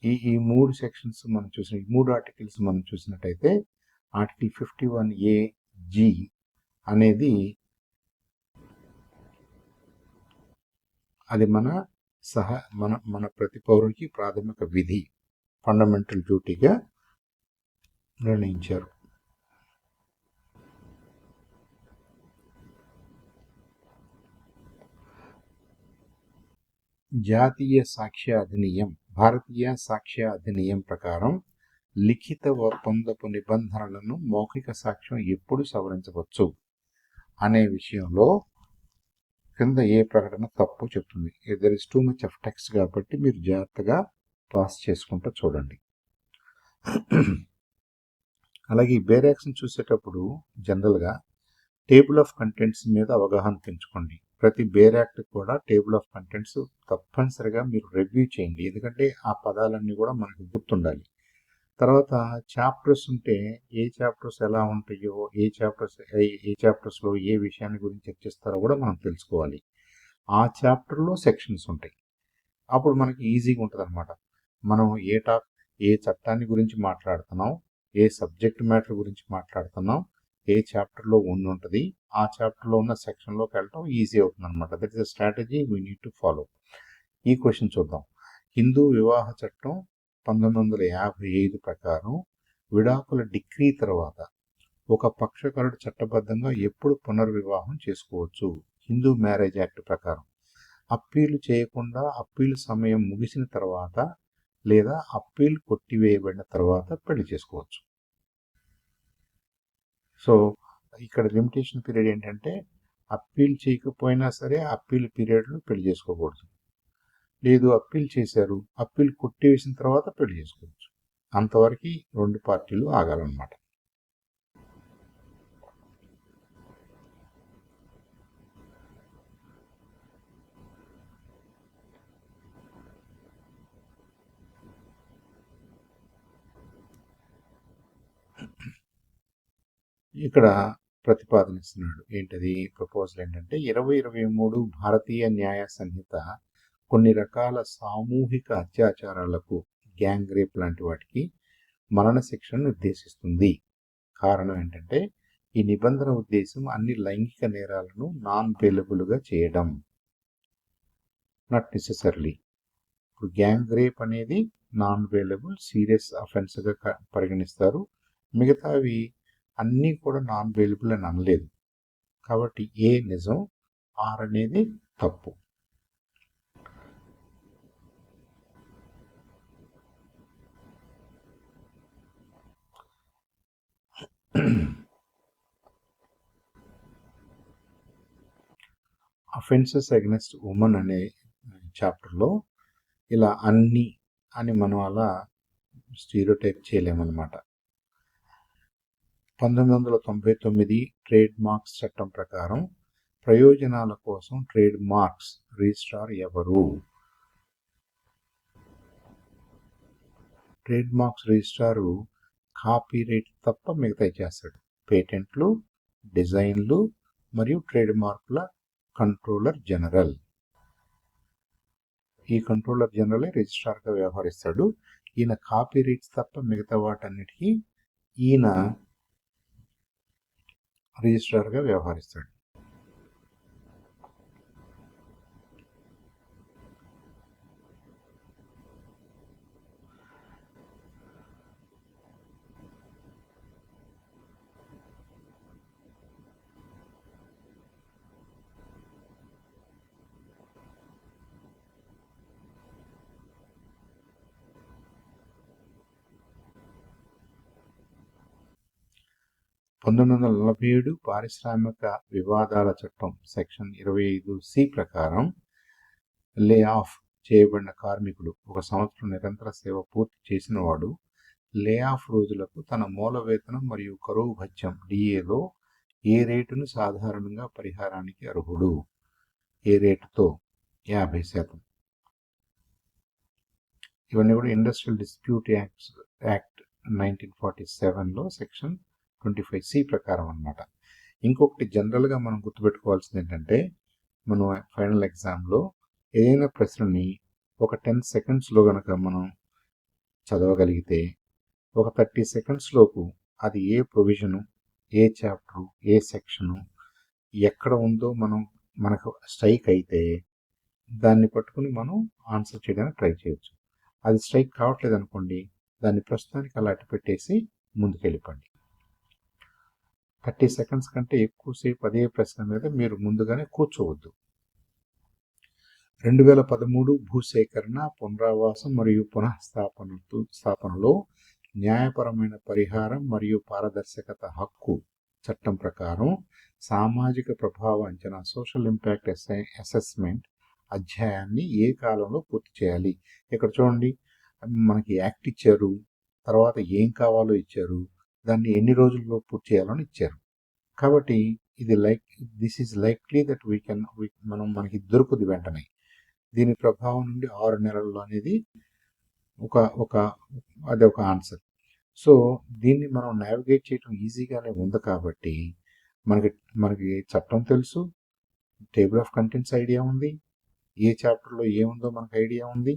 ఈ మూడు సెక్షన్స్ మనం చూసిన, ఈ మూడు ఆర్టికల్స్ మనం చూసినట్టయితే ఆర్టికల్ 51A(G) అనేది అది మన ప్రతి పౌరునికి ప్రాథమిక విధి, ఫండమెంటల్ డ్యూటీగా నిర్ణయించారు. జాతీయ సాక్ష్య అధినియం, భారతీయ సాక్ష్య అధినియం ప్రకారం లిఖిత ఒప్పందపు నిబంధనలను మౌఖిక సాక్ష్యం ఎప్పుడు సవరించవచ్చు అనే విషయంలో కింద ఏ ప్రకటన తప్పు చెప్తుంది? There is too much of text కాబట్టి మీరు జాగ్రత్తగా పాస్ చేసుకుంటూ చూడండి. అలాగే ఈ బేర్ యాక్ట్స్ని చూసేటప్పుడు జనరల్గా టేబుల్ ఆఫ్ కంటెంట్స్ మీద అవగాహన పెంచుకోండి. ప్రతి బేర్ యాక్ట్ కూడా టేబుల్ ఆఫ్ కంటెంట్స్ తప్పనిసరిగా మీరు రివ్యూ చేయండి, ఎందుకంటే ఆ పదాలన్నీ కూడా మనకు గుర్తుండాలి. తర్వాత చాప్టర్స్ ఉంటే ఏ చాప్టర్స్ ఎలా ఉంటాయో, ఏ చాప్టర్స్లో ఏ విషయాన్ని గురించి చర్చిస్తారో కూడా మనం తెలుసుకోవాలి. ఆ చాప్టర్లో సెక్షన్స్ ఉంటాయి, అప్పుడు మనకి ఈజీగా ఉంటుంది అనమాట. మనం ఏ చట్టాన్ని గురించి మాట్లాడుతున్నాం, ఏ సబ్జెక్ట్ మ్యాటర్ గురించి మాట్లాడుతున్నాం, ఏ చాప్టర్లో ఉంటుంది, ఆ చాప్టర్లో ఉన్న సెక్షన్లోకి వెళ్ళటం ఈజీ అవుతుంది అనమాట. That is the strategy we need to follow. ఈ క్వశ్చన్ చూద్దాం. హిందూ వివాహ చట్టం 1955 ప్రకారం విడాకుల డిగ్రీ తర్వాత ఒక పక్షకారుడు చట్టబద్ధంగా ఎప్పుడు పునర్వివాహం చేసుకోవచ్చు? హిందూ మ్యారేజ్ యాక్ట్ ప్రకారం అప్పీలు చేయకుండా అప్పీలు సమయం ముగిసిన తర్వాత లేదా అప్పీలు కొట్టివేయబడిన తర్వాత పెళ్లి చేసుకోవచ్చు. సో ఇక్కడ లిమిటేషన్ పీరియడ్ ఏంటంటే అప్పీల్ చేయకపోయినా సరే అప్పీల్ పీరియడ్లో పెళ్లి చేసుకోకూడదు. లేదు అప్పీల్ చేశారు, అప్పీల్ కొట్టివేసిన తర్వాత పెళ్లి చేసుకోవచ్చు. అంతవరకు రెండు పార్టీలు ఆగాలన్నమాట. ఇక్కడ ప్రతిపాదనిస్తున్నాడు. ఏంటది ప్రపోజల్ ఏంటంటే 2023 భారతీయ న్యాయ సంహిత కొన్ని రకాల సామూహిక అత్యాచారాలకు, గ్యాంగ్ రేప్ లాంటి వాటికి మరణశిక్షను నిర్దేశిస్తుంది. కారణం ఏంటంటే ఈ నిబంధన ఉద్దేశం అన్ని లైంగిక నేరాలను నాన్ బెయిలబుల్గా చేయడం. Not necessarily. ఇప్పుడు గ్యాంగ్ రేప్ అనేది నాన్ బెయిలబుల్ సీరియస్ అఫెన్స్గా పరిగణిస్తారు. మిగతావి అన్నీ కూడా నాన్ బెయిలబుల్ అని అనలేదు. కాబట్టి ఏ నిజం, ఆర్ అనేది తప్పు. అఫెన్సెస్ అగెన్స్ట్ ఉమెన్ అనే చాప్టర్లో ఇలా అన్ని అని మనం అలా స్టీరియోటైప్ చేయలేమన్నమాట. 1999 ట్రేడ్ మార్క్స్ చట్టం ప్రకారం ప్రయోజనాల కోసం ట్రేడ్ మార్క్స్ రిజిస్ట్రార్ ఎవరు? Trade marks registrar copy right తప్ప మిగతా చేస్తాడు. పేటెంట్లు, డిజైన్లు మరియు ట్రేడ్ మార్కుల కంట్రోలర్ జనరల్. ఈ కంట్రోలర్ జనరలే రిజిస్ట్రార్గా వ్యవహరిస్తాడు. ఈయన కాపీ రైట్స్ తప్ప మిగతా వాటన్నిటికీ ఈయన రిజిస్ట్రార్గా వ్యవహరిస్తాడు. (1947) పారిశ్రామిక వివాదాల చట్టం సెక్షన్ 25C ప్రకారం లే ఆఫ్ చేయబడిన కార్మికుడు 1 సంవత్సరం నిరంతర సేవ పూర్తి చేసిన వాడు లే ఆఫ్ రోజులకు తన మూల వేతనం మరియు కరువు భత్యం డిఏలో ఏ రేటును సాధారణంగా పరిహారానికి అర్హుడు. ఏ రేటుతో? 50%. ఇవన్నీ కూడా ఇండస్ట్రియల్ డిస్ప్యూట్ యాక్ట్ 1947లో సెక్షన్ 25C ప్రకారం అన్నమాట. ఇంకొకటి జనరల్గా మనం గుర్తుపెట్టుకోవాల్సింది ఏంటంటే, మనం ఫైనల్ ఎగ్జామ్లో ఏదైనా ప్రశ్నని ఒక 10 సెకండ్స్లో కనుక మనం చదవగలిగితే ఒక 30 సెకండ్స్లోపు అది ఏ ప్రొవిజను, ఏ చాప్టరు, ఏ సెక్షను ఎక్కడ ఉందో మనకు స్ట్రైక్ అయితే దాన్ని పట్టుకుని మనం ఆన్సర్ చేయడానికి ట్రై చేయొచ్చు. అది స్ట్రైక్ కావట్లేదు అనుకోండి, దాన్ని ప్రస్తుతానికి అలా అట్టి పెట్టేసి ముందుకెళ్ళిపోండి. 30 సెకండ్స్ కంటే ఎక్కువసేపు అదే ప్రశ్న మీద మీరు ముందుగానే కూర్చోవద్దు. 2013 భూసేకరణ, పునరావాసం మరియు పునఃస్థాపనలో న్యాయపరమైన పరిహారం మరియు పారదర్శకత హక్కు చట్టం ప్రకారం సామాజిక ప్రభావ అంచనా సోషల్ ఇంపాక్ట్ అసెస్మెంట్ అధ్యాయాన్ని ఏ కాలంలో పూర్తి చేయాలి? ఇక్కడ చూడండి, మనకి యాక్ట్ ఇచ్చారు, తర్వాత ఏం కావాలో ఇచ్చారు, దాన్ని ఎన్ని రోజుల్లో పూర్తి చేయాలని ఇచ్చారు. కాబట్టి దిస్ ఈజ్ లైక్లీ దట్ మనకి దొరుకుతుంది వెంటనే. దీని ప్రభావం నుండి 6 నెలల్లో అనేది ఒక ఆన్సర్. సో దీన్ని మనం నావిగేట్ చేయడం ఈజీగానే ఉంది కాబట్టి మనకి చట్టం తెలుసు, టేబుల్ ఆఫ్ కంటెంట్స్ ఐడియా ఉంది, ఏ చాప్టర్లో ఏముందో మనకు ఐడియా ఉంది.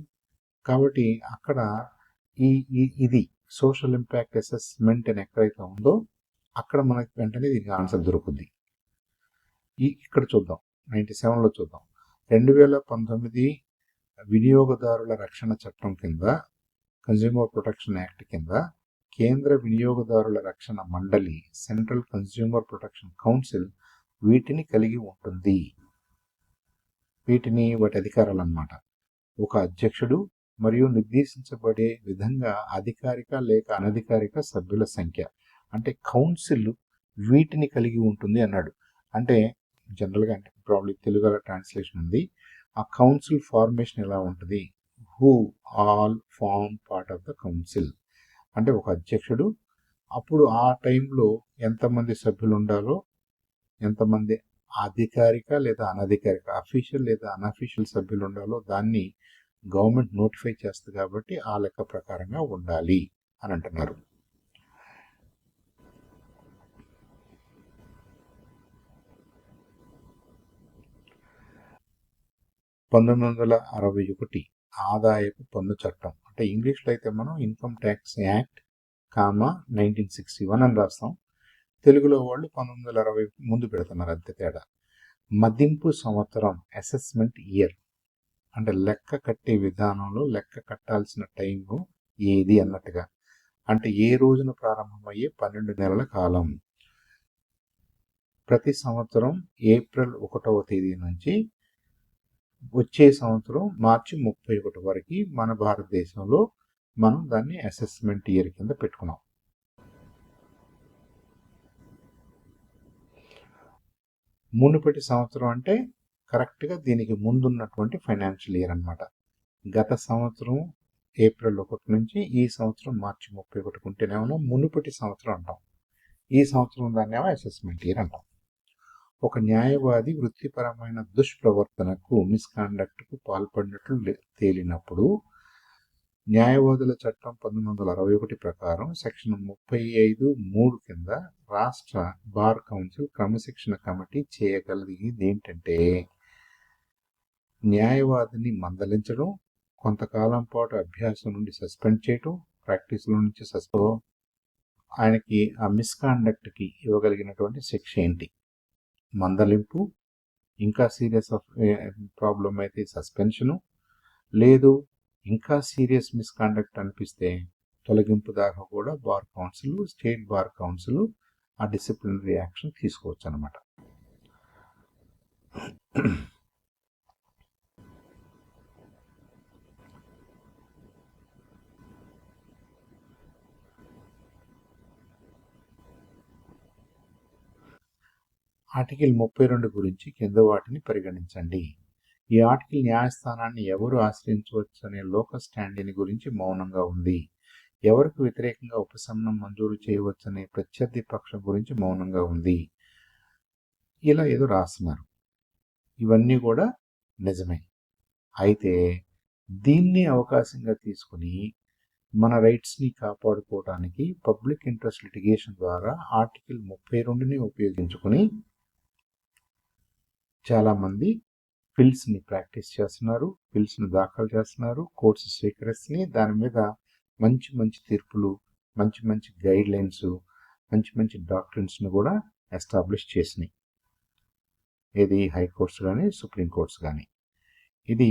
కాబట్టి అక్కడ ఇది సోషల్ ఇంపాక్ట్ అసెస్మెంట్ అని ఎక్కడైతే ఉందో అక్కడ మనకి వెంటనే దీనికి ఆన్సర్ దొరుకుద్ది. ఇక్కడ చూద్దాం, 97లో చూద్దాం. 2019 వినియోగదారుల రక్షణ చట్టం కింద, కన్జ్యూమర్ ప్రొటెక్షన్ యాక్ట్ కింద కేంద్ర వినియోగదారుల రక్షణ మండలి, సెంట్రల్ కన్జ్యూమర్ ప్రొటెక్షన్ కౌన్సిల్ వీటిని కలిగి ఉంటుంది. వాటి అధికారాలు అన్నమాట. ఒక అధ్యక్షుడు మరియు నిర్దేశించబడే విధంగా అధికారిక లేక అనధికారిక సభ్యుల సంఖ్య. అంటే కౌన్సిల్ వీటిని కలిగి ఉంటుంది అన్నాడు. అంటే జనరల్గా అంటే ప్రాబ్లీ తెలుగులో ట్రాన్స్లేషన్ ఉంది. ఆ కౌన్సిల్ ఫార్మేషన్ ఎలా ఉంటుంది? Who all form part of the council. అంటే ఒక అధ్యక్షుడు, అప్పుడు ఆ టైంలో ఎంతమంది సభ్యులు ఉండాలో, ఎంతమంది అధికారిక లేదా అనధికారిక, అఫీషియల్ లేదా అన్అఫీషియల్ సభ్యులు ఉండాలో దాన్ని గవర్నమెంట్ నోటిఫై చేస్తుంది. కాబట్టి ఆ లెక్క ప్రకారంగా ఉండాలి అని అంటున్నారు. (1961) ఆదాయపు పన్ను చట్టం. అంటే ఇంగ్లీష్లో అయితే మనం ఇన్కమ్ ట్యాక్స్ యాక్ట్ 1961 అని రాస్తాం. తెలుగులో వాళ్ళు 1960 ముందు పెడుతున్నారు, అంతే తేడా. మదింపు సంవత్సరం, అసెస్మెంట్ ఇయర్. అంటే లెక్క కట్టే విధానంలో లెక్క కట్టాల్సిన టైము ఏది అన్నట్టుగా. అంటే ఏ రోజున ప్రారంభమయ్యే 12 నెలల కాలం. ప్రతి సంవత్సరం ఏప్రిల్ 1వ తేదీ నుంచి వచ్చే సంవత్సరం మార్చి 31 వరకు మన భారతదేశంలో మనం దాన్ని అసెస్మెంట్ ఇయర్ కింద పెట్టుకున్నాం. మునుపటి సంవత్సరం అంటే కరెక్ట్గా దీనికి ముందున్నటువంటి ఫైనాన్షియల్ ఇయర్ అన్నమాట. గత సంవత్సరం ఏప్రిల్ 1 నుంచి ఈ సంవత్సరం మార్చి 31 ఉంటేనేమో మునుపటి సంవత్సరం అంటాం. ఈ సంవత్సరం దాన్నేమో అసెస్మెంట్ ఇయర్ అంటాం. ఒక న్యాయవాది వృత్తిపరమైన దుష్ప్రవర్తనకు, మిస్కాండక్ట్కు పాల్పడినట్లు తేలినప్పుడు న్యాయవాదుల చట్టం 1961 ప్రకారం సెక్షన్ 35(3) కింద రాష్ట్ర బార్ కౌన్సిల్ క్రమశిక్షణ కమిటీ చేయగలిగింది ఏంటంటే న్యాయవాదిని మందలించడం, కొంతకాలం పాటు అభ్యాసం నుండి సస్పెండ్ చేయటం, ప్రాక్టీస్లో నుంచి ఆయనకి ఆ మిస్కాండక్ట్కి ఇవ్వగలిగినటువంటి శిక్ష ఏంటి? మందలింపు, ఇంకా సీరియస్ ప్రాబ్లం అయితే సస్పెన్షను, లేదు ఇంకా సీరియస్ మిస్కాండక్ట్ అనిపిస్తే తొలగింపు దాకా కూడా bar council, state bar council ఆ డిసిప్లినరీ యాక్షన్ తీసుకోవచ్చు అనమాట. ఆర్టికల్ 32 గురించి కింద వాటిని పరిగణించండి. ఈ ఆర్టికల్ న్యాయస్థానాన్ని ఎవరు ఆశ్రయించవచ్చు అనే లోకల్ స్టాండీని గురించి మౌనంగా ఉంది. ఎవరికి వ్యతిరేకంగా ఉపశమనం మంజూరు చేయవచ్చనే ప్రత్యర్థి పక్షం గురించి మౌనంగా ఉంది. ఇలా ఏదో రాస్తున్నారు. ఇవన్నీ కూడా నిజమే. అయితే దీన్ని అవకాశంగా తీసుకుని మన రైట్స్ని కాపాడుకోవడానికి పబ్లిక్ ఇంట్రెస్ట్ లిటిగేషన్ ద్వారా ఆర్టికల్ 32ని ఉపయోగించుకుని చాలామంది పిల్స్ని ప్రాక్టీస్ చేస్తున్నారు, పిల్స్ని దాఖలు చేస్తున్నారు, కోర్ట్స్ స్వీకరిస్తున్నాయి. దాని మీద మంచి మంచి తీర్పులు, మంచి మంచి గైడ్ లైన్స్, మంచి మంచి డాక్ట్రిన్స్ని కూడా ఎస్టాబ్లిష్ చేసినాయి. ఏది హైకోర్ట్స్ కానీ సుప్రీంకోర్ట్స్ కానీ. ఇది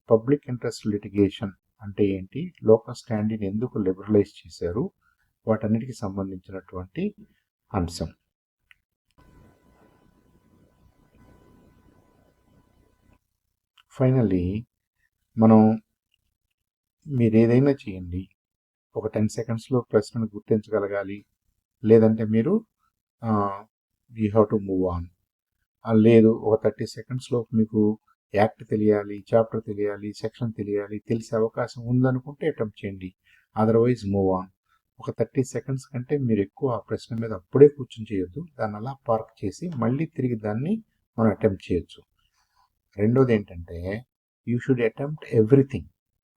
పబ్లిక్ ఇంట్రెస్ట్ లిటిగేషన్ అంటే ఏంటి, లోకల్ స్టాండీని ఎందుకు లిబరలైజ్ చేశారు, వాటన్నిటికి సంబంధించినటువంటి అంశం. ఫైనల్లీ మీరు ఏదైనా చేయండి, ఒక 10 సెకండ్స్లో ప్రశ్నను గుర్తించగలగాలి, లేదంటే మీరు you have to move on. లేదు, ఒక 30 సెకండ్స్లో మీకు యాక్ట్ తెలియాలి, చాప్టర్ తెలియాలి, సెక్షన్ తెలియాలి, తెలిసే అవకాశం ఉందనుకుంటే అటెంప్ట్ చేయండి. Otherwise move on. ఒక 30 సెకండ్స్ కంటే మీరు ఎక్కువ ఆ ప్రశ్న మీద అప్పుడే కూర్చొని చేయొద్దు. దాన్ని అలా పార్క్ చేసి మళ్ళీ తిరిగి దాన్ని మనం అటెంప్ట్ చేయొచ్చు. రెండోది ఏంటంటే యూ షుడ్ అటెంప్ట్ ఎవ్రీథింగ్.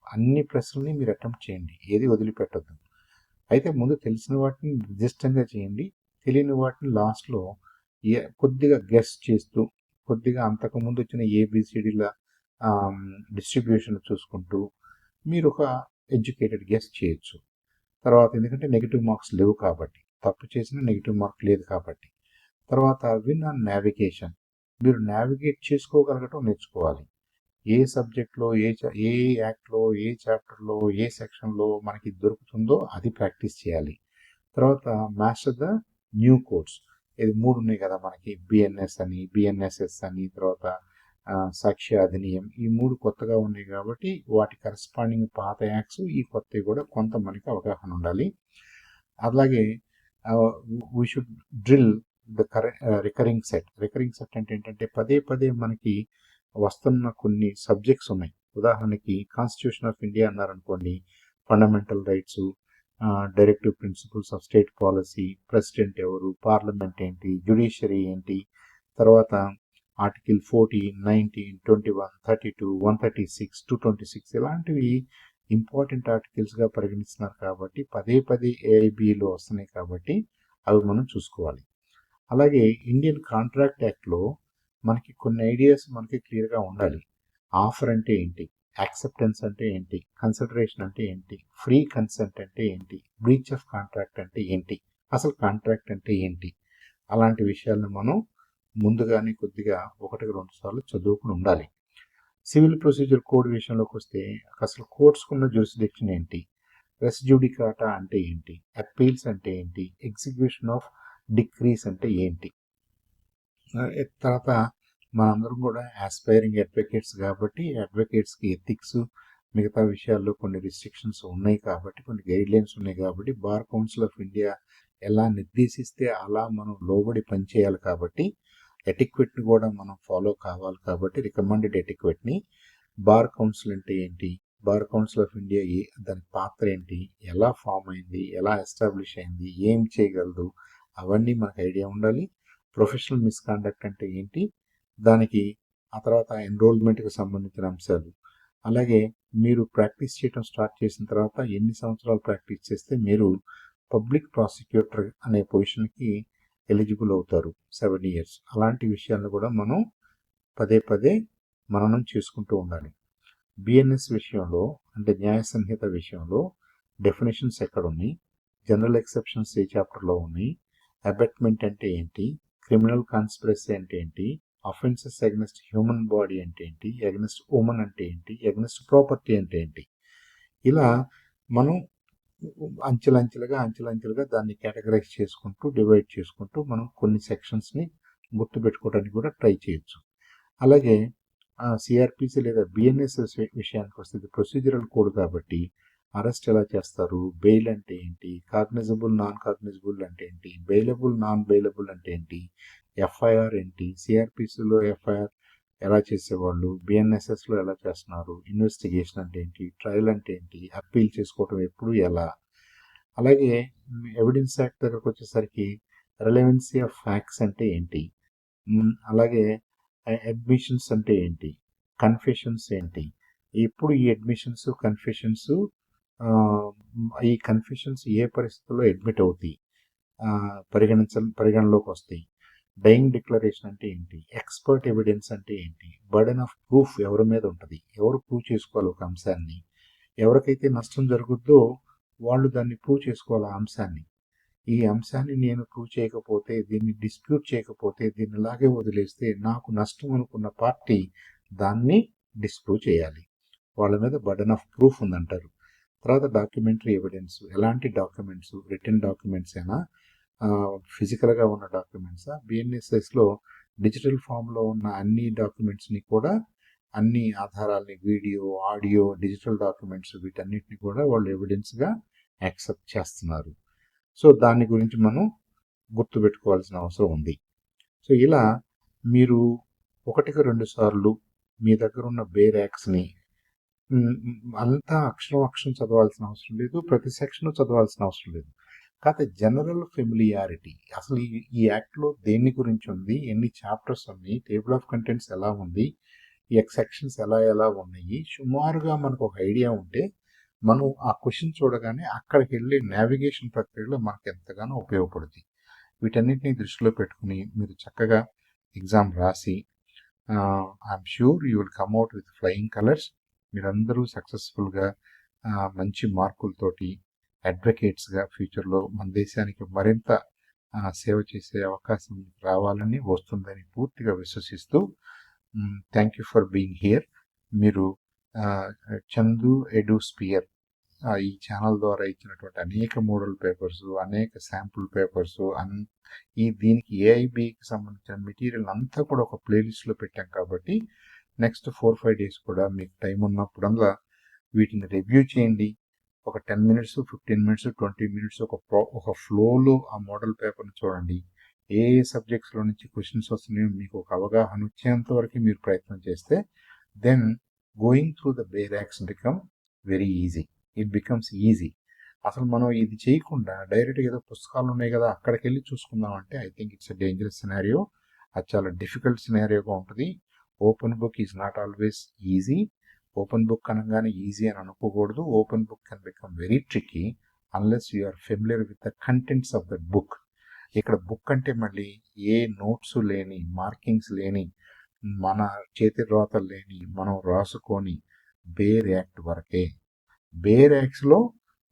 అన్ని ప్రశ్నల్ని మీరు అటెంప్ట్ చేయండి, ఏది వదిలిపెట్టద్దు. అయితే ముందు తెలిసిన వాటిని నిర్దిష్టంగా చేయండి, తెలియని వాటిని లాస్ట్లో కొద్దిగా గెస్ చేస్తూ, కొద్దిగా అంతకుముందు వచ్చిన ఏబిసిడీల డిస్ట్రిబ్యూషన్ చూసుకుంటూ మీరు ఒక ఎడ్యుకేటెడ్ గెస్ చేయొచ్చు. తర్వాత ఎందుకంటే నెగిటివ్ మార్క్స్ లేవు కాబట్టి, తప్పు చేసిన నెగిటివ్ మార్క్ లేదు కాబట్టి. తర్వాత విన్ ఆన్ నావిగేషన్. మీరు నావిగేట్ చేసుకోగలగటం నేర్చుకోవాలి. ఏ సబ్జెక్ట్లో, ఏ యాక్ట్లో, ఏ చాప్టర్లో, ఏ సెక్షన్లో మనకి దొరుకుతుందో అది ప్రాక్టీస్ చేయాలి. తర్వాత మాస్టర్ ద న్యూ కోడ్స్. ఇది 3 ఉన్నాయి కదా మనకి, బిఎన్ఎస్ అని, బిఎన్ఎస్ఎస్ అని, తర్వాత సాక్ష్య అధినియం. ఈ 3 కొత్తగా ఉన్నాయి కాబట్టి వాటి కరస్పాండింగ్ పాత యాక్ట్స్, ఈ కొత్తవి కూడా కొంత మనకి అవగాహన ఉండాలి. అలాగే we should drill the recurring set. Recurring set అంటే ఏంటంటే పదే పదే మనకి వస్తున్న కొన్ని సబ్జెక్ట్స్ ఉన్నాయి. ఉదాహరణకి కాన్స్టిట్యూషన్ ఆఫ్ ఇండియా అన్నారనుకోండి, fundamental rights, directive principles of state policy, president ఎవరు, పార్లమెంట్ ఏంటి, జ్యుడిషియరీ ఏంటి, తర్వాత ఆర్టికల్ 14, 19, 21, 32, 136, 226 ఇలాంటివి ఇంపార్టెంట్ ఆర్టికల్స్గా పరిగణిస్తున్నారు కాబట్టి పదే పదే ఏఐబిలో వస్తున్నాయి కాబట్టి అవి మనం చూసుకోవాలి. అలాగే ఇండియన్ కాంట్రాక్ట్ యాక్ట్లో మనకి కొన్ని ఐడియాస్ మనకి క్లియర్గా ఉండాలి. ఆఫర్ అంటే ఏంటి, యాక్సెప్టెన్స్ అంటే ఏంటి, కన్సిడరేషన్ అంటే ఏంటి, ఫ్రీ కన్సెంట్ అంటే ఏంటి, బ్రీచ్ ఆఫ్ కాంట్రాక్ట్ అంటే ఏంటి, అసలు కాంట్రాక్ట్ అంటే ఏంటి, అలాంటి విషయాలను మనం ముందుగానే కొద్దిగా 1-2 సార్లు చదువుకుని ఉండాలి. సివిల్ ప్రొసీజర్ కోడ్ విషయంలోకి వస్తే అసలు కోర్ట్స్కున్న జ్యూరిస్డిక్షన్ ఏంటి, రెస్ జ్యుడికాటా అంటే ఏంటి, అప్పీల్స్ అంటే ఏంటి, ఎగ్జిక్యూషన్ ఆఫ్ డిక్రీస్ అంటే ఏంటి. తర్వాత మనందరం కూడా ఆస్పైరింగ్ అడ్వకేట్స్ కాబట్టి అడ్వకేట్స్కి ఎథిక్స్, మిగతా విషయాల్లో కొన్ని రిస్ట్రిక్షన్స్ ఉన్నాయి కాబట్టి, కొన్ని గైడ్ లైన్స్ ఉన్నాయి కాబట్టి, బార్ కౌన్సిల్ ఆఫ్ ఇండియా ఎలా నిర్దేశిస్తే అలా మనం లోబడి పనిచేయాలి కాబట్టి, ఎటిక్వెట్ని కూడా మనం ఫాలో కావాలి కాబట్టి, రికమెండెడ్ ఎటిక్వెట్ని, బార్ కౌన్సిల్ అంటే ఏంటి, బార్ కౌన్సిల్ ఆఫ్ ఇండియా దాని పాత్ర ఏంటి, ఎలా ఫామ్ అయింది, ఎలా ఎస్టాబ్లిష్ అయింది, ఏం చేయగలదు, అవన్నీ మనకు ఐడియా ఉండాలి. ప్రొఫెషనల్ మిస్కాండక్ట్ అంటే ఏంటి, దానికి ఆ తర్వాత ఎన్రోల్మెంట్కి సంబంధించిన అంశాలు, అలాగే మీరు ప్రాక్టీస్ చేయడం స్టార్ట్ చేసిన తర్వాత ఎన్ని సంవత్సరాలు ప్రాక్టీస్ చేస్తే మీరు పబ్లిక్ ప్రాసిక్యూటర్ అనే పొజిషన్కి ఎలిజిబుల్ అవుతారు 7 ఇయర్స్. అలాంటి విషయాలను కూడా మనం పదే పదే మననం చేసుకుంటూ ఉండాలి. బిఎన్ఎస్ విషయంలో అంటే న్యాయ సంహిత విషయంలో డెఫినేషన్స్ ఎక్కడ ఉన్నాయి, జనరల్ ఎక్సెప్షన్స్ ఏ చాప్టర్లో ఉన్నాయి, అబెట్మెంట్ అంటే ఏంటి, క్రిమినల్ కాన్స్పిరసీ అంటే ఏంటి, అఫెన్సెస్ అగెన్స్ట్ హ్యూమన్ బాడీ అంటే ఏంటి, అగెన్స్ట్ ఉమెన్ అంటే ఏంటి, అగెన్స్ట్ ప్రాపర్టీ అంటే ఏంటి, ఇలా మనం అంచెలంచెలుగా దాన్ని కేటగరైజ్ చేసుకుంటూ డివైడ్ చేసుకుంటూ మనం కొన్ని సెక్షన్స్ని గుర్తుపెట్టుకోవడానికి కూడా ట్రై చేయొచ్చు. అలాగే సిఆర్పిసి లేదా బిఎన్ఎస్ విషయానికి వస్తే ఇది ప్రొసీజరల్ కోడ్ కాబట్టి అరెస్ట్ ఎలా చేస్తారు, బెయిల్ అంటే ఏంటి, కాగ్నిజబుల్ నాన్ కాగ్నిజబుల్ అంటే ఏంటి, బెయిలబుల్ నాన్ బెయిలబుల్ అంటే ఏంటి, ఎఫ్ఐఆర్ ఏంటి, సిఆర్పిసిలో ఎఫ్ఐఆర్ ఎలా చేసేవాళ్ళు, బిఎన్ఎస్ఎస్లో ఎలా చేస్తున్నారు, ఇన్వెస్టిగేషన్ అంటే ఏంటి, ట్రయల్ అంటే ఏంటి, అప్పీల్ చేసుకోవటం ఎప్పుడు ఎలా, అలాగే ఎవిడెన్స్ యాక్ట్ దగ్గరకు వచ్చేసరికి రెలవెన్సీ ఆఫ్ ఫ్యాక్ట్స్ అంటే ఏంటి, అలాగే అడ్మిషన్స్ అంటే ఏంటి, కన్ఫెషన్స్ ఏంటి, ఇప్పుడు ఈ అడ్మిషన్స్ కన్ఫెషన్స్ ఈ కన్ఫెషన్స్ ఏ పరిస్థితుల్లో అడ్మిట్ అవుతాయి, పరిగణలోకి వస్తాయి, డైయింగ్ డిక్లరేషన్ అంటే ఏంటి, ఎక్స్పర్ట్ ఎవిడెన్స్ అంటే ఏంటి, బర్డెన్ ఆఫ్ ప్రూఫ్ ఎవరి మీద ఉంటుంది, ఎవరు ప్రూవ్ చేసుకోవాలి ఒక అంశాన్ని, ఎవరికైతే నష్టం జరుగుద్దో వాళ్ళు దాన్ని ప్రూవ్ చేసుకోవాలి ఆ అంశాన్ని, ఈ అంశాన్ని నేను ప్రూవ్ చేయకపోతే, దీన్ని డిస్ప్యూట్ చేయకపోతే, దీన్ని ఇలాగే వదిలేస్తే నాకు నష్టం అనుకున్న పార్టీ దాన్ని డిస్ప్రూవ్ చేయాలి, వాళ్ళ మీద బర్డెన్ ఆఫ్ ప్రూఫ్ ఉందంటారు. తర్వాత డాక్యుమెంటరీ ఎవిడెన్స్, ఎలాంటి డాక్యుమెంట్స్, రిటర్న్ డాక్యుమెంట్స్ అయినా, ఫిజికల్గా ఉన్న డాక్యుమెంట్సా, బిఎన్ఎస్ఎస్లో డిజిటల్ ఫామ్లో ఉన్న అన్ని డాక్యుమెంట్స్ని కూడా, అన్ని ఆధారాలని, వీడియో, ఆడియో, డిజిటల్ డాక్యుమెంట్స్ వీటన్నిటిని కూడా వాళ్ళు ఎవిడెన్స్గా యాక్సెప్ట్ చేస్తున్నారు. సో దాని గురించి మనం గుర్తుపెట్టుకోవాల్సిన అవసరం ఉంది. సో ఇలా మీరు 1-2 సార్లు మీ దగ్గర ఉన్న బేర్ యాక్ట్స్ని అంతా అక్షరం చదవాల్సిన అవసరం లేదు, ప్రతి సెక్షన్ చదవాల్సిన అవసరం లేదు. కాకపోతే జనరల్ ఫెమిలియారిటీ, అసలు ఈ యాక్ట్లో దేని గురించి ఉంది, ఎన్ని చాప్టర్స్ ఉన్నాయి, టేబుల్ ఆఫ్ కంటెంట్స్ ఎలా ఉంది, ఈ సెక్షన్స్ ఎలా ఉన్నాయి, సుమారుగా మనకు ఒక ఐడియా ఉంటే మనం ఆ క్వశ్చన్ చూడగానే అక్కడికి వెళ్ళి నావిగేషన్ ప్రక్రియలో మనకు ఎంతగానో ఉపయోగపడుతుంది. వీటన్నిటిని దృష్టిలో పెట్టుకుని మీరు చక్కగా ఎగ్జామ్ రాసి I'm sure you will come out with flying colours. మీరందరూ సక్సెస్ఫుల్గా మంచి మార్కులతోటి అడ్వకేట్స్గా ఫ్యూచర్లో మన దేశానికి మరింత సేవ చేసే అవకాశం రావాలని, వస్తుందని పూర్తిగా విశ్వసిస్తూ thank you for being here. మీరు చందు ఎడ్యుస్పియర్ ఈ ఛానల్ ద్వారా ఇచ్చినటువంటి అనేక మోడల్ పేపర్స్, అనేక శాంపుల్ పేపర్స్, దీనికి ఏఐబికి సంబంధించిన మెటీరియల్ అంతా కూడా ఒక ప్లేలిస్ట్లో పెట్టాం కాబట్టి నెక్స్ట్ 4-5 డేస్ కూడా మీకు టైం ఉన్నప్పుడల్లా వీటిని రివ్యూ చేయండి. ఒక 10 మినిట్స్, 15 మినిట్స్, 20 మినిట్స్ ఒక ఫ్లోలో ఆ మోడల్ పేపర్ని చూడండి. ఏ సబ్జెక్ట్స్లో నుంచి క్వశ్చన్స్ వస్తున్నాయో మీకు ఒక అవగాహన వచ్చేంత వరకు మీరు ప్రయత్నం చేస్తే then going through the bare acts become very easy. It becomes easy. అసలు మనం ఇది చేయకుండా డైరెక్ట్గా ఏదో పుస్తకాలు ఉన్నాయి కదా అక్కడికి వెళ్ళి చూసుకుందాం అంటే I think it's a dangerous scenario. అది చాలా డిఫికల్ట్ సినారియోగా ఉంటుంది. Open book is not always easy. Open book అనగానే ఈజీ అని అనుకోకూడదు. Open book can become very tricky unless you are familiar with the contents of that book. ఇక్కడ book అంటే మళ్ళీ ఏ నోట్స్ లేని, మార్కింగ్స్ లేని, మన చేతి రాతలు లేని, మనం రాసుకొని బేర్ యాక్ట్ వరకే. బేర్ యాక్ట్స్లో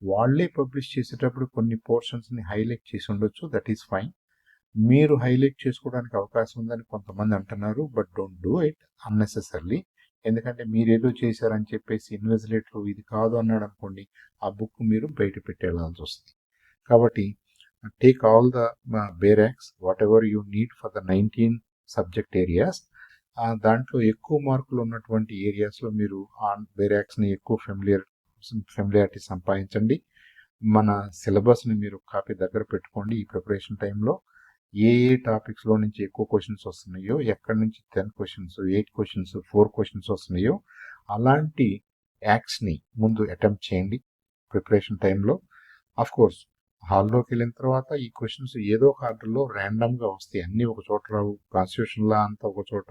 వాళ్ళే పబ్లిష్ చేసేటప్పుడు కొన్ని పోర్షన్స్ని హైలైట్ చేసి ఉండొచ్చు, దట్ ఈస్ ఫైన్. మీరు హైలైట్ చేసుకోవడానికి అవకాశం ఉందని కొంతమంది అంటున్నారు, but don't do it unnecessarily. ఎందుకంటే మీరు ఏదో చేశారని చెప్పేసి ఇన్వెస్టిగేటర్ ఇది కాదు అన్నాడు అనుకోండి, ఆ బుక్ మీరు బయట పెట్టేయాల్సి వస్తుంది. కాబట్టి take all the bare acts whatever you need for the 19 subject areas. దాంట్లో ఎక్కువ మార్కులు ఉన్నటువంటి ఏరియాస్లో మీరు ఆ బేర్ యాక్ట్స్ని ఎక్కువ ఫెమిలియారిటీ సంపాదించండి. మన సిలబస్ని మీరు కాపీ దగ్గర పెట్టుకోండి. ఈ ప్రిపరేషన్ టైంలో ఏ టాపిక్స్లో నుంచి ఎక్కువ క్వశ్చన్స్ వస్తున్నాయో, ఎక్కడి నుంచి 10 క్వశ్చన్స్, 8 క్వశ్చన్స్, 4 క్వశ్చన్స్ వస్తున్నాయో అలాంటి యాక్ట్స్ని ముందు అటెంప్ట్ చేయండి ప్రిపరేషన్ టైంలో. అఫ్ కోర్స్ హాల్లోకి వెళ్ళిన తర్వాత ఈ క్వశ్చన్స్ ఏదో ఒక ఆర్డర్లో ర్యాండమ్గా వస్తాయి. అన్నీ ఒక చోట రావు. కాన్స్టిట్యూషన్ లా అంతా ఒక చోట,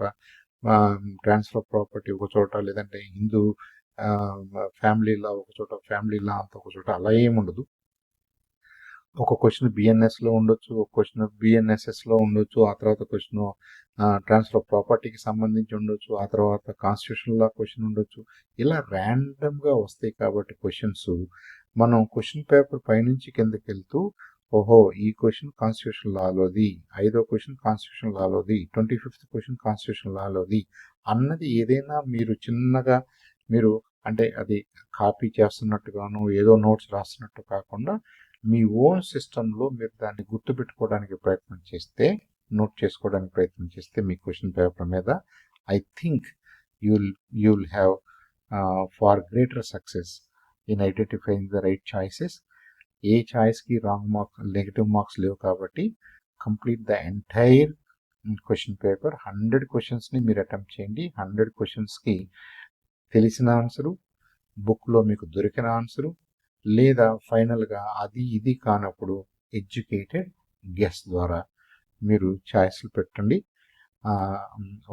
ట్రాన్స్ఫర్ ప్రాపర్టీ ఒక చోట, లేదంటే హిందూ ఫ్యామిలీ లా ఒక చోట, ఫ్యామిలీ లా అంత ఒక చోట, అలా ఏమి ఉండదు. ఒక క్వశ్చన్ బిఎన్ఎస్లో ఉండొచ్చు, ఒక క్వశ్చన్ బిఎన్ఎస్ఎస్లో ఉండొచ్చు, ఆ తర్వాత క్వశ్చన్ ట్రాన్స్ఫర్ ఆఫ్ ప్రాపర్టీకి సంబంధించి ఉండొచ్చు, ఆ తర్వాత కాన్స్టిట్యూషన్ లా క్వశ్చన్ ఉండొచ్చు. ఇలా ర్యాండమ్గా వస్తాయి కాబట్టి క్వశ్చన్స్ మనం క్వశ్చన్ పేపర్ పైనుంచి కిందకి వెళ్తూ, ఓహో ఈ క్వశ్చన్ కాన్స్టిట్యూషన్ లాలోది, 5వ క్వశ్చన్ కాన్స్టిట్యూషన్ లాలోది, 25th క్వశ్చన్ కాన్స్టిట్యూషన్ లాలోది అన్నది ఏదైనా మీరు చిన్నగా మీరు అంటే అది కాపీ చేస్తున్నట్టుగాను ఏదో నోట్స్ రాస్తున్నట్టు కాకుండా మీ ఓన్ సిస్టంలో మీరు దాన్ని గుర్తుపెట్టుకోవడానికి ప్రయత్నం చేస్తే, నోట్ చేసుకోవడానికి ప్రయత్నం చేస్తే మీ క్వశ్చన్ పేపర్ మీద I think you'll have far greater success in identifying the right choices. ఏ చాయిస్కి రాంగ్ మార్క్స్, నెగిటివ్ మార్క్స్ లేవు కాబట్టి complete the entire question paper. 100 క్వశ్చన్స్ని మీరు అటెంప్ట్ చేయండి. 100 క్వశ్చన్స్కి తెలిసిన ఆన్సరు, బుక్లో మీకు దొరికిన ఆన్సరు, లేదా ఫైనల్గా అది ఇది కానప్పుడు ఎడ్యుకేటెడ్ గెస్ ద్వారా మీరు ఛాయిస్లు పెట్టండి.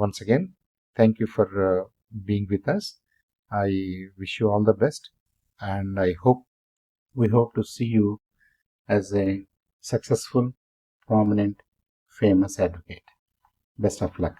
Once again thank you for being with us. I wish you all the best, and we hope to see you as a successful, prominent, famous advocate. Best of luck.